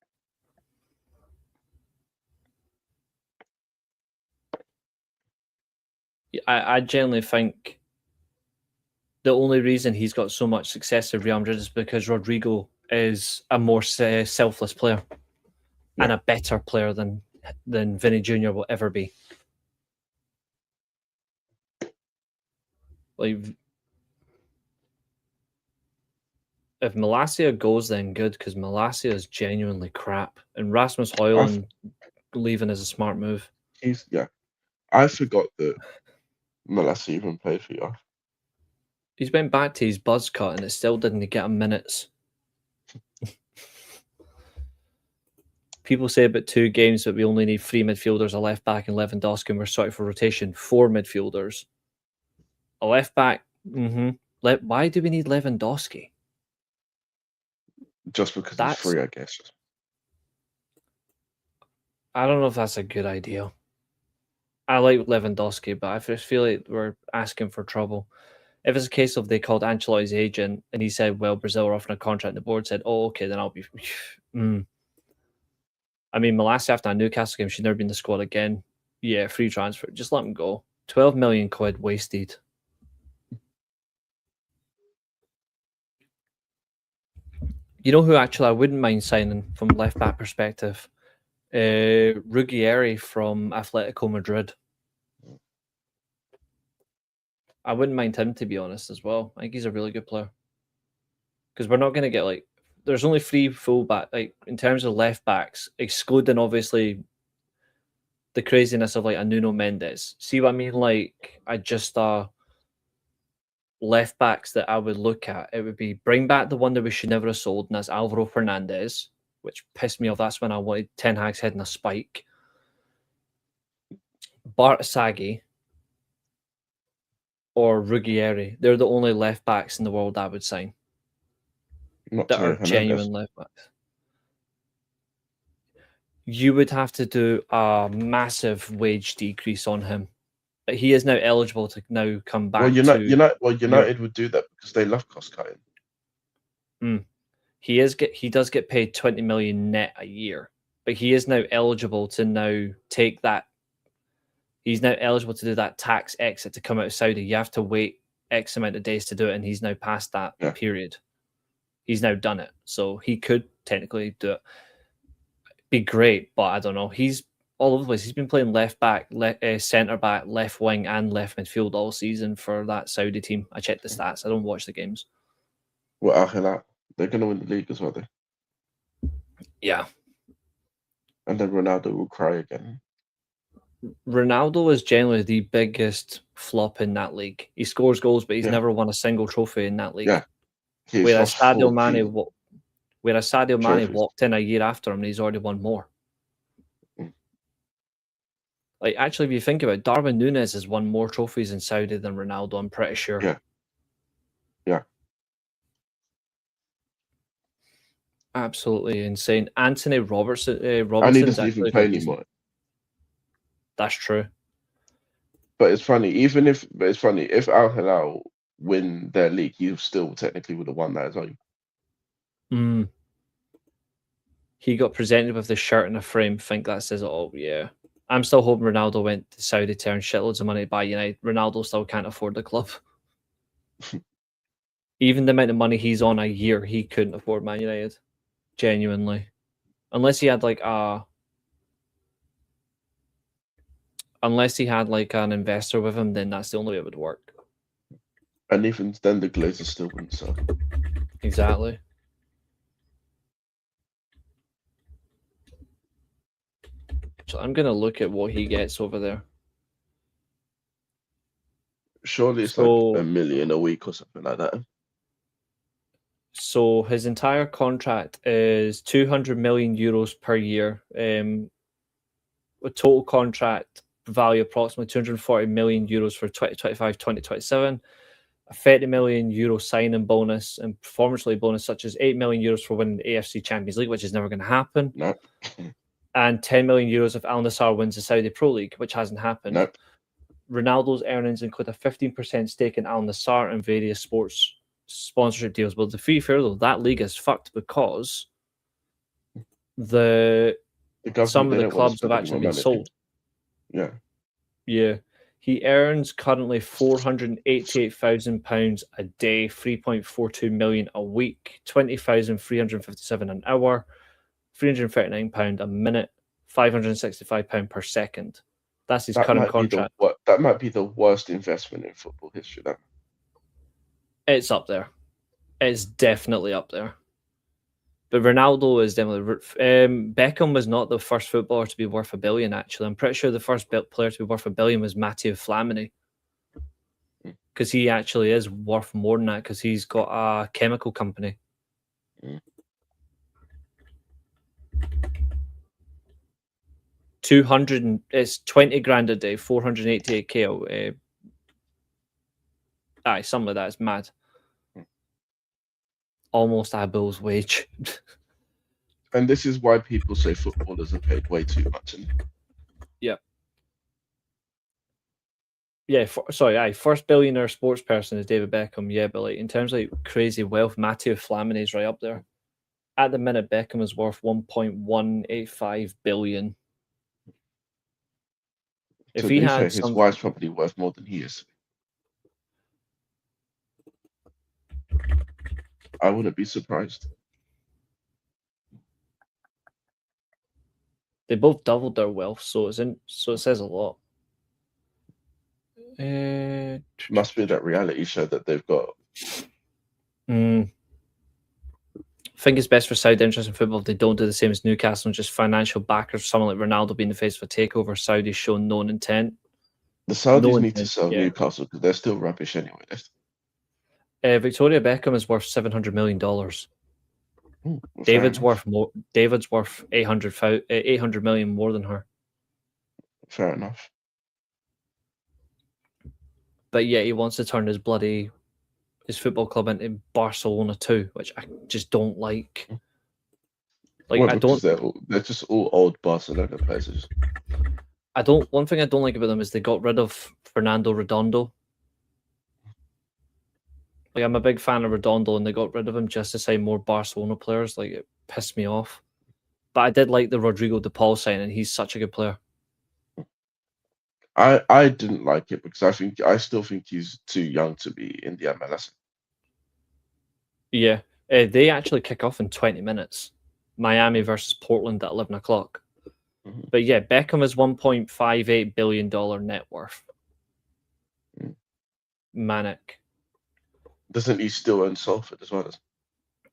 I genuinely think the only reason he's got so much success at Real Madrid is because Rodrigo is a more selfless player and a better player than Vinny Jr. will ever be. Like, if Malacia goes, then good, because Malacia is genuinely crap, and Rasmus Højlund leaving is a smart move. I forgot that Malacia even played for you. He's went back to his buzz cut, and it still didn't get him minutes. People say about 2 games that we only need 3 midfielders, a left back, and Lewandowski, and we're sorry for rotation. 4 midfielders, a left back. Why do we need Lewandowski? Just because it's free, I guess. I don't know if that's a good idea. I like Lewandowski, but I just feel like we're asking for trouble. If it's a case of they called Ancelotti's agent and he said, well, Brazil are offering a contract, and the board said, oh, okay, then I'll be... I mean, Malacia after a Newcastle game, she'd never been in the squad again. Yeah, free transfer. Just let him go. 12 million quid wasted. You know who actually I wouldn't mind signing from left back perspective? Ruggieri from Atletico Madrid. I wouldn't mind him, to be honest, as well. I think he's a really good player. Because we're not going to get, like... There's only 3 full-back, like, in terms of left-backs, excluding, obviously, the craziness of, like, a Nuno Mendes. See what I mean? Like, left-backs that I would look at, it would be bring back the one that we should never have sold, and that's Alvaro Fernandez, which pissed me off. That's when I wanted Ten Hag's head in a spike. Bart Sagi or Ruggieri. They're the only left-backs in the world I would sign. That are genuine left backs. You would have to do a massive wage decrease on him. But he is now eligible to now come back. United would do that because they love cost cutting. He does get paid 20 million net a year, but he is now eligible to now take that. He's now eligible to do that tax exit to come out of Saudi. You have to wait X amount of days to do it, and he's now past that period. He's now done it, so he could technically do it. Be great, but I don't know. He's all over the place. He's been playing left back, centre back, left wing, and left midfield all season for that Saudi team. I checked the stats. I don't watch the games. Well, Al-Hilal, they're going to win the league as well, though. Yeah. And then Ronaldo will cry again. Ronaldo is generally the biggest flop in that league. He scores goals, but he's never won a single trophy in that league. Yeah. He's Whereas lost Sadio 14 Mane trophies. walked in a year after him and he's already won more. Like, actually, if you think about it, Darwin Núñez has won more trophies in Saudi than Ronaldo, I'm pretty sure. Yeah. Yeah. Absolutely insane. Anthony Robertson's And he doesn't even actually play got decent. anymore. That's true. But it's funny, if Al Hilal win their league, he still technically would have won that as well. Mm. He got presented with the shirt in a frame. Think that says it all. Yeah. I'm still hoping Ronaldo went to Saudi to earn shitloads of money to buy United. Ronaldo still can't afford the club. Even the amount of money he's on a year, he couldn't afford Man United. Genuinely. Unless he had like an investor with him, then that's the only way it would work. And even then, the Glazers still wouldn't sell. Exactly. So I'm going to look at what he gets over there. Surely it's like $1 million a week or something like that. So his entire contract is 200 million euros per year. A total contract value approximately 240 million euros for 2025-2027. A 30 million euro signing bonus and performance-related bonus, such as 8 million euros for winning the AFC Champions League, which is never going to happen. Nope. And 10 million euros if Al Nassr wins the Saudi Pro League, which hasn't happened. Nope. Ronaldo's earnings include a 15% stake in Al Nassr and various sports sponsorship deals. But to be fair, though, that league is fucked because some of the clubs have actually been sold. Yeah. Yeah. He earns currently £488,000 a day, 3.42 million a week, 20,357 an hour, £339 a minute, £565 per second. That's his current contract. That might be the worst investment in football history. It's up there. It's definitely up there. But Ronaldo is definitely... Beckham was not the first footballer to be worth $1 billion, actually. I'm pretty sure the first player to be worth $1 billion was Matteo Flamini. Because he actually is worth more than that because he's got a chemical company. It's 20 grand a day, 488k. Something like that. It's mad. Almost a bull's wage. And this is why people say footballers are paid way too much. Yeah. Yeah, first billionaire sports person is David Beckham. Yeah, but like in terms of like crazy wealth, Matteo Flamini is right up there. At the minute, Beckham is worth 1.185 billion. If he had his wife's probably worth more than he is. I wouldn't be surprised. They both doubled their wealth, so it says a lot. Must be that reality show that they've got. I think it's best for Saudi interest in football if they don't do the same as Newcastle and just financial backers. Someone like Ronaldo being the face of a takeover. Saudis show no intent. The Saudis need to sell Newcastle because they're still rubbish anyway. Victoria Beckham is worth $700 million. David's worth more. David's worth 800 million more than her. Fair enough. But yeah, he wants to turn his football club into Barcelona too, which I just don't like. They're just all old Barcelona players. One thing I don't like about them is they got rid of Fernando Redondo. Like, I'm a big fan of Redondo, and they got rid of him just to sign more Barcelona players. Like, it pissed me off. But I did like the Rodrigo de Paul signing. He's such a good player. I didn't like it because I still think he's too young to be in the MLS. Yeah, they actually kick off in 20 minutes. Miami versus Portland at 11 o'clock. Mm-hmm. But yeah, Beckham is $1.58 billion net worth. Manic. Doesn't he still own Salford as well?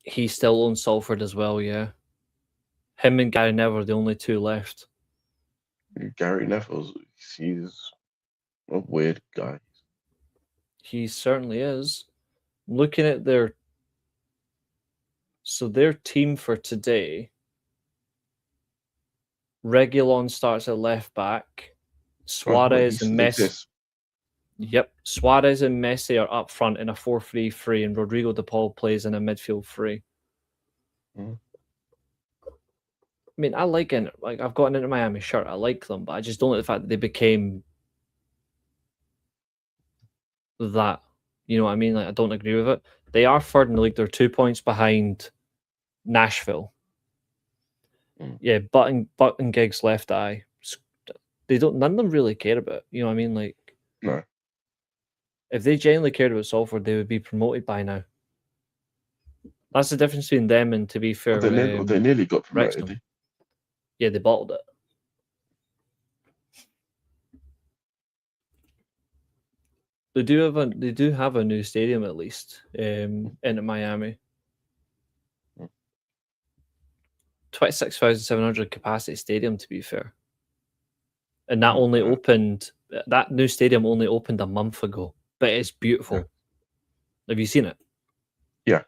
He still owns Salford as well, yeah. Him and Gary Neville are the only two left. Gary Neville, he's a weird guy. He certainly is. Looking at their So their team for today, Reguilon starts at left back. Suarez and Messi. Yep, Suarez and Messi are up front in a 4-3-3, and Rodrigo de Paul plays in a midfield three. Mm. I mean, I like it. Like, I've got an Inter Miami shirt. I like them, but I just don't like the fact that they became that. You know what I mean? Like, I don't agree with it. They are third in the league. They're 2 points behind Nashville. Mm. Yeah, Button Giggs left eye. They don't. None of them really care about it. You know what I mean? Like, No. if they genuinely cared about Salford, they would be promoted by now. That's the difference between them and, to be fair, They nearly got promoted. Wrexham. Yeah, they bottled it. They do have a new stadium at least in Miami. 26,700 capacity stadium, to be fair. And that that new stadium only opened a month ago, but it's beautiful. Yeah. Have you seen it? Yeah.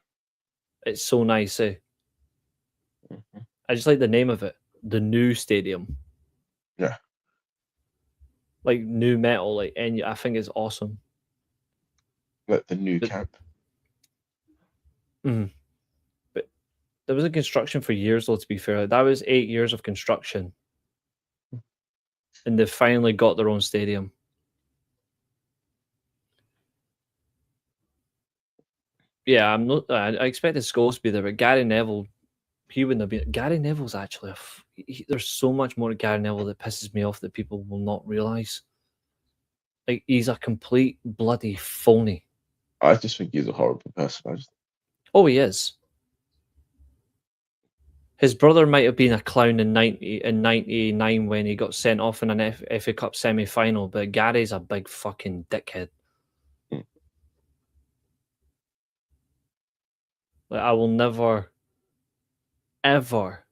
It's so nice, eh? Mm-hmm. I just like the name of it. The new stadium. Yeah. Like new metal, and I think it's awesome. Like the new camp. Mm. But there was a construction for years, though, to be fair. That was 8 years of construction. And they've finally got their own stadium. Yeah, I expected Scholes to be there, but Gary Neville, he wouldn't have been. Gary Neville's actually there's so much more to Gary Neville that pisses me off that people will not realise. Like, he's a complete bloody phony. I just think he's a horrible person. Oh, he is. His brother might have been a clown in 99 when he got sent off in an FA Cup semi-final, but Gary's a big fucking dickhead. Like, I will never, ever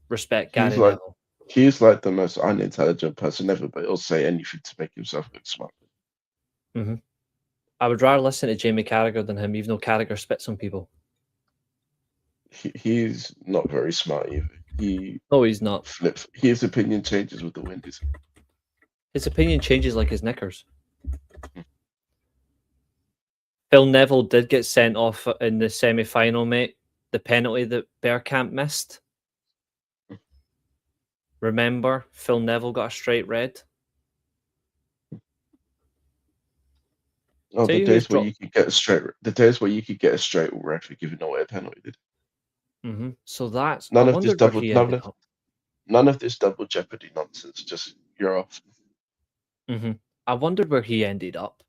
respect Gary Neville. He's like the most unintelligent person ever, but he'll say anything to make himself look smart. Mm-hmm. I would rather listen to Jamie Carragher than him, even though Carragher spits on people. He's not very smart either. No, he's not. His opinion changes with the wind. His opinion changes like his knickers. Phil Neville did get sent off in the semi-final, mate. The penalty that Bergkamp missed. Remember, Phil Neville got a straight red. Oh, the days where you could get a straight red for giving away a penalty. Mm-hmm. So that's none of this double jeopardy nonsense. Just you're off. Mm-hmm. I wondered where he ended up.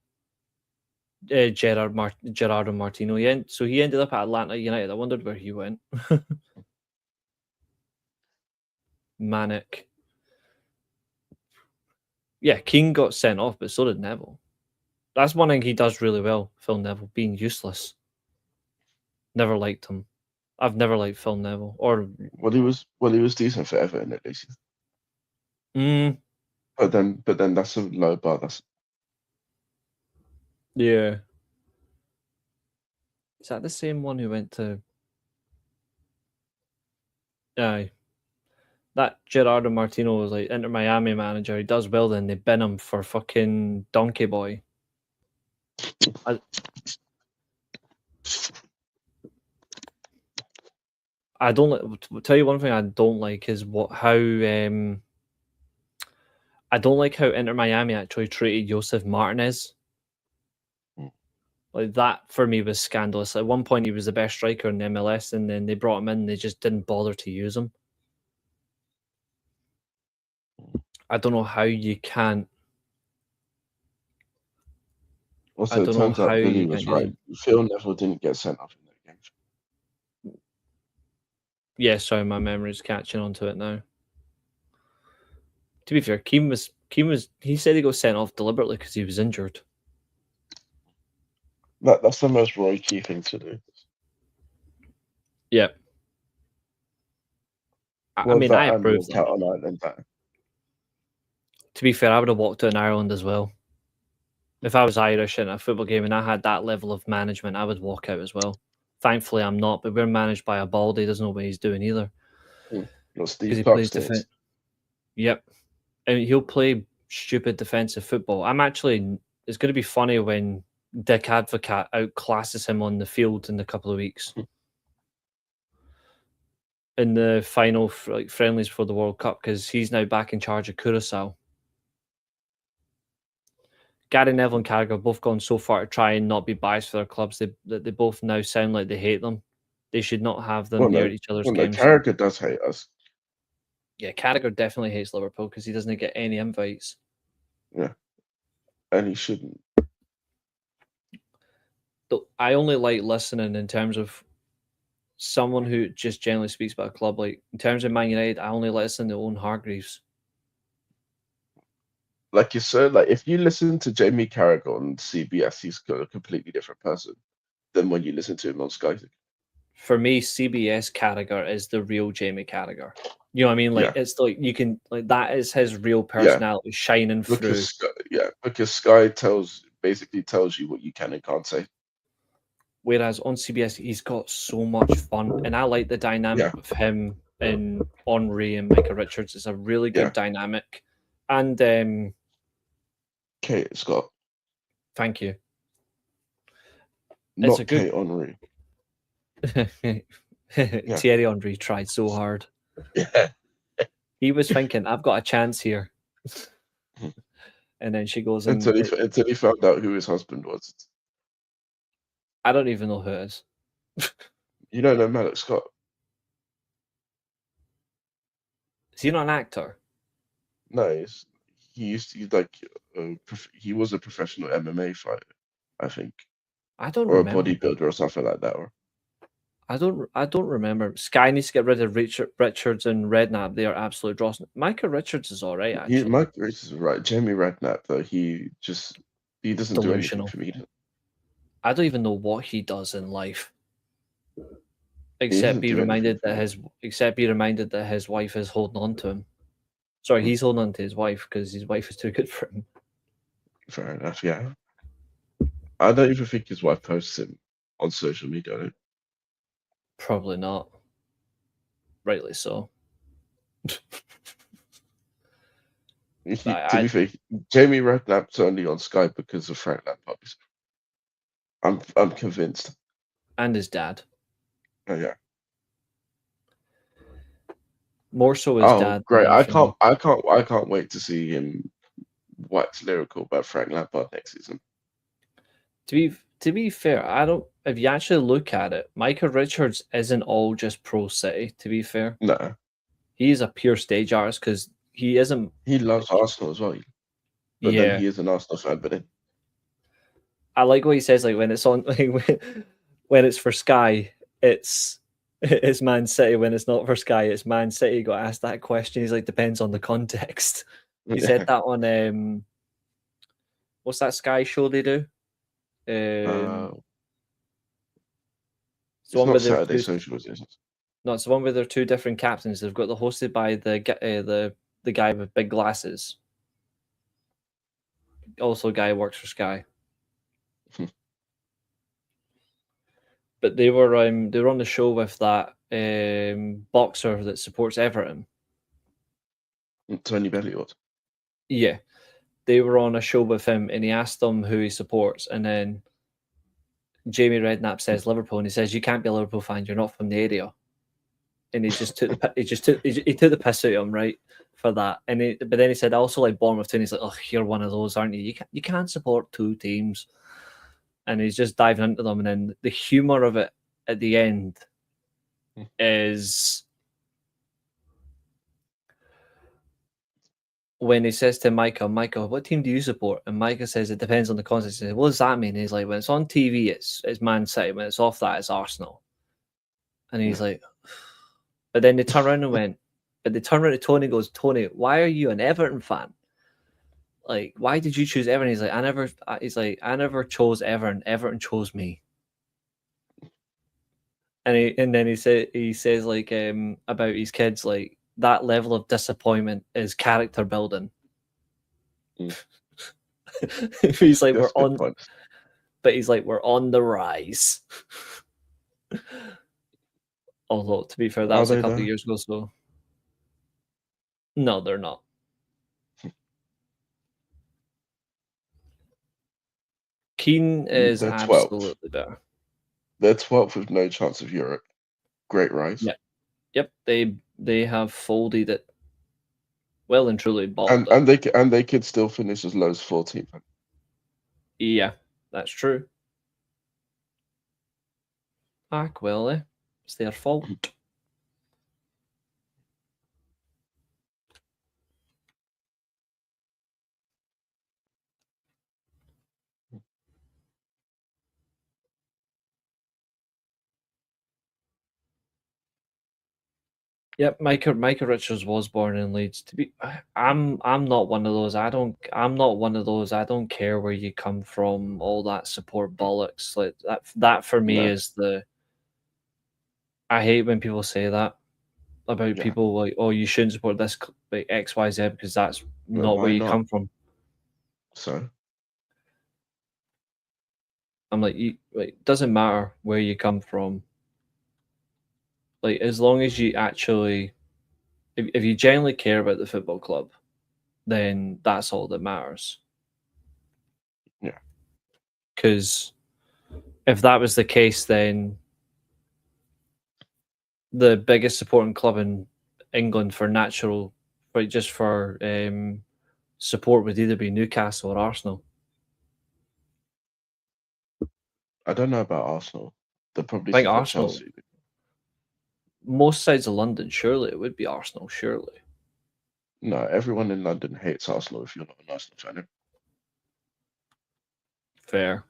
Gerardo Martino. So he ended up at Atlanta United. I wondered where he went. Manic. Yeah, Keane got sent off, but so did Neville. That's one thing he does really well, Phil Neville, being useless. Never liked him. I've never liked Phil Neville. He was decent for Everton at least. But then that's a low bar. Yeah. Is that the same one who went to? Aye. That Gerardo Martino was like Inter Miami manager. He does well, then they bin him for fucking Donkey Boy. I don't tell you one thing I don't like is how I don't like how Inter Miami actually treated Josef Martinez. Like, that for me was scandalous. At one point he was the best striker in the MLS, and then they brought him in and they just didn't bother to use him. I don't know how you can't. Also, it turns out Billy was right. Phil Neville didn't get sent off in that game. Yeah, sorry, my memory's catching on to it now. To be fair, he said he got sent off deliberately because he was injured. That's the most Roy Keane thing to do. Yeah. I mean, I approve that. To be fair, I would have walked out in Ireland as well. If I was Irish in a football game and I had that level of management, I would walk out as well. Thankfully, I'm not, but we're managed by a baldy. He doesn't know what he's doing either. Not Steve Because he Clark plays defense. Yep. And he'll play stupid defensive football. It's going to be funny when Dick Advocat outclasses him on the field in a couple of weeks. In the final friendlies for the World Cup, because he's now back in charge of Curacao. Gary Neville and Carragher have both gone so far to try and not be biased for their clubs that they both now sound like they hate them. They should not have them near each other's games. Carragher does hate us. Yeah, Carragher definitely hates Liverpool because he doesn't get any invites. Yeah, and he shouldn't. I only like listening in terms of someone who just generally speaks about a club. Like in terms of Man United, I only listen to Owen Hargreaves. Like you said, like if you listen to Jamie Carragher on CBS, he's got a completely different person than when you listen to him on Sky. For me, CBS Carragher is the real Jamie Carragher. You know what I mean? Like it's like you can that is his real personality shining through. Because Sky basically tells you what you can and can't say. Whereas on CBS, he's got so much fun, and I like the dynamic of him and Henri and Micah Richards. It's a really good dynamic, and Kate Scott. Thank you. Not Kate Henri. Thierry Henry tried so hard. Yeah. He was thinking, I've got a chance here. And then she goes until he found out who his husband was. I don't even know who it is. You don't know Malek Scott? Is he not an actor? No, he was a professional MMA fighter, I think. I don't remember. Or a bodybuilder or something like that. I don't remember. Sky needs to get rid of Richards and Redknapp. They are absolute dross. Micah Richards is all right, actually. Micah Richards is right. Jamie Redknapp, though, he doesn't do anything for me. I don't even know what he does in life, except be reminded that his wife is holding on to him. Sorry, he's holding on to his wife because his wife is too good for him. Fair enough. Yeah, I don't even think his wife posts him on social media. Probably not. Rightly so. To be fair, Jamie Redknapp's only on Skype because of Frank Lampard. I'm convinced. And his dad. Oh yeah. More so his dad. Great! I can't wait to see him wax lyrical about Frank Lampard next season. To be fair, if you actually look at it, Micah Richards isn't all just Pro City, to be fair. No. He is a pure stage artist because he isn't. He loves Arsenal as well. But then he is an Arsenal fan, but then. I like what he says, like when it's on, when it's for Sky, it's Man City. When it's not for Sky, it's Man City. He got asked that question. He's like, depends on the context. He said that on what's that Sky show they do? It's not Saturday Socials, is it? No, it's the one where there are two different captains. They've got hosted by the guy with big glasses. Also, a guy who works for Sky. But they were on the show with that boxer that supports Everton. Tony Belliot. Yeah. They were on a show with him and he asked them who he supports, and then Jamie Redknapp says Liverpool, and he says, you can't be a Liverpool fan, you're not from the area. And he took the piss out of him, right, for that. But then he said, I also like Bournemouth too, and he's like, oh, you're one of those, aren't you? You can't support two teams. And he's just diving into them, and then the humor of it at the end is when he says to Micah, what team do you support? And Micah says it depends on the context. He says, what does that mean? He's like, when it's on TV, it's Man City. When it's off that, it's Arsenal. And he's like, but then they turn around to Tony and goes, Tony, why are you an Everton fan? Like, why did you choose Everton? I never chose Everton. Everton chose me. And then he says like about his kids, like that level of disappointment is character building. He's like, we're on the rise. Although, to be fair, that Are was a they couple of though? years ago, so... No, they're not. Keane is They're 12th. absolutely better. They're 12th with no chance of Europe. Great rise. Yep, they have folded it well and truly bottled And it. they could still finish as low as 14th. Yeah, that's true. Well, it's their fault. Yep, Micah Richards was born in Leeds. I'm not one of those. I'm not one of those. I don't care where you come from. All that support bollocks. Like that for me No. is the. I hate when people say that about Yeah. people like, oh, you shouldn't support this like XYZ because that's But not why where you not? come from. So I'm like, it doesn't matter where you come from. Like, as long as you actually, if you genuinely care about the football club, then that's all that matters. yeah. Because if that was the case, then the biggest supporting club in England for natural, but just for support would either be Newcastle or Arsenal. I don't know about Arsenal. They'll probably I think support Arsenal, Chelsea. most sides of London, surely it would be Arsenal, surely. No, everyone in London hates Arsenal if you're not an Arsenal fan. Fair.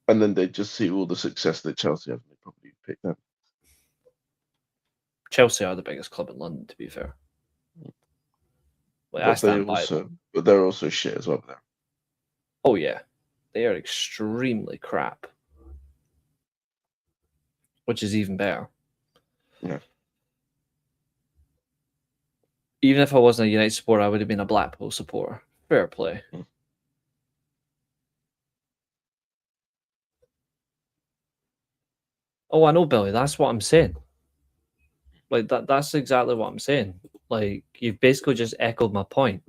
And then they just see all the success that Chelsea have and they probably pick them. Chelsea are the biggest club in London, to be fair. Like, I stand by them. But they're also shit as well there. Oh yeah, they are extremely crap, which is even better. Yeah. Even if I wasn't a United supporter, I would have been a Blackpool supporter. Fair play. Mm. Oh, I know, Billy. That's what I'm saying. Like that's exactly what I'm saying. Like, you've basically just echoed my point.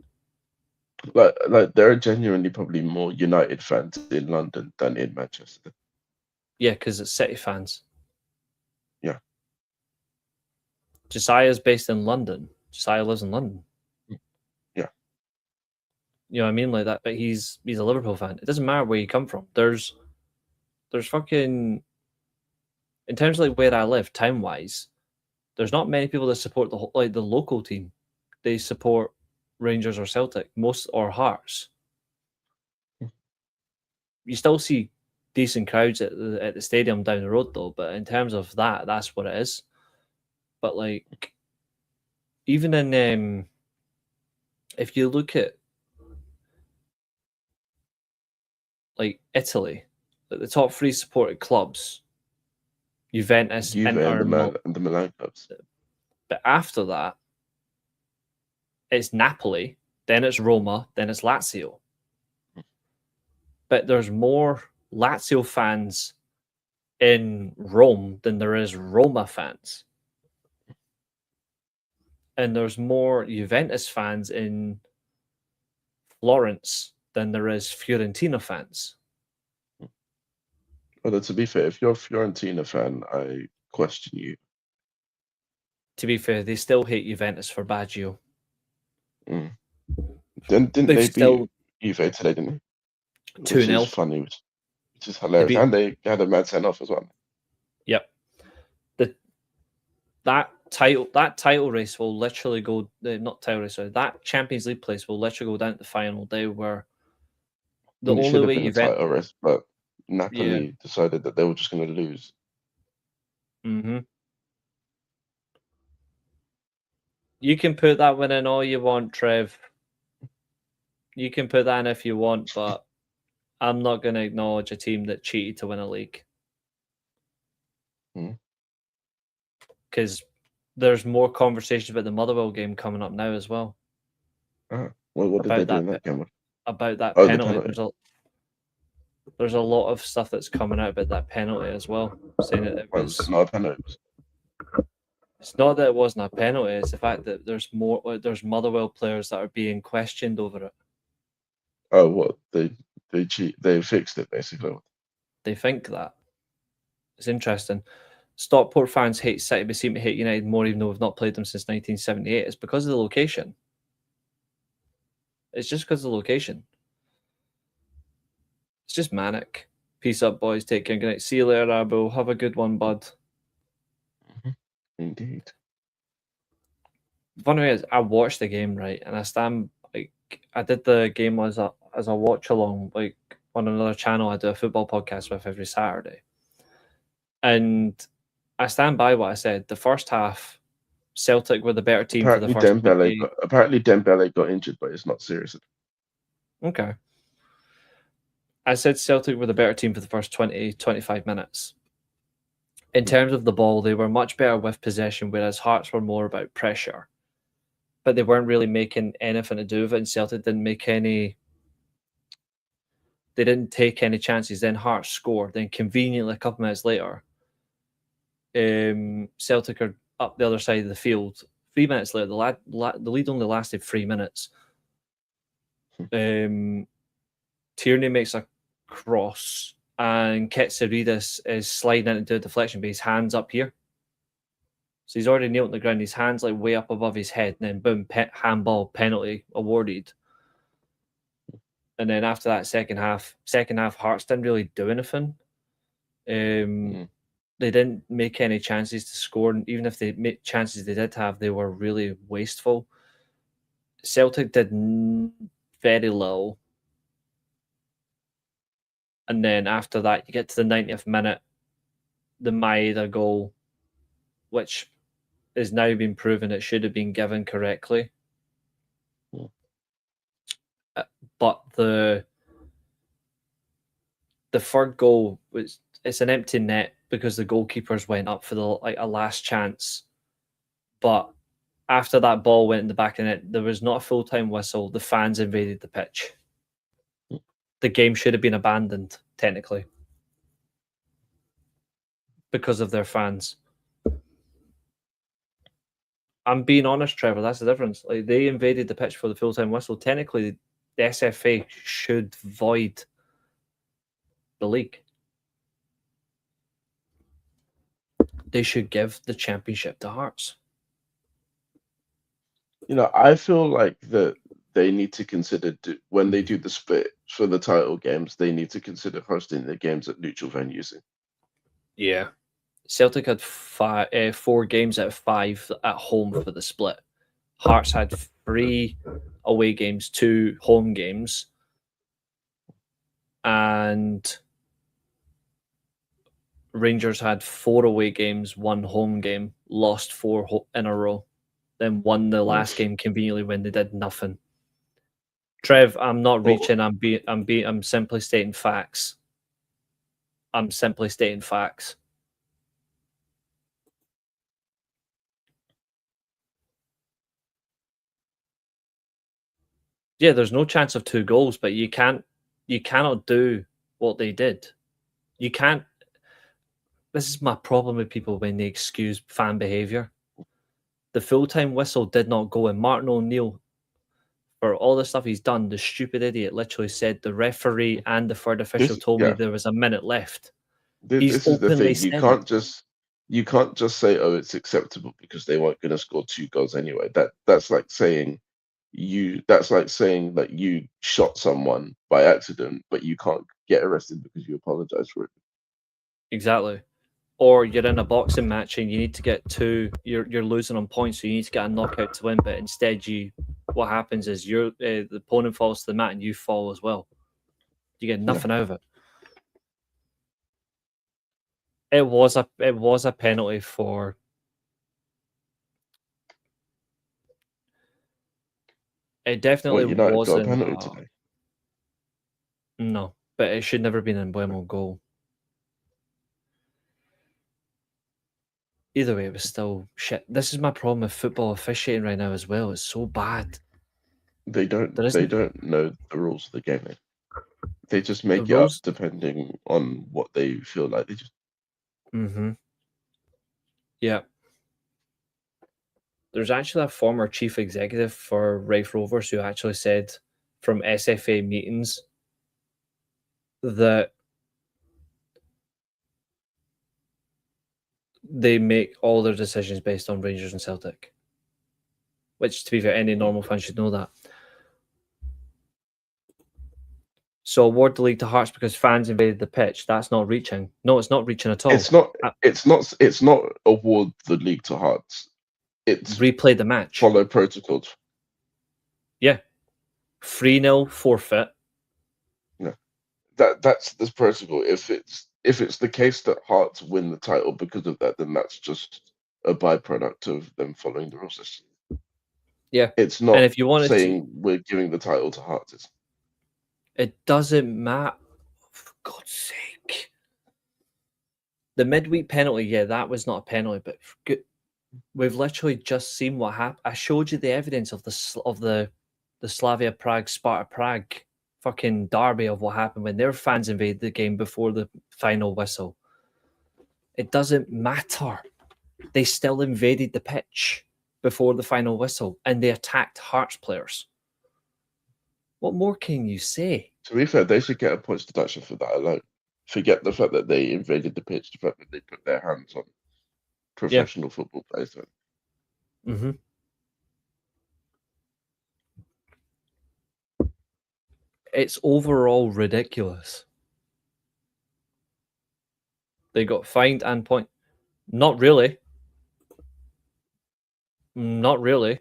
Like there are genuinely probably more United fans in London than in Manchester. Yeah, because it's City fans. Yeah. Josiah's based in London. Josiah lives in London. Yeah. You know what I mean? Like that, but he's a Liverpool fan. It doesn't matter where you come from. There's fucking, in terms of like where I live, town wise, there's not many people that support the local team. They support Rangers or Celtic, or Hearts. You still see decent crowds at the stadium down the road though, but in terms of that, that's what it is. But like, even in if you look at like Italy, like the top three supported clubs, Juventus, Juve Inter, and the Milan clubs. but after that, it's Napoli, then it's Roma, then it's Lazio. But there's more Lazio fans in Rome than there is Roma fans. And there's more Juventus fans in Florence than there is Fiorentina fans. Although to be fair, if you're a Fiorentina fan, I question you. To be fair, they still hate Juventus for Baggio. Mm. Didn't they beat Juve today, didn't they? 2-0. Which is funny, which is hilarious. And they had a mad send off as well. Yep. That title race will literally go, not title race, sorry, that Champions League place will literally go down to the final day, where the only way a title race, but Napoli decided that they were just going to lose. Mm-hmm. You can put that one in all you want, Trev. You can put that in if you want, but I'm not going to acknowledge a team that cheated to win a league. Because there's more conversations about the Motherwell game coming up now as well. Well, what did they do in that game? About that penalty. There's a lot of stuff that's coming out about that penalty as well, saying that it Was it was. not a penalty? It's not that it wasn't a penalty. It's the fact that there's more. There's Motherwell players that are being questioned over it. Oh, what they cheat? They fixed it basically. They think that. It's interesting. Stockport fans hate City, but seem to hate United more, even though we've not played them since 1978. It's because of the location. It's just because of the location. It's just manic. Peace up, boys. Take care. Good night. See you later, Arbo. Have a good one, bud. Indeed. The funny thing is, I watched the game, right, and I stand like I did the game as a watch along, like on another channel. I do a football podcast with every Saturday, and I stand by what I said. The first half, Celtic were the better team for the first 20. Apparently Dembele got injured, but it's not serious. Okay. I said Celtic were the better team for the first 20, 25 minutes. In terms of the ball, they were much better with possession, whereas Hearts were more about pressure. But they weren't really making anything to do with it, and Celtic didn't make any. They didn't take any chances. Then Hearts scored. Then conveniently, a couple minutes later, Celtic are up the other side of the field. 3 minutes later, the lead only lasted 3 minutes. Tierney makes a cross, and Ketsaridis is sliding into a deflection, but his hand's up here. So he's already kneeled on the ground. His hand's like way up above his head, and then boom, handball penalty awarded. And then after that, second half, Hearts didn't really do anything. They didn't make any chances to score, and even if they made chances they did have, they were really wasteful. Celtic did very little. And then after that, you get to the 90th minute, the Maeda goal, which is now been proven it should have been given correctly. But the third goal it's an empty net because the goalkeepers went up for a last chance. But after that ball went in the back of the net, there was not a full-time whistle. The fans invaded the pitch. The game should have been abandoned, technically, because of their fans. I'm being honest, Trevor, that's the difference. Like, they invaded the pitch for the full-time whistle. Technically, the SFA should void the league. They should give the championship to Hearts. I feel like that they need to consider when they do the split for the title games, they need to consider hosting the games at neutral venues. Yeah. Celtic had 4 games out of 5 at home for the split. Hearts had 3 away games, 2 home games. And Rangers had 4 away games, 1 home game, lost 4 in a row, then won the last game conveniently when they did nothing. Trev, I'm not reaching. I'm simply stating facts. I'm simply stating facts. Yeah, there's no chance of 2 goals, but you cannot do what they did. You can't. This is my problem with people when they excuse fan behaviour. The full-time whistle did not go, and Martin O'Neill, for all the stuff he's done, the stupid idiot literally said the referee and the third official told me there was a minute left. This is the thing. You can't just say, "Oh, it's acceptable," because they weren't going to score 2 goals anyway. That's like saying that you shot someone by accident, but you can't get arrested because you apologize for it. Exactly. Or you're in a boxing match and you need to get 2. You're losing on points, so you need to get a knockout to win. But instead, what happens is the opponent falls to the mat and you fall as well. You get nothing out of it. It was a penalty for. It definitely wasn't. Got a penalty today. No, but it should never have been an Mbeumo goal. Either way, it was still shit. This is my problem with football officiating right now as well. It's so bad. They don't know the rules of the game. They just make it up depending on what they feel like. They just. Yeah. There's actually a former chief executive for Rafe Rovers who actually said from SFA meetings that they make all their decisions based on Rangers and Celtic. Which, to be fair, any normal fan should know that. So award the league to Hearts because fans invaded the pitch. That's not reaching. No, it's not reaching at all. It's not. It's not award the league to Hearts. It's replay the match. Follow protocols. Yeah, 3-0 forfeit. No, that's the protocol. If it's the case that Hearts win the title because of that, then that's just a byproduct of them following the rule system. Yeah, it's not. And if you wanted saying we're giving the title to Hearts, it doesn't matter. For God's sake, the midweek penalty. Yeah, that was not a penalty, but we've literally just seen what happened. I showed you the evidence of the Slavia Prague Sparta Prague fucking derby of what happened when their fans invaded the game before the final whistle. It doesn't matter. They still invaded the pitch before the final whistle and they attacked Hearts players. What more can you say? To be fair, they should get a points deduction for that alone. Forget the fact that they invaded the pitch, the fact that they put their hands on professional football players. Mm-hmm. It's overall ridiculous. They got fined and point. Not really. Not really.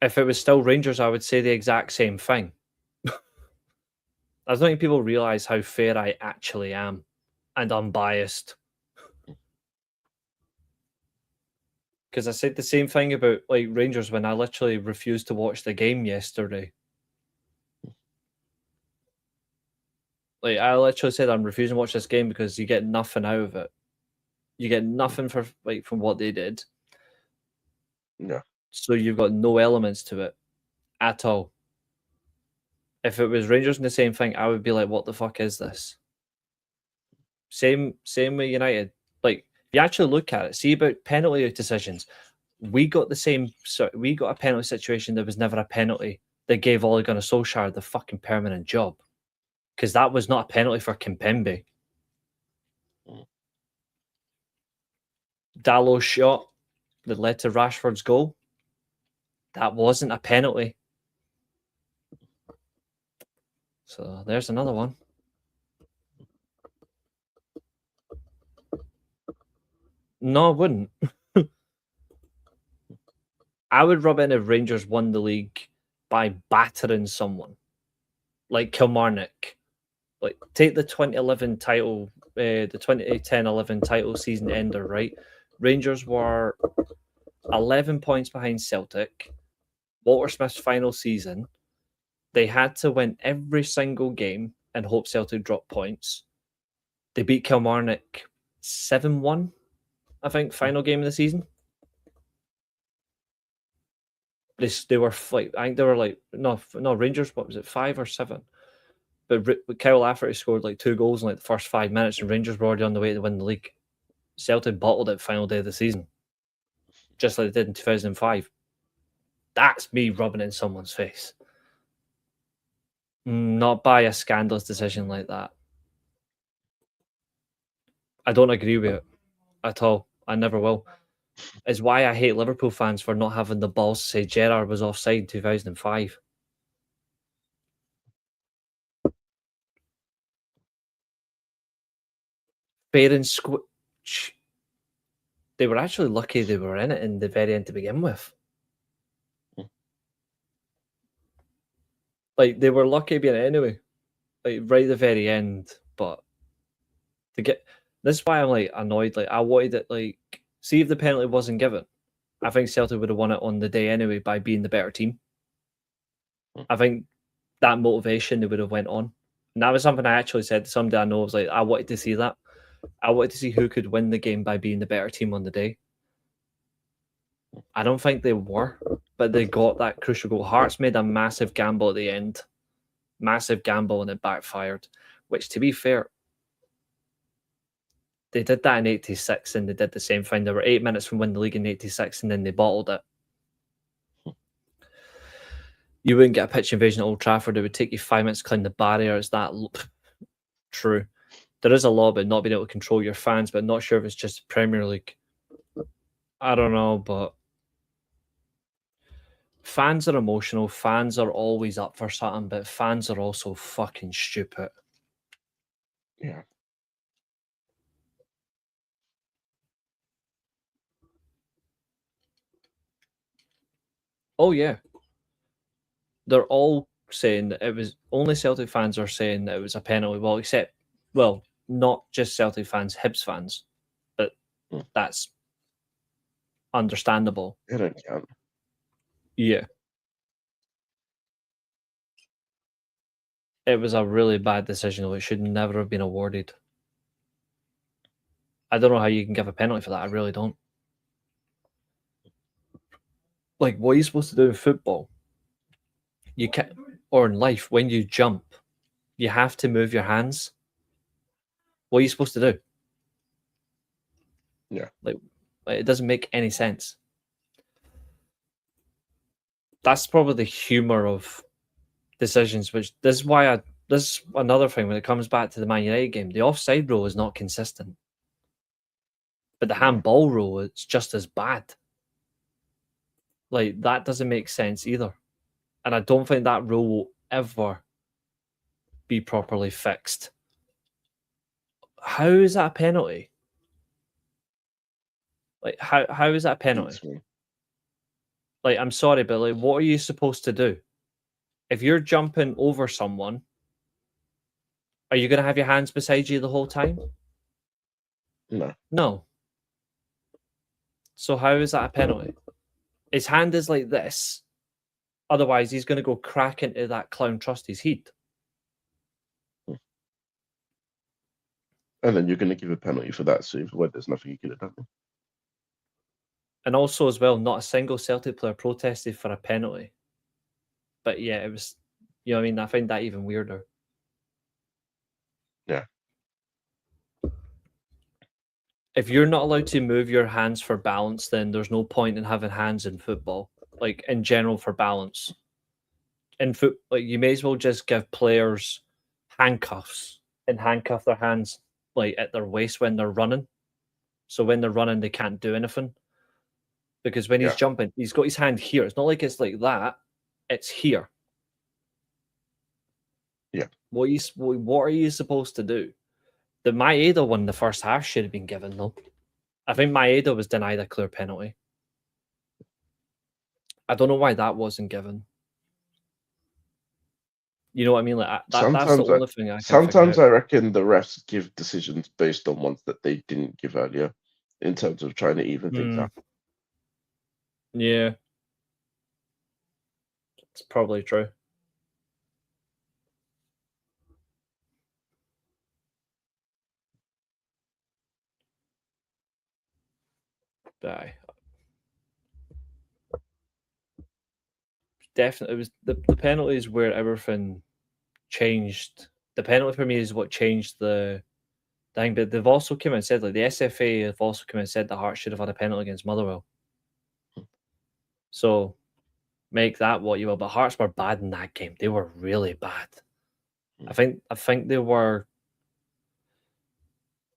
If it was still Rangers, I would say the exact same thing. I don't think people realise how fair I actually am and unbiased. Because I said the same thing about like Rangers when I literally refused to watch the game yesterday. Like I literally said I'm refusing to watch this game because you get nothing out of it. You get nothing from what they did. Yeah. So you've got no elements to it at all. If it was Rangers and the same thing, I would be like, what the fuck is this? Same with United. Like, if you actually look at it, see about penalty decisions. We got a penalty situation that was never a penalty that gave Ole Gunnar Solskjaer the fucking permanent job. Because that was not a penalty for Kimpembe. Dallow's shot that led to Rashford's goal, that wasn't a penalty. So there's another one. No, I wouldn't. I would rub in if Rangers won the league by battering someone. Like Kilmarnock. Like, take the 2011 title, the 2010-11 title season ender, right? Rangers were 11 points behind Celtic. Walter Smith's final season. They had to win every single game and hope Celtic dropped points. They beat Kilmarnock 7-1, I think, final game of the season. They were like, I think they were like, no, Rangers, what was it, 5 or 7? But Kyle Lafferty scored like 2 goals in like the first 5 minutes, and Rangers were already on the way to win the league. Celtic bottled it final day of the season, just like they did in 2005. That's me rubbing it in someone's face. Not by a scandalous decision like that. I don't agree with it at all. I never will. It's why I hate Liverpool fans for not having the balls to say Gerrard was offside in 2005. Fair and square. They were actually lucky they were in it in the very end to begin with. Like, they were lucky being it anyway. Like, right at the very end. But to get... This is why I'm, like, annoyed. Like, I wanted it, like... See if the penalty wasn't given. I think Celtic would have won it on the day anyway by being the better team. I think that motivation they would have went on. And that was something I actually said to somebody I know. I was like, I wanted to see that. I wanted to see who could win the game by being the better team on the day. I don't think they were, but they got that crucial goal. Hearts made a massive gamble at the end. Massive gamble and it backfired, which, to be fair, they did that in 86 and they did the same thing. They were 8 minutes from winning the league in 86 and then they bottled it. You wouldn't get a pitch invasion at Old Trafford. It would take you 5 minutes to clean the barrier. Is that true? There is a law about not being able to control your fans, but I'm not sure if it's just Premier League. I don't know, but fans are emotional. Fans are always up for something, but fans are also fucking stupid. Yeah. Oh, yeah. They're all saying that it was... Only Celtic fans are saying that it was a penalty. Well, except... Well, not just Celtic fans, Hibs fans. But that's understandable. They don't count. Yeah. It was a really bad decision. It should never have been awarded. I don't know how you can give a penalty for that. I really don't. Like, what are you supposed to do in football? You can't, or in life, when you jump, you have to move your hands. What are you supposed to do? Yeah. Like it doesn't make any sense. That's probably the humor of decisions, which this is another thing when it comes back to the Man United game. The offside rule is not consistent. But the handball rule is just as bad. Like, that doesn't make sense either. And I don't think that rule will ever be properly fixed. How is that a penalty? Like, how is that a penalty? Like, I'm sorry, but like, what are you supposed to do? If you're jumping over someone, are you going to have your hands beside you the whole time? No. So how is that a penalty? His hand is like this. Otherwise, he's going to go crack into that clown Trusty's head. And then you're going to give a penalty for that, so there's nothing you could have done. And also, as well, not a single Celtic player protested for a penalty. But yeah, it was, you know what I mean? I find that even weirder. Yeah. If you're not allowed to move your hands for balance, then there's no point in having hands in football. Like, in general, for balance. In like, you may as well just give players handcuffs and handcuff their hands like at their waist when they're running. So when they're running, they can't do anything. Because when he's jumping, he's got his hand here. It's not like it's like that. It's here. Yeah. What are you supposed to do? The Maeda one in the first half should have been given, though. I think Maeda was denied a clear penalty. I don't know why that wasn't given. You know what I mean? Like that's the only thing I can sometimes I reckon the refs give decisions based on ones that they didn't give earlier, in terms of trying to even things up. Yeah, it's probably true. Definitely, it was the penalties where everything changed. The penalty for me is what changed the thing. But they've also come and said, like, the SFA have also come and said that Hearts should have had a penalty against Motherwell. So make that what you will. But Hearts were bad in that game. They were really bad. I think they were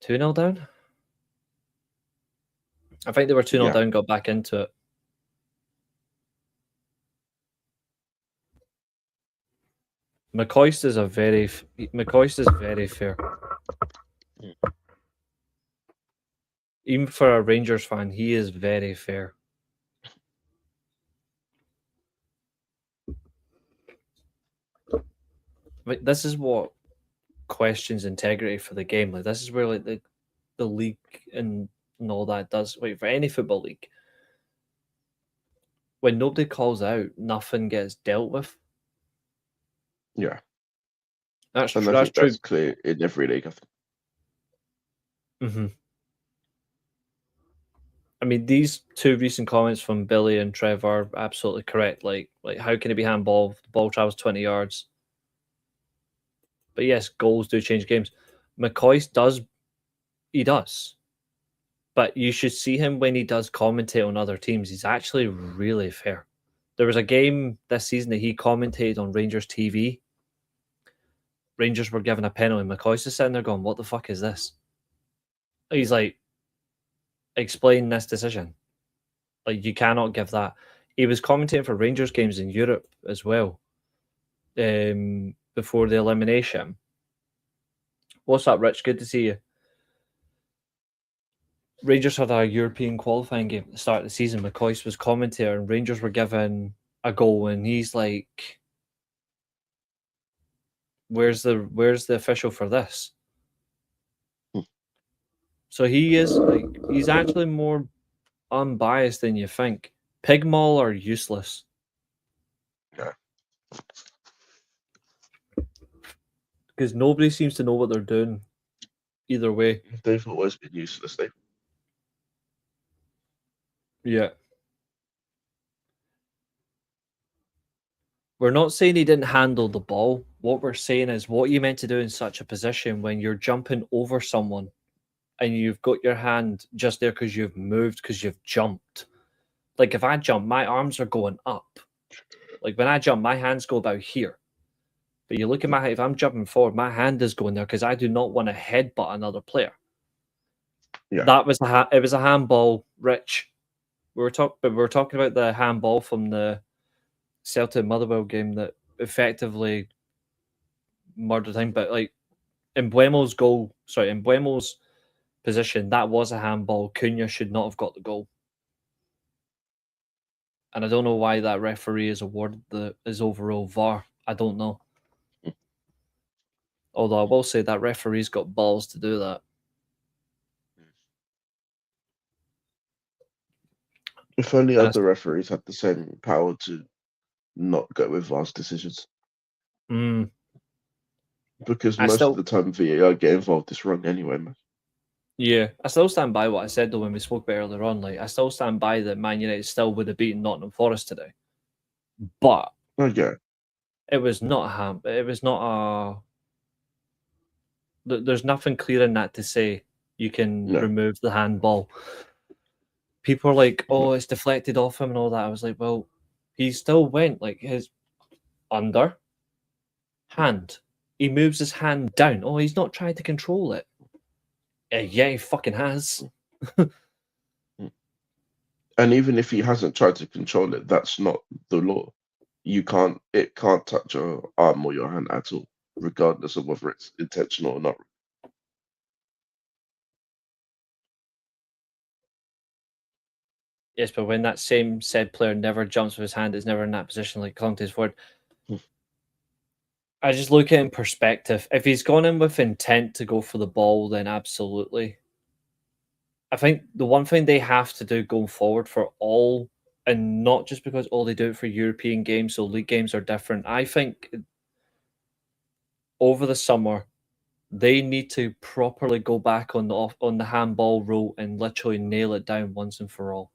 2-0 down. I think they were 2-0 down, got back into it. McCoist is very fair. Even for a Rangers fan, he is very fair. But this is what questions integrity for the game. Like, this is where like the league and all that does. Wait, for any football league, when nobody calls out, nothing gets dealt with. Yeah, that's true. That's clear in every league, I think. I mean, these two recent comments from Billy and Trevor are absolutely correct. Like how can it be handball? The ball travels 20 yards. But yes, goals do change games. McCoy does. He does. But you should see him when he does commentate on other teams. He's actually really fair. There was a game this season that he commentated on Rangers TV. Rangers were given a penalty. McCoy's just sitting there going, what the fuck is this? He's like, explain this decision. Like, you cannot give that. He was commentating for Rangers games in Europe as well before the elimination. What's up, Rich? Good to see you. Rangers had a European qualifying game at the start of the season. McCoy was commentator, and Rangers were given a goal, and he's like, "Where's the official for this?" So he's actually more unbiased than you think. Pigmall are useless. Yeah. Because nobody seems to know what they're doing either way. They've always been useless. Yeah. We're not saying he didn't handle the ball. What we're saying is what you meant to do in such a position when you're jumping over someone and you've got your hand just there because you've moved, because you've jumped. Like if I jump, my arms are going up. Like when I jump, my hands go about here. But you look at if I'm jumping forward, my hand is going there because I do not want to headbutt another player. Yeah. That was it was a handball, Rich. We were talking about the handball from the Celtic Motherwell game that effectively murdered him. But like in Buemo's position, that was a handball. Cunha should not have got the goal. And I don't know why that referee is awarded his overall VAR. I don't know. Although I will say that referee's got balls to do that. If only other referees had the same power to not go with VAR's decisions. Because most of the time VAR get involved is wrong anyway, man. Yeah, I still stand by what I said though when we spoke about earlier on. Like, I still stand by that Man United still would have beaten Nottingham Forest today. But it was not there's nothing clear in that to say you can remove the handball. People are like, oh, it's deflected off him and all that. I was like, well, he still went like his under hand. He moves his hand down. Oh, he's not trying to control it. Yeah, he fucking has. And even if he hasn't tried to control it, that's not the law. It can't touch your arm or your hand at all, regardless of whether it's intentional or not. Yes, but when that same said player never jumps with his hand, is never in that position, like clung to his forward. I just look at it in perspective. If he's gone in with intent to go for the ball, then absolutely. I think the one thing they have to do going forward for all, and not just because they do it for European games, so league games are different. I think over the summer, they need to properly go back on the handball rule and literally nail it down once and for all.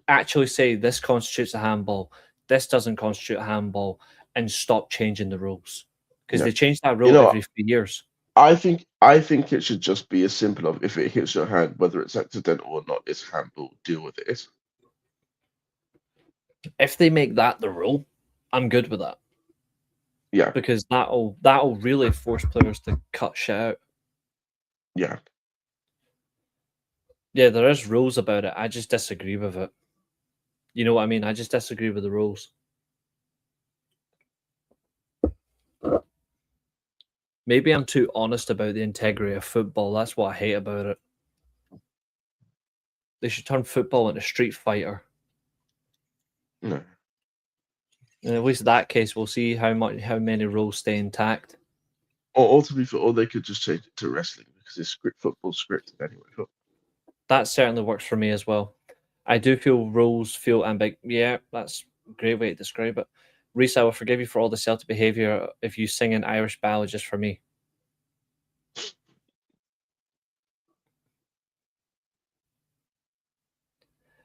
Actually say this constitutes a handball, this doesn't constitute a handball, and stop changing the rules. Because they change that rule every few years. I think it should just be as simple of if it hits your hand, whether it's accidental or not, it's handball. Deal with it. If they make that the rule, I'm good with that. Yeah. Because that'll really force players to cut shit out. Yeah. Yeah, there is rules about it. I just disagree with it. You know what I mean? I just disagree with the rules. Maybe I'm too honest about the integrity of football. That's what I hate about it. They should turn football into Street Fighter. No. And at least in that case, we'll see how many rules stay intact. Or to be fair, or they could just change it to wrestling because it's football scripted anyway. That certainly works for me as well. I do feel rules feel ambiguous. Yeah, that's a great way to describe it. Reece, I will forgive you for all the Celtic behaviour if you sing an Irish ballad just for me.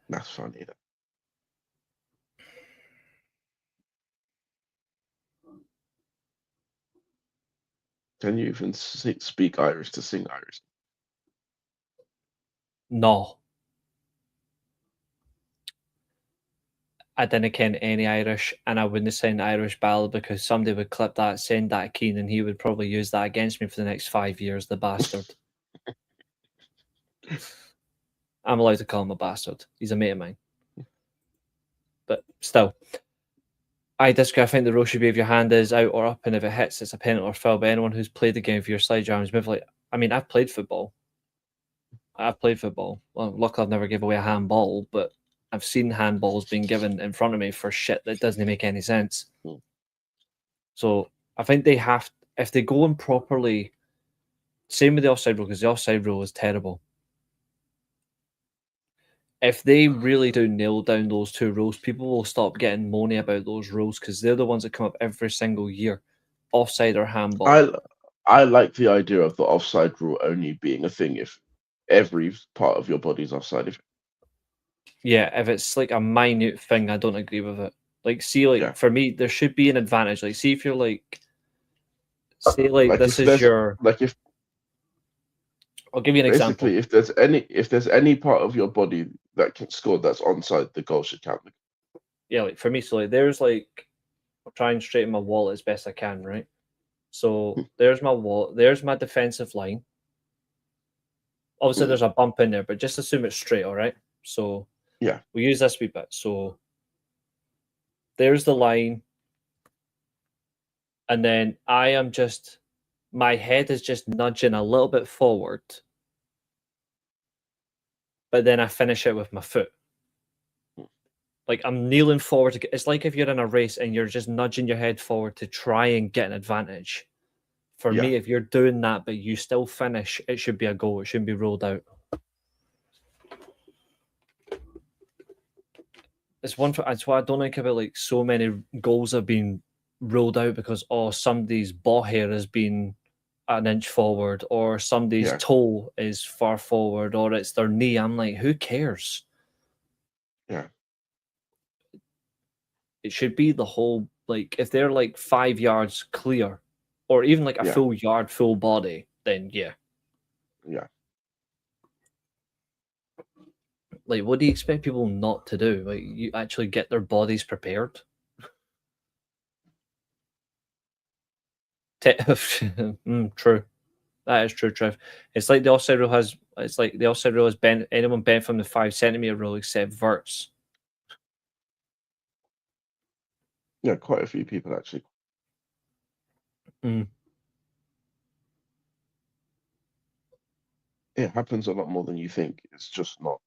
That's funny. Can you even speak Irish to sing Irish? No. I didn't ken any Irish, and I wouldn't sing Irish ballad because somebody would clip that, send that to Keen, and he would probably use that against me for the next 5 years, the bastard. I'm allowed to call him a bastard. He's a mate of mine. But still, I disagree. I think the rule should be if your hand is out or up, and if it hits, it's a penalty or foul. But anyone who's played the game, if your slide your arms move, like, I mean, I've played football. Well, luckily I've never given away a handball, but I've seen handballs being given in front of me for shit that doesn't make any sense. So I think they have, if they go in properly, same with the offside rule, because the offside rule is terrible. If they really do nail down those two rules, people will stop getting moany about those rules because they're the ones that come up every single year, offside or handball. I like the idea of the offside rule only being a thing if every part of your body's offside. Yeah, if it's like a minute thing, I don't agree with it. Like, see, like for me, there should be an advantage. Like, see if you're like, say like this is your like if I'll give you an example. Basically, if there's any part of your body that can score that's onside, the goal should count. Yeah, like for me, so like there's like I'll try and straighten my wallet as best I can, right? So there's my wallet, there's my defensive line. Obviously, there's a bump in there, but just assume it's straight, all right? So yeah, we use this wee bit. So there's the line, and then I am just my head is just nudging a little bit forward, but then I finish it with my foot. Like I'm kneeling forward. It's like if you're in a race and you're just nudging your head forward to try and get an advantage. For me, if you're doing that, but you still finish, it should be a goal. It shouldn't be ruled out. It's one for. That's why I don't like about like so many goals have been ruled out because somebody's ball hair has been an inch forward, or somebody's toe is far forward, or it's their knee. I'm like, who cares? Yeah. It should be the whole, like, if they're like 5 yards clear, or even like a full yard, full body, then yeah. Like, what do you expect people not to do? Like, you actually get their bodies prepared. True. That is true, Trev. It's like the offside rule has. It's like the offside rule is bent. Anyone bent from the 5 centimeter rule except verts. Yeah, quite a few people actually. It happens a lot more than you think. It's just not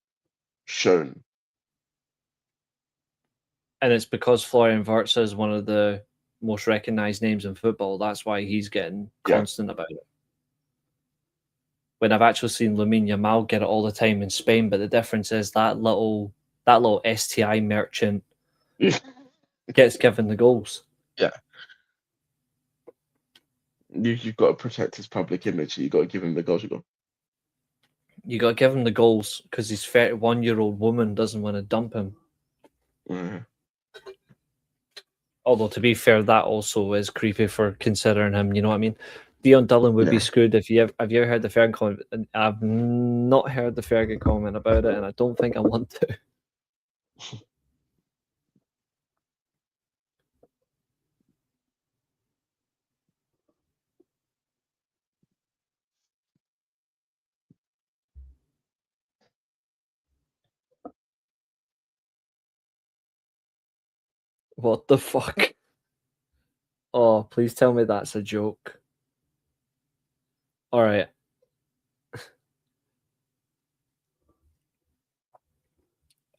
shown. And it's because Florian Wirtz is one of the most recognised names in football. That's why he's getting constant about it. When I've actually seen Lamine Yamal get it all the time in Spain, but the difference is that little STI merchant gets given the goals. Yeah. You've got to protect his public image. You've got to give him the goals. You got to give him the goals because his 31-year-old woman doesn't want to dump him. Although, to be fair, that also is creepy for considering him. You know what I mean? Dion Dublin would be screwed if you have you ever heard the Fergan comment? And I've not heard the Fergan comment about it, and I don't think I want to. What the fuck? Oh, please tell me that's a joke. All right.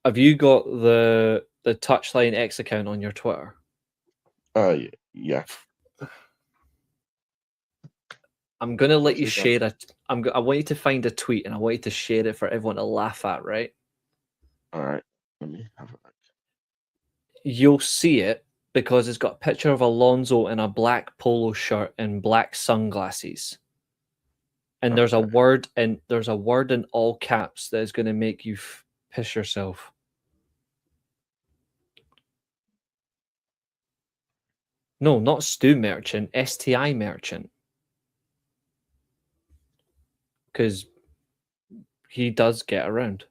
Have you got the Touchline X account on your Twitter? Yeah. I'm gonna let you share it. I want you to find a tweet and I want you to share it for everyone to laugh at. Right? All right. Let me have a look. You'll see it because it's got a picture of Alonso in a black polo shirt and black sunglasses. And there's a word in all caps that is going to make you piss yourself. No, not Stu Merchant, STI Merchant. because he does get around.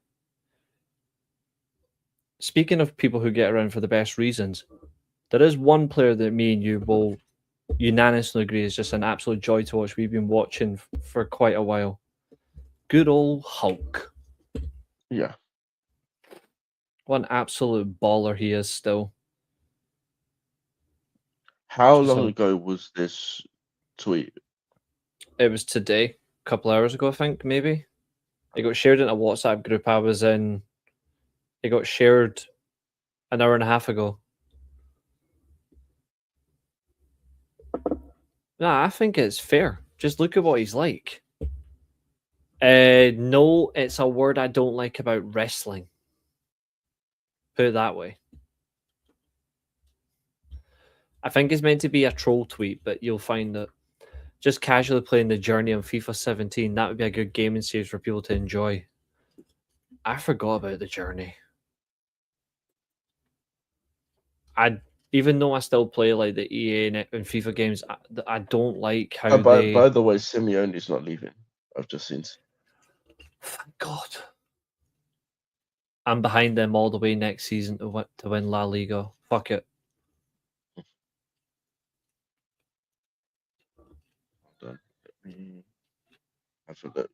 Speaking of people who get around for the best reasons, there is one player that me and you will unanimously agree is just an absolute joy to watch. We've been watching for quite a while. Good old Hulk. Yeah. What an absolute baller he is still. How Just long a- ago was this tweet? It was today, a couple hours ago, I think, maybe. It got shared in a WhatsApp group I was in. It got shared an hour and a half ago. Nah, I think it's fair. Just look at what he's like. No, it's a word I don't like about wrestling. Put it that way. I think it's meant to be a troll tweet, but you'll find that just casually playing the journey on FIFA 17, that would be a good gaming series for people to enjoy. I forgot about the journey. Even though I still play like the EA and FIFA games, I don't like how By the way, Simeone's not leaving. I've just seen. Thank God. I'm behind them all the way next season to win La Liga. Fuck it. Hold on. Let me have a look.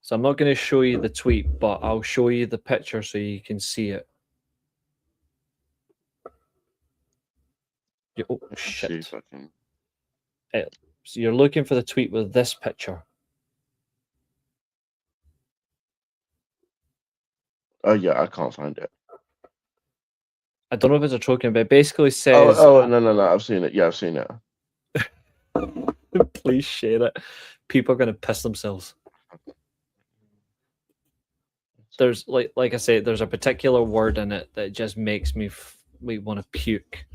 So I'm not going to show you the tweet, but I'll show you the picture so you can see it. Oh, Let's see shit. if I can... So you're looking for the tweet with this picture. Oh, yeah, I can't find it. I don't know if it's a token, but it basically says... No, I've seen it. Yeah, I've seen it. Please share it. People are going to piss themselves. There's, like I say, there's a particular word in it that just makes me want to puke.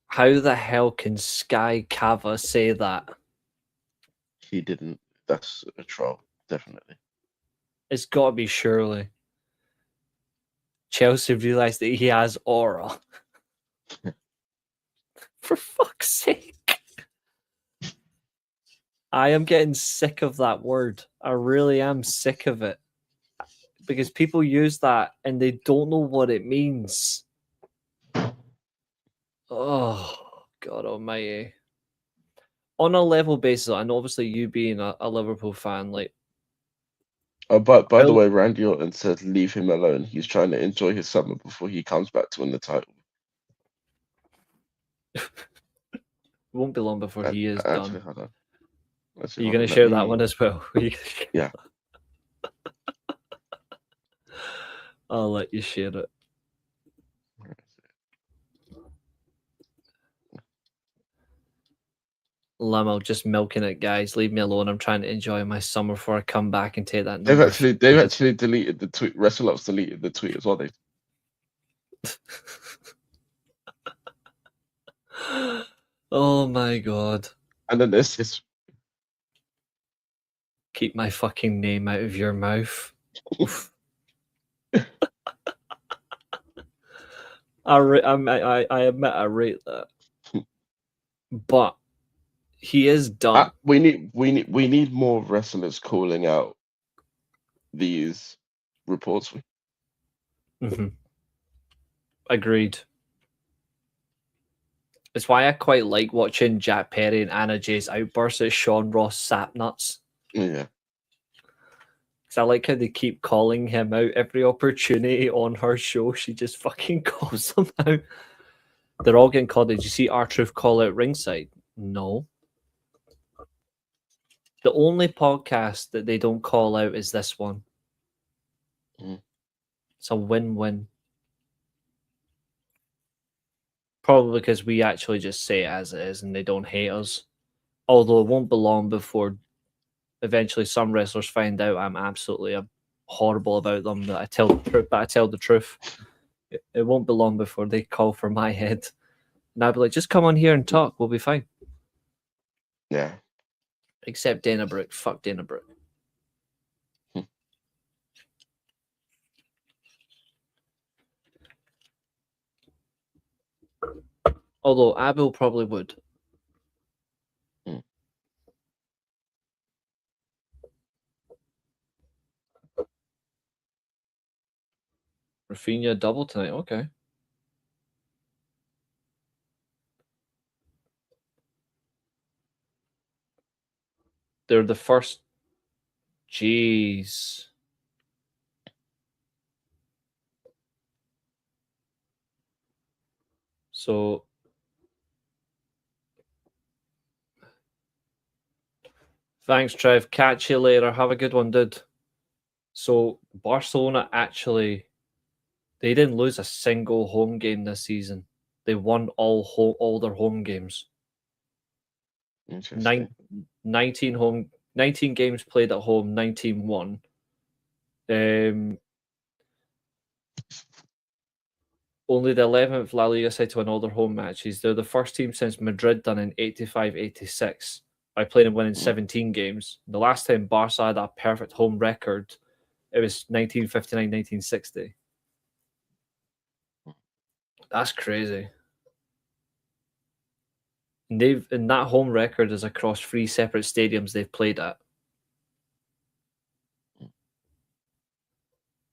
How the hell can Sky Cava say that? He didn't. That's a troll, definitely. It's got to be surely. Chelsea realised that he has aura. For fuck's sake. I am getting sick of that word. I really am sick of it. Because people use that and they don't know what it means. Oh, God almighty. On a level basis, and obviously you being a Liverpool fan, like... Oh, but by the way, Randy Orton said leave him alone. He's trying to enjoy his summer before he comes back to win the title. It won't be long before he is actually, done. hold on. Are you going to share that one as well? Yeah. I'll let you share it. Lamo just milking it, guys. Leave me alone. I'm trying to enjoy my summer before I come back and take that. They've actually deleted the tweet. WrestleUp's deleted the tweet as well. Oh my God. And then there's this. Keep my fucking name out of your mouth. I admit I rate that. But he is done. We need more wrestlers calling out these reports. Mm-hmm. Agreed. It's why I quite like watching Jack Perry and Anna Jay's outbursts at Sean Ross Sapnuts. Yeah. Because I like how they keep calling him out every opportunity on her show. She just fucking calls him out. They're all getting called. Did you see R-Truth call out ringside? No. The only podcast that they don't call out is this one. It's a win-win. Probably because we actually just say it as it is and they don't hate us. Although it won't be long before eventually some wrestlers find out I'm absolutely horrible about them, that I tell the truth. It won't be long before they call for my head. And I'll be like, just come on here and talk. We'll be fine. Yeah. Except Dana Brooke. Fuck Dana Brooke. Although Abel probably would. Hmm. Rafinha double tonight. Okay. They're the first. Jeez. So thanks, Trev. Catch you later. Have a good one, dude. So Barcelona actually, they didn't lose a single home game this season. They won all their home games. Interesting. 19 games played at home, 19 won. Only the 11th La Liga side to win all their home matches. They're the first team since Madrid done in 85-86 by playing and winning 17 games. The last time Barca had a perfect home record, it was 1959-1960. That's crazy. And that home record is across 3 separate stadiums they've played at.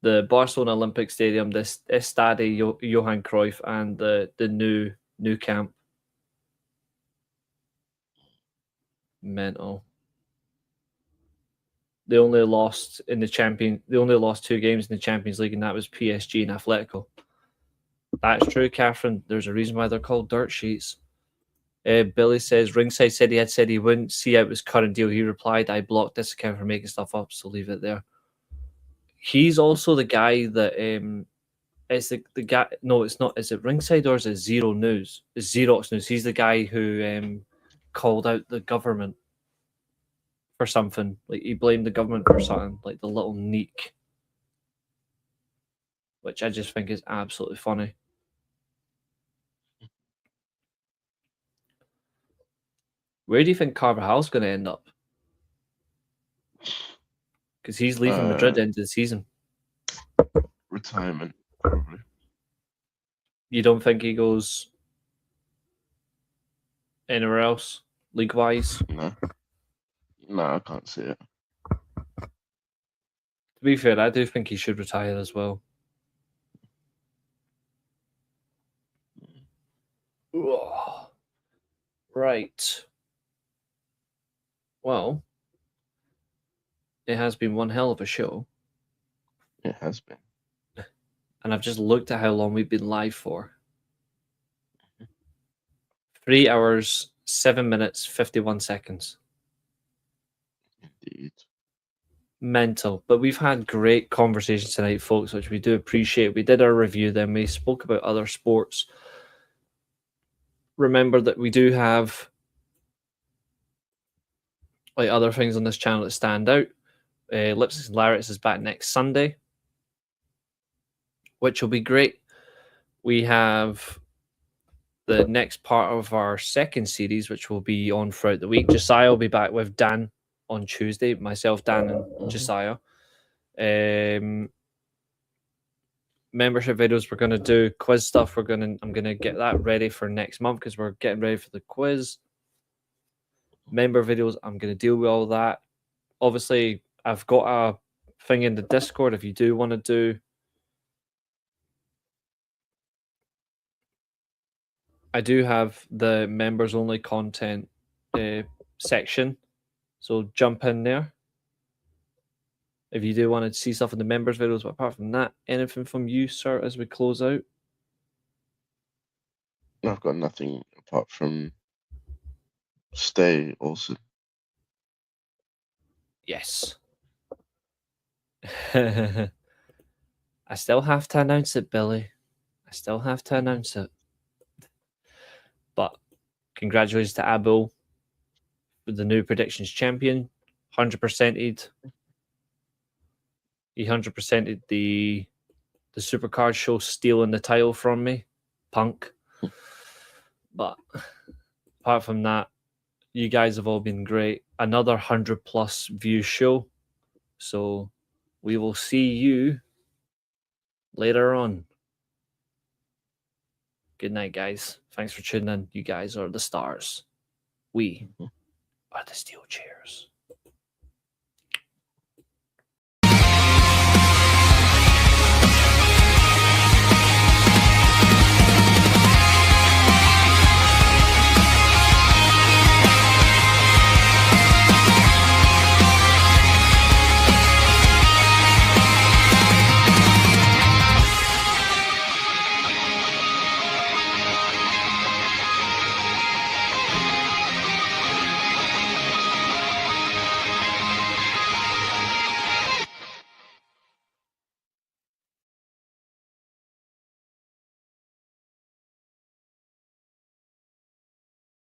The Barcelona Olympic Stadium, the Estadi Johan Cruyff, and the new camp. Mental. They only lost 2 games in the Champions League, and that was PSG and Atletico. That's true, Catherine. There's a reason why they're called dirt sheets. Billy says Ringside said he wouldn't see out his current deal. He replied, "I blocked this account for making stuff up, so leave it there." He's also the guy that it's the guy. No, it's not. Is it Ringside or is it Zero News? It's Xerox News. He's the guy who called out the government for something. Like he blamed the government for something, like the little neek, which I just think is absolutely funny. Where do you think Carvajal's going to end up? Because he's leaving Madrid end of the season. Retirement, probably. You don't think he goes anywhere else, league-wise? No, I can't see it. To be fair, I do think he should retire as well. Ugh. Right. Well, it has been one hell of a show. It has been. And I've just looked at how long we've been live for. 3 hours, 7 minutes, 51 seconds. Indeed. Mental. But we've had great conversations tonight, folks, which we do appreciate. We did our review, then we spoke about other sports. Remember that we do have like other things on this channel that stand out. Lipsticks Lariats is back next Sunday, which will be great. We have the next part of our second series, which will be on throughout the week. Josiah will be back with Dan on Tuesday. Myself, Dan, and Josiah. Membership videos, we're going to do quiz stuff. I'm going to get that ready for next month because we're getting ready for the quiz. Member videos, I'm going to deal with all that. Obviously, I've got a thing in the Discord if you do want to do. I do have the members only content section, so jump in there if you do want to see stuff in the members videos. But apart from that, anything from you, sir, as we close out? I've got nothing apart from stay awesome. Yes. I still have to announce it, Billy. I still have to announce it. But congratulations to Abel for the new predictions champion. 100%ed. He 100%ed the Supercard show stealing the title from me. Punk. But apart from that, you guys have all been great. Another 100+ view show. So we will see you later on. Good night, guys. Thanks for tuning in. You guys are the stars. We are the Steelchairs.